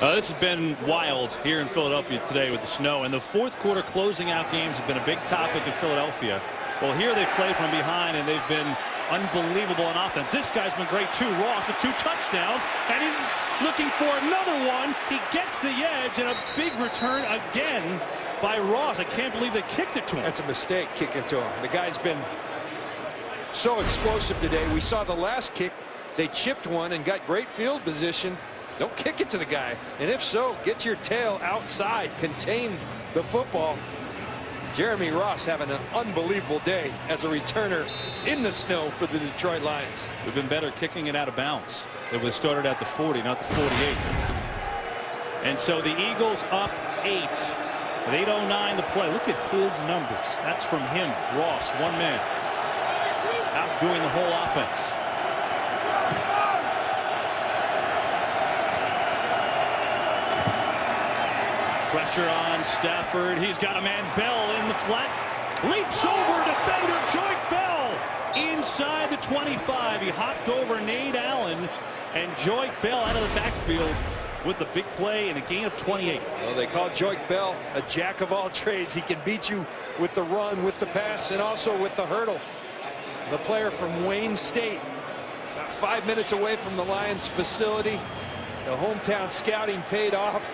Speaker 2: This has been wild here in Philadelphia today with the snow, and the 4th quarter closing out games have been a big topic in Philadelphia. Well, here they've played from behind, and they've been unbelievable on offense. This guy's been great too. Ross with 2 touchdowns, and he's looking for another one. He gets the edge, and a big return again by Ross. I can't believe they kicked it to him.
Speaker 3: That's a mistake, kicking to him. The guy's been so explosive today. We saw the last kick. They chipped one and got great field position. Don't kick it to the guy. And if so, get your tail outside. Contain the football. Jeremy Ross having an unbelievable day as a returner in the snow for the Detroit Lions.
Speaker 2: We've been better kicking it out of bounds. It was started at the 40, not the 48. And so the Eagles up 8 with 8:09 to play. Look at his numbers. That's from him, Ross, 1 man, outdoing the whole offense. Pressure on Stafford. He's got a man, Bell, in the flat. Leaps over defender Joyke Bell inside the 25. He hopped over Nate Allen, and Joyke Bell out of the backfield with the big play and a gain of 28.
Speaker 3: Well, they call Joyke Bell a jack of all trades. He can beat you with the run, with the pass, and also with the hurdle. The player from Wayne State, about 5 minutes away from the Lions facility. The hometown scouting paid off.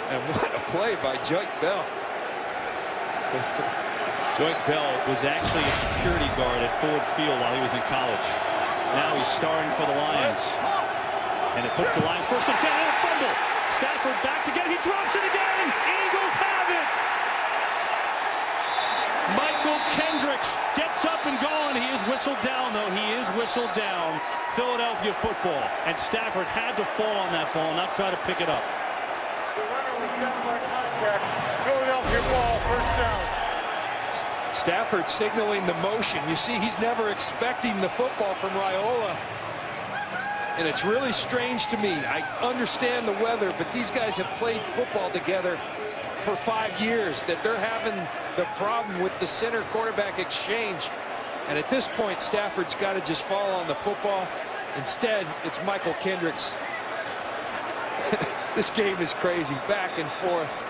Speaker 3: And what a play by Joyke Bell.
Speaker 2: Joyke Bell was actually a security guard at Ford Field while he was in college. Now he's starring for the Lions. And it puts the Lions first and 10, and a fumble. Stafford back to get it. He drops it again. Eagles have it. Michael Kendricks gets up and going. He is whistled down, though. He is whistled down. Philadelphia football. And Stafford had to fall on that ball, not try to pick it up.
Speaker 4: Philadelphia ball, first down.
Speaker 3: Stafford signaling the motion. You see, he's never expecting the football from Raiola. And it's really strange to me. I understand the weather, but these guys have played football together for 5 years, that they're having the problem with the center quarterback exchange. And at this point, Stafford's got to just fall on the football. Instead, it's Michael Kendricks. This game is crazy, back and forth.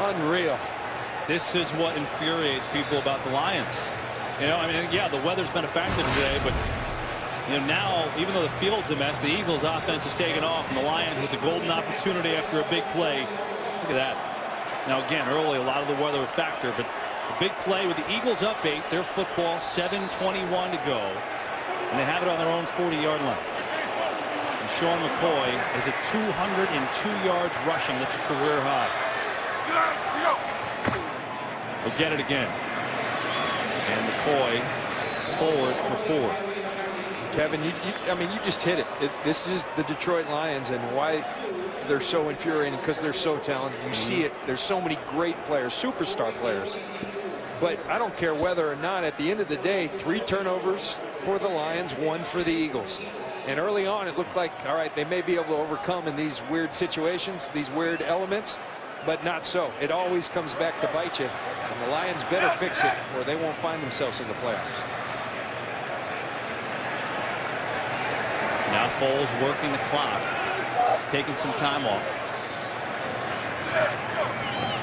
Speaker 3: Unreal.
Speaker 2: This is what infuriates people about the Lions. You know, I mean, yeah, the weather's been a factor today, but you know, now, even though the field's a mess, the Eagles' offense is taking off, and the Lions with the golden opportunity after a big play. Look at that. Now, again, early, a lot of the weather a factor, but Big play with the Eagles up 8. Their football, 7:21 to go. And they have it on their own 40-yard line. And Sean McCoy is at 202 yards rushing. That's a career high. He'll get it again. And McCoy forward for 4.
Speaker 3: Kevin, I mean, you just hit it. This is the Detroit Lions, and why they're so infuriating, because they're so talented. You see it. There's so many great players, superstar players. But I don't care whether or not, at the end of the day, 3 turnovers for the Lions, 1 for the Eagles. And early on, it looked like, all right, they may be able to overcome in these weird situations, these weird elements, but not so. It always comes back to bite you. And the Lions better fix it, or they won't find themselves in the playoffs.
Speaker 2: Now Foles working the clock, taking some time off.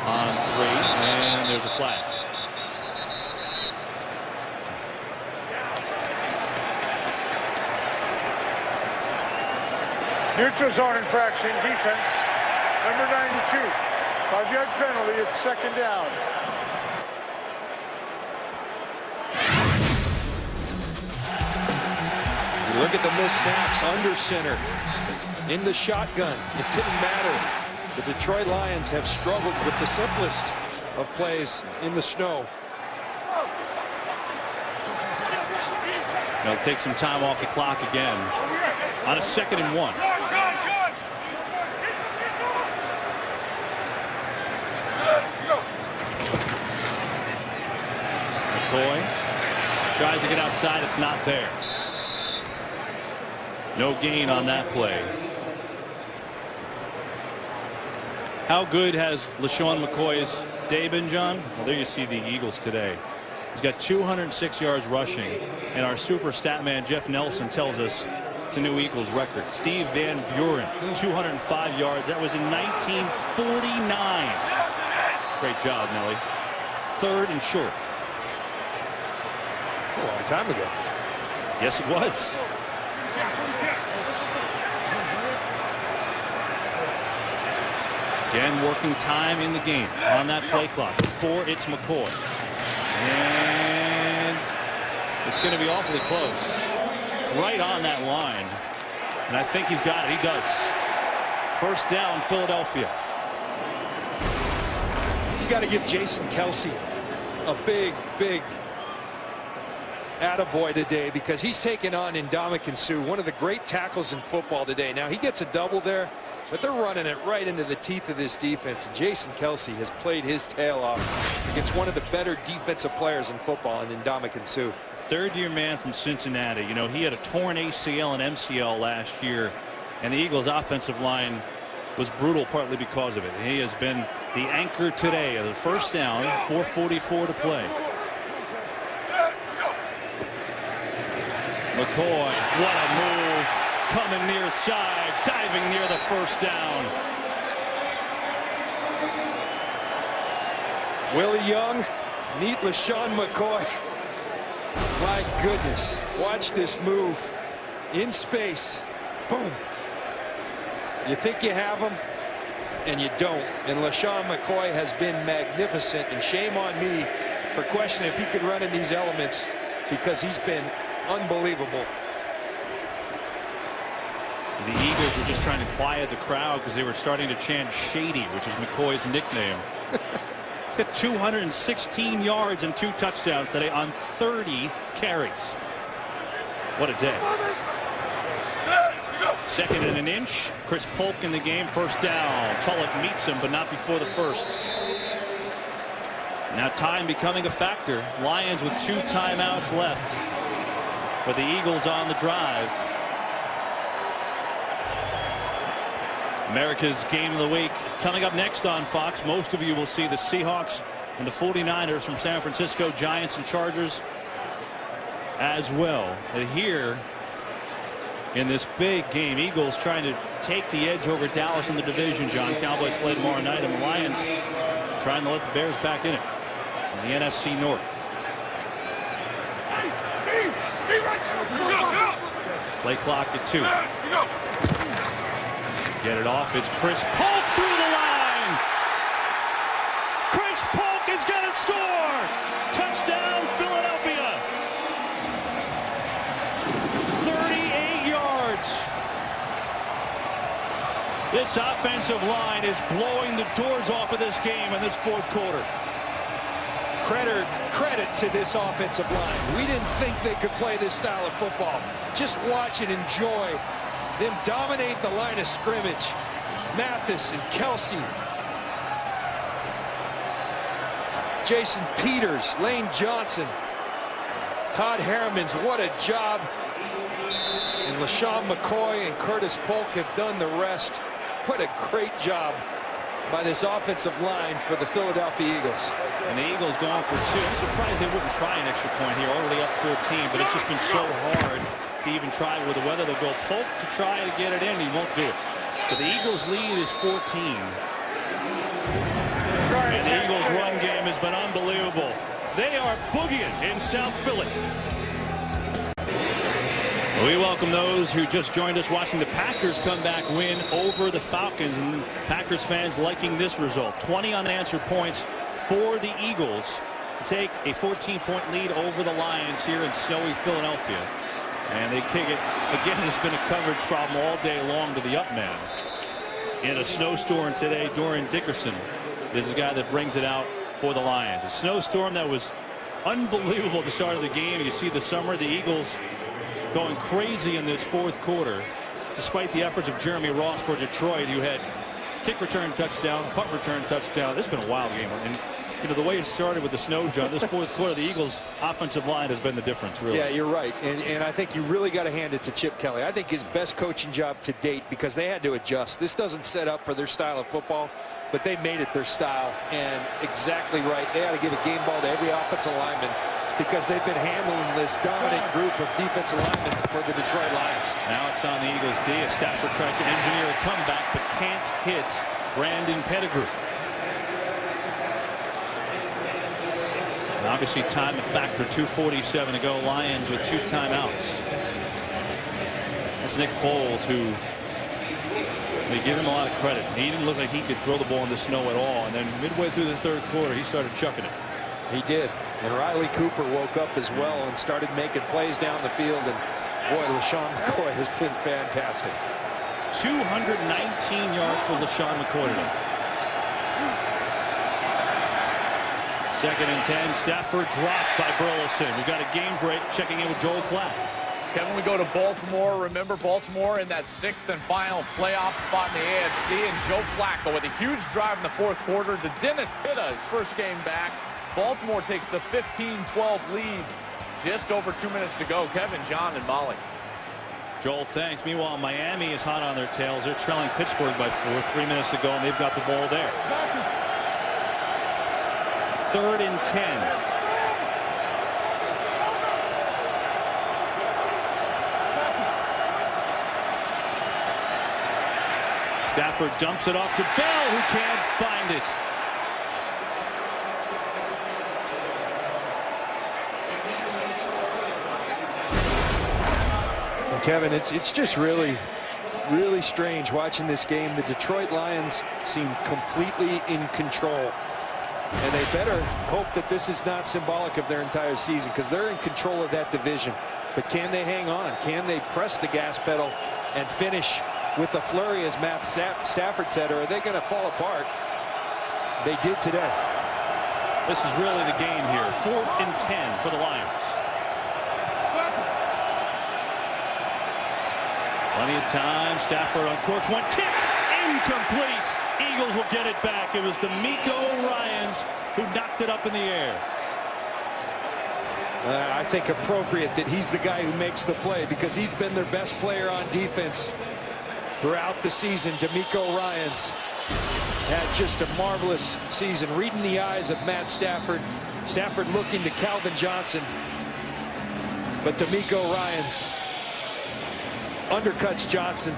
Speaker 2: On 3, and there's a flag.
Speaker 4: Neutral zone infraction, defense, number 92. 5-yard penalty, it's 2nd down.
Speaker 3: You look at the missed snaps, under center, in the shotgun. It didn't matter. The Detroit Lions have struggled with the simplest of plays in the snow.
Speaker 2: They'll take some time off the clock again on a 2nd and 1. McCoy tries to get outside. It's not there. No gain on that play. How good has LaShawn McCoy's day been, John? Well, there you see the Eagles today. He's got 206 yards rushing, and our super stat man Jeff Nelson tells us it's a new Eagles record. Steve Van Buren, 205 yards. That was in 1949. Great job, Nelly. 3rd and short.
Speaker 3: A long time ago.
Speaker 2: Yes, it was. Again, working time in the game on that play clock. Before it's McCoy. And it's going to be awfully close. It's right on that line. And I think he's got it. He does. 1st down, Philadelphia.
Speaker 3: You got to give Jason Kelsey a big attaboy today, because he's taken on Ndamukong Suh, one of the great tackles in football today. Now, he gets a double there, but they're running it right into the teeth of this defense. And Jason Kelsey has played his tail off against one of the better defensive players in football, in Ndamukong Suh.
Speaker 2: 3rd-year man from Cincinnati. You know, he had a torn ACL and MCL last year, and the Eagles' offensive line was brutal partly because of it. He has been the anchor today of the 1st down, 4:44 to play. McCoy, what a move, coming near side, diving near the 1st down.
Speaker 3: Willie Young, meet LaShawn McCoy. My goodness, watch this move in space. Boom. You think you have him, and you don't. And LaShawn McCoy has been magnificent, and shame on me for questioning if he could run in these elements, because he's been unbelievable.
Speaker 2: The Eagles were just trying to quiet the crowd because they were starting to chant Shady, which is McCoy's nickname. Hit 216 yards and 2 touchdowns today on 30 carries. What a day. 2nd and an inch. Chris Polk in the game. 1st down. Tulloch meets him, but not before the 1st. Now time becoming a factor. Lions with 2 timeouts left, but the Eagles on the drive. America's Game of the Week coming up next on Fox. Most of you will see the Seahawks and the 49ers from San Francisco, Giants and Chargers as well. And here in this big game, Eagles trying to take the edge over Dallas in the division. John, Cowboys play tomorrow night, and the Lions trying to let the Bears back in it in the NFC North. Play clock at 2. Get it off. It's Chris Polk through the line. Chris Polk is going to score. Touchdown, Philadelphia. 38 yards. This offensive line is blowing the doors off of this game in this fourth quarter.
Speaker 3: Credit to this offensive line. We didn't think they could play this style of football. Just watch and enjoy them dominate the line of scrimmage. Mathis and Kelsey, Jason Peters, Lane Johnson, Todd Harrimans, what a job. And LaShawn McCoy and Curtis Polk have done the rest. What a great job by this offensive line for the Philadelphia Eagles.
Speaker 2: And the Eagles going for two. I'm surprised they wouldn't try an extra point here, already up 14, but it's just been so hard to even try with the weather. They'll go Polk to try to get it in. He won't do it. So the Eagles lead is 14. And the Eagles run game has been unbelievable. They are boogieing in South Philly. We welcome those who just joined us watching the Packers come back win over the Falcons, and Packers fans liking this result. 20 unanswered points for the Eagles to take a 14-point lead over the Lions here in snowy Philadelphia. And they kick it. Again, there's been a coverage problem all day long to the up man. In a snowstorm today, Dorian Dickerson is the guy that brings it out for the Lions. A snowstorm that was unbelievable at the start of the game. You see the summer, the Eagles going crazy in this fourth quarter, despite the efforts of Jeremy Ross for Detroit, who had kick return touchdown, punt return touchdown. It's been a wild game. And you know, the way it started with the snow, John, this fourth quarter, the Eagles' offensive line has been the difference, really.
Speaker 3: Yeah, you're right. And I think you really got to hand it to Chip Kelly. I think his best coaching job to date, because they had to adjust. This doesn't set up for their style of football, but they made it their style. And exactly right. They ought to give a game ball to every offensive lineman, because they've been handling this dominant group of defensive linemen for the Detroit Lions.
Speaker 2: Now it's on the Eagles D. Stafford tries to engineer a comeback, but can't hit Brandon Pettigrew. And obviously time a factor. 2:47 to go. Lions with 2 timeouts. That's Nick Foles, who they give him a lot of credit. He didn't look like he could throw the ball in the snow at all. And then midway through the third quarter, he started chucking it.
Speaker 3: He did. And Riley Cooper woke up as well and started making plays down the field. And boy, LaShawn McCoy has been fantastic.
Speaker 2: 219 yards for LaShawn McCoy today. 2nd and 10. Stafford dropped by Burleson. We've got a game break. Checking in with Joel Klatt.
Speaker 8: Kevin, we go to Baltimore. Remember, Baltimore in that 6th and final playoff spot in the AFC. And Joe Flacco with a huge drive in the fourth quarter to Dennis Pitta, his first game back. Baltimore takes the 15-12 lead. Just over 2 minutes to go. Kevin, John, and Molly.
Speaker 2: Joel, thanks. Meanwhile, Miami is hot on their tails. They're trailing Pittsburgh by 4, 3 minutes to go, and they've got the ball there. 3rd and 10. Stafford dumps it off to Bell, who can't find it.
Speaker 3: And Kevin, it's just really strange watching this game. The Detroit Lions seem completely in control. And they better hope that this is not symbolic of their entire season, because they're in control of that division. But can they hang on? Can they press the gas pedal and finish with a flurry, as Matt Stafford said, or are they going to fall apart? They did today.
Speaker 2: This is really the game here. 4th and 10 for the Lions. Plenty of time. Stafford on course. One tipped. Incomplete. Eagles will get it back. It was D'Amico Ryans who knocked it up in the air.
Speaker 3: I think appropriate that he's the guy who makes the play, because he's been their best player on defense throughout the season. D'Amico Ryans had just a marvelous season, reading the eyes of Matt Stafford. Stafford looking to Calvin Johnson, but D'Amico Ryans undercuts Johnson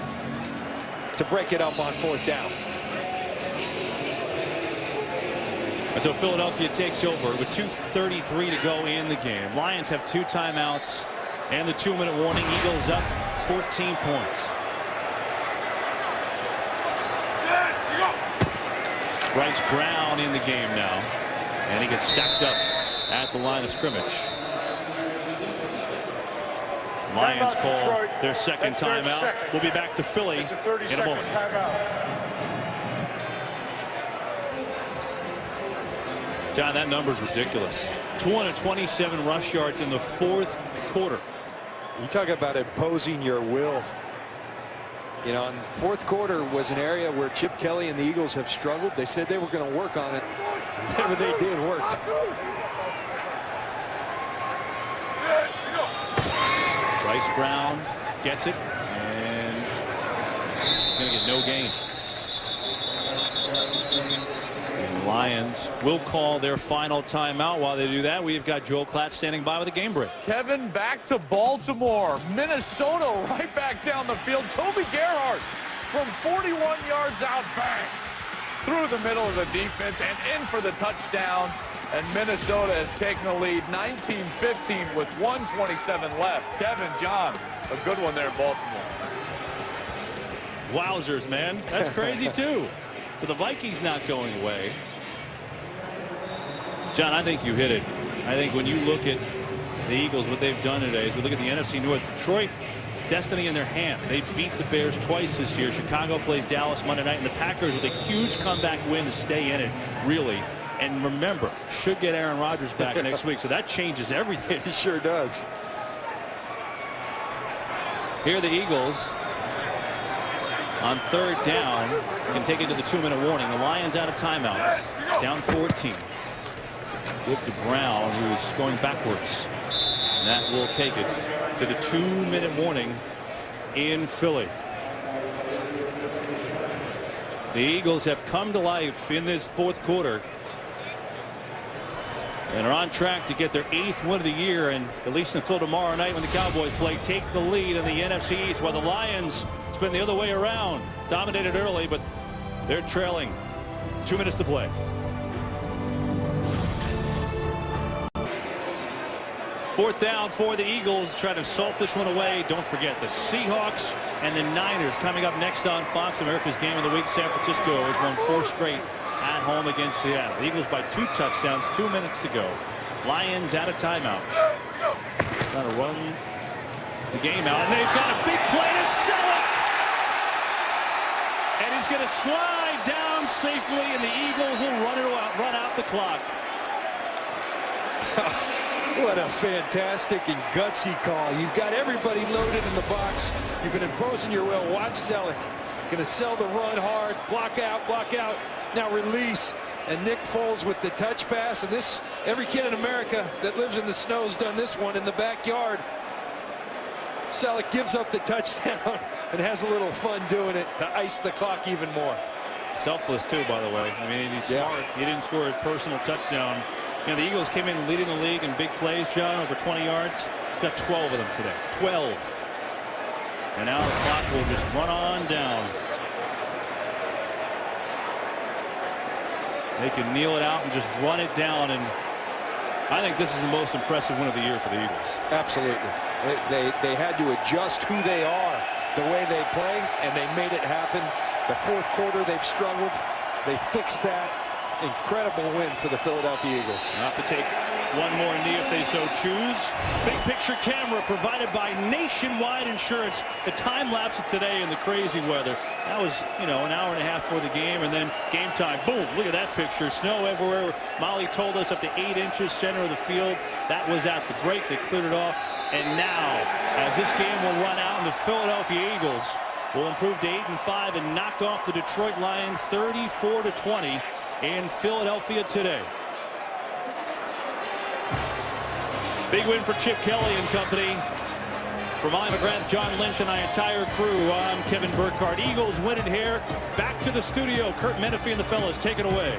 Speaker 3: to break it up on 4th down.
Speaker 2: And so Philadelphia takes over with 2:33 to go in the game. Lions have 2 timeouts and the 2-minute warning. Eagles up 14 points. Bryce Brown in the game now. And he gets stacked up at the line of scrimmage. Lions call their second timeout. We'll be back to Philly in a moment. John, that number's ridiculous. 227 rush yards in the fourth quarter.
Speaker 3: You talk about imposing your will. You know, and fourth quarter was an area where Chip Kelly and the Eagles have struggled. They said they were going to work on it. Whatever they did worked.
Speaker 2: Bryce Brown gets it and going to get no gain. And the Lions will call their final timeout. While they do that, we've got Joel Klatt standing by with a game break.
Speaker 8: Kevin, back to Baltimore. Minnesota right back down the field. Toby Gerhart from 41 yards out, bang, through the middle of the defense and in for the touchdown. And Minnesota has taken the lead 19-15 with 1:27 left. Kevin, John, a good one there in Baltimore.
Speaker 2: Wowzers, man. That's crazy, too. So the Vikings not going away. John, I think you hit it. I think when you look at the Eagles, what they've done today is we look at the NFC North. Detroit, destiny in their hands. They beat the Bears twice this year. Chicago plays Dallas Monday night, and the Packers with a huge comeback win to stay in it, really. And remember, should get Aaron Rodgers back next week, so that changes everything.
Speaker 3: He sure does.
Speaker 2: Here the Eagles on third down can take it to the 2-minute warning. The Lions out of timeouts, down 14. Give to Brown, who's going backwards. And that will take it to the 2-minute warning in Philly. The Eagles have come to life in this fourth quarter and are on track to get their 8th win of the year, and at least until tomorrow night when the Cowboys play, take the lead in the NFC East, while the Lions, it's been the other way around. Dominated early, but they're trailing. 2 minutes to play. Fourth down for the Eagles, trying to salt this one away. Don't forget the Seahawks and the Niners coming up next on Fox. America's Game of the Week. San Francisco has won 4 straight at home against Seattle. The Eagles by 2 touchdowns, 2 minutes to go. Lions out of timeouts. Trying to run the game out, and they've got a big play to Selleck. And he's going to slide down safely, and the Eagles will run out the clock.
Speaker 3: What a fantastic and gutsy call. You've got everybody loaded in the box. You've been imposing your will. Watch Selleck. Going to sell the run hard. Block out, block out. Now release. And Nick Foles with the touch pass. And this, every kid in America that lives in the snow has done this one in the backyard. Selleck gives up the touchdown and has a little fun doing it to ice the clock even more.
Speaker 2: Selfless, too, by the way. I mean, he's smart. He didn't score a personal touchdown. You know, the Eagles came in leading the league in big plays, John, over 20 yards. He's got 12 of them today. 12. And now the clock will just run on down. They can kneel it out and just run it down, and I think this is the most impressive win of the year for the Eagles.
Speaker 3: Absolutely. They had to adjust who they are, the way they play, and they made it happen. The fourth quarter, they've struggled. They fixed that. Incredible win for the Philadelphia Eagles.
Speaker 2: They'll have to take one more knee if they so choose. Big picture camera provided by Nationwide Insurance. The time lapse of today in the crazy weather. That was, you know, an hour and a half for the game, and then game time. Boom, look at that picture. Snow everywhere. Molly told us up to 8 inches center of the field. That was at the break. They cleared it off. And now, as this game will run out, and the Philadelphia Eagles will improve to 8-5 and knock off the Detroit Lions 34-20 in Philadelphia today. Big win for Chip Kelly and company. For Molly McGrath, John Lynch, and our entire crew, I'm Kevin Burkhardt. Eagles win it here. Back to the studio. Kurt Menefee and the fellas take it away.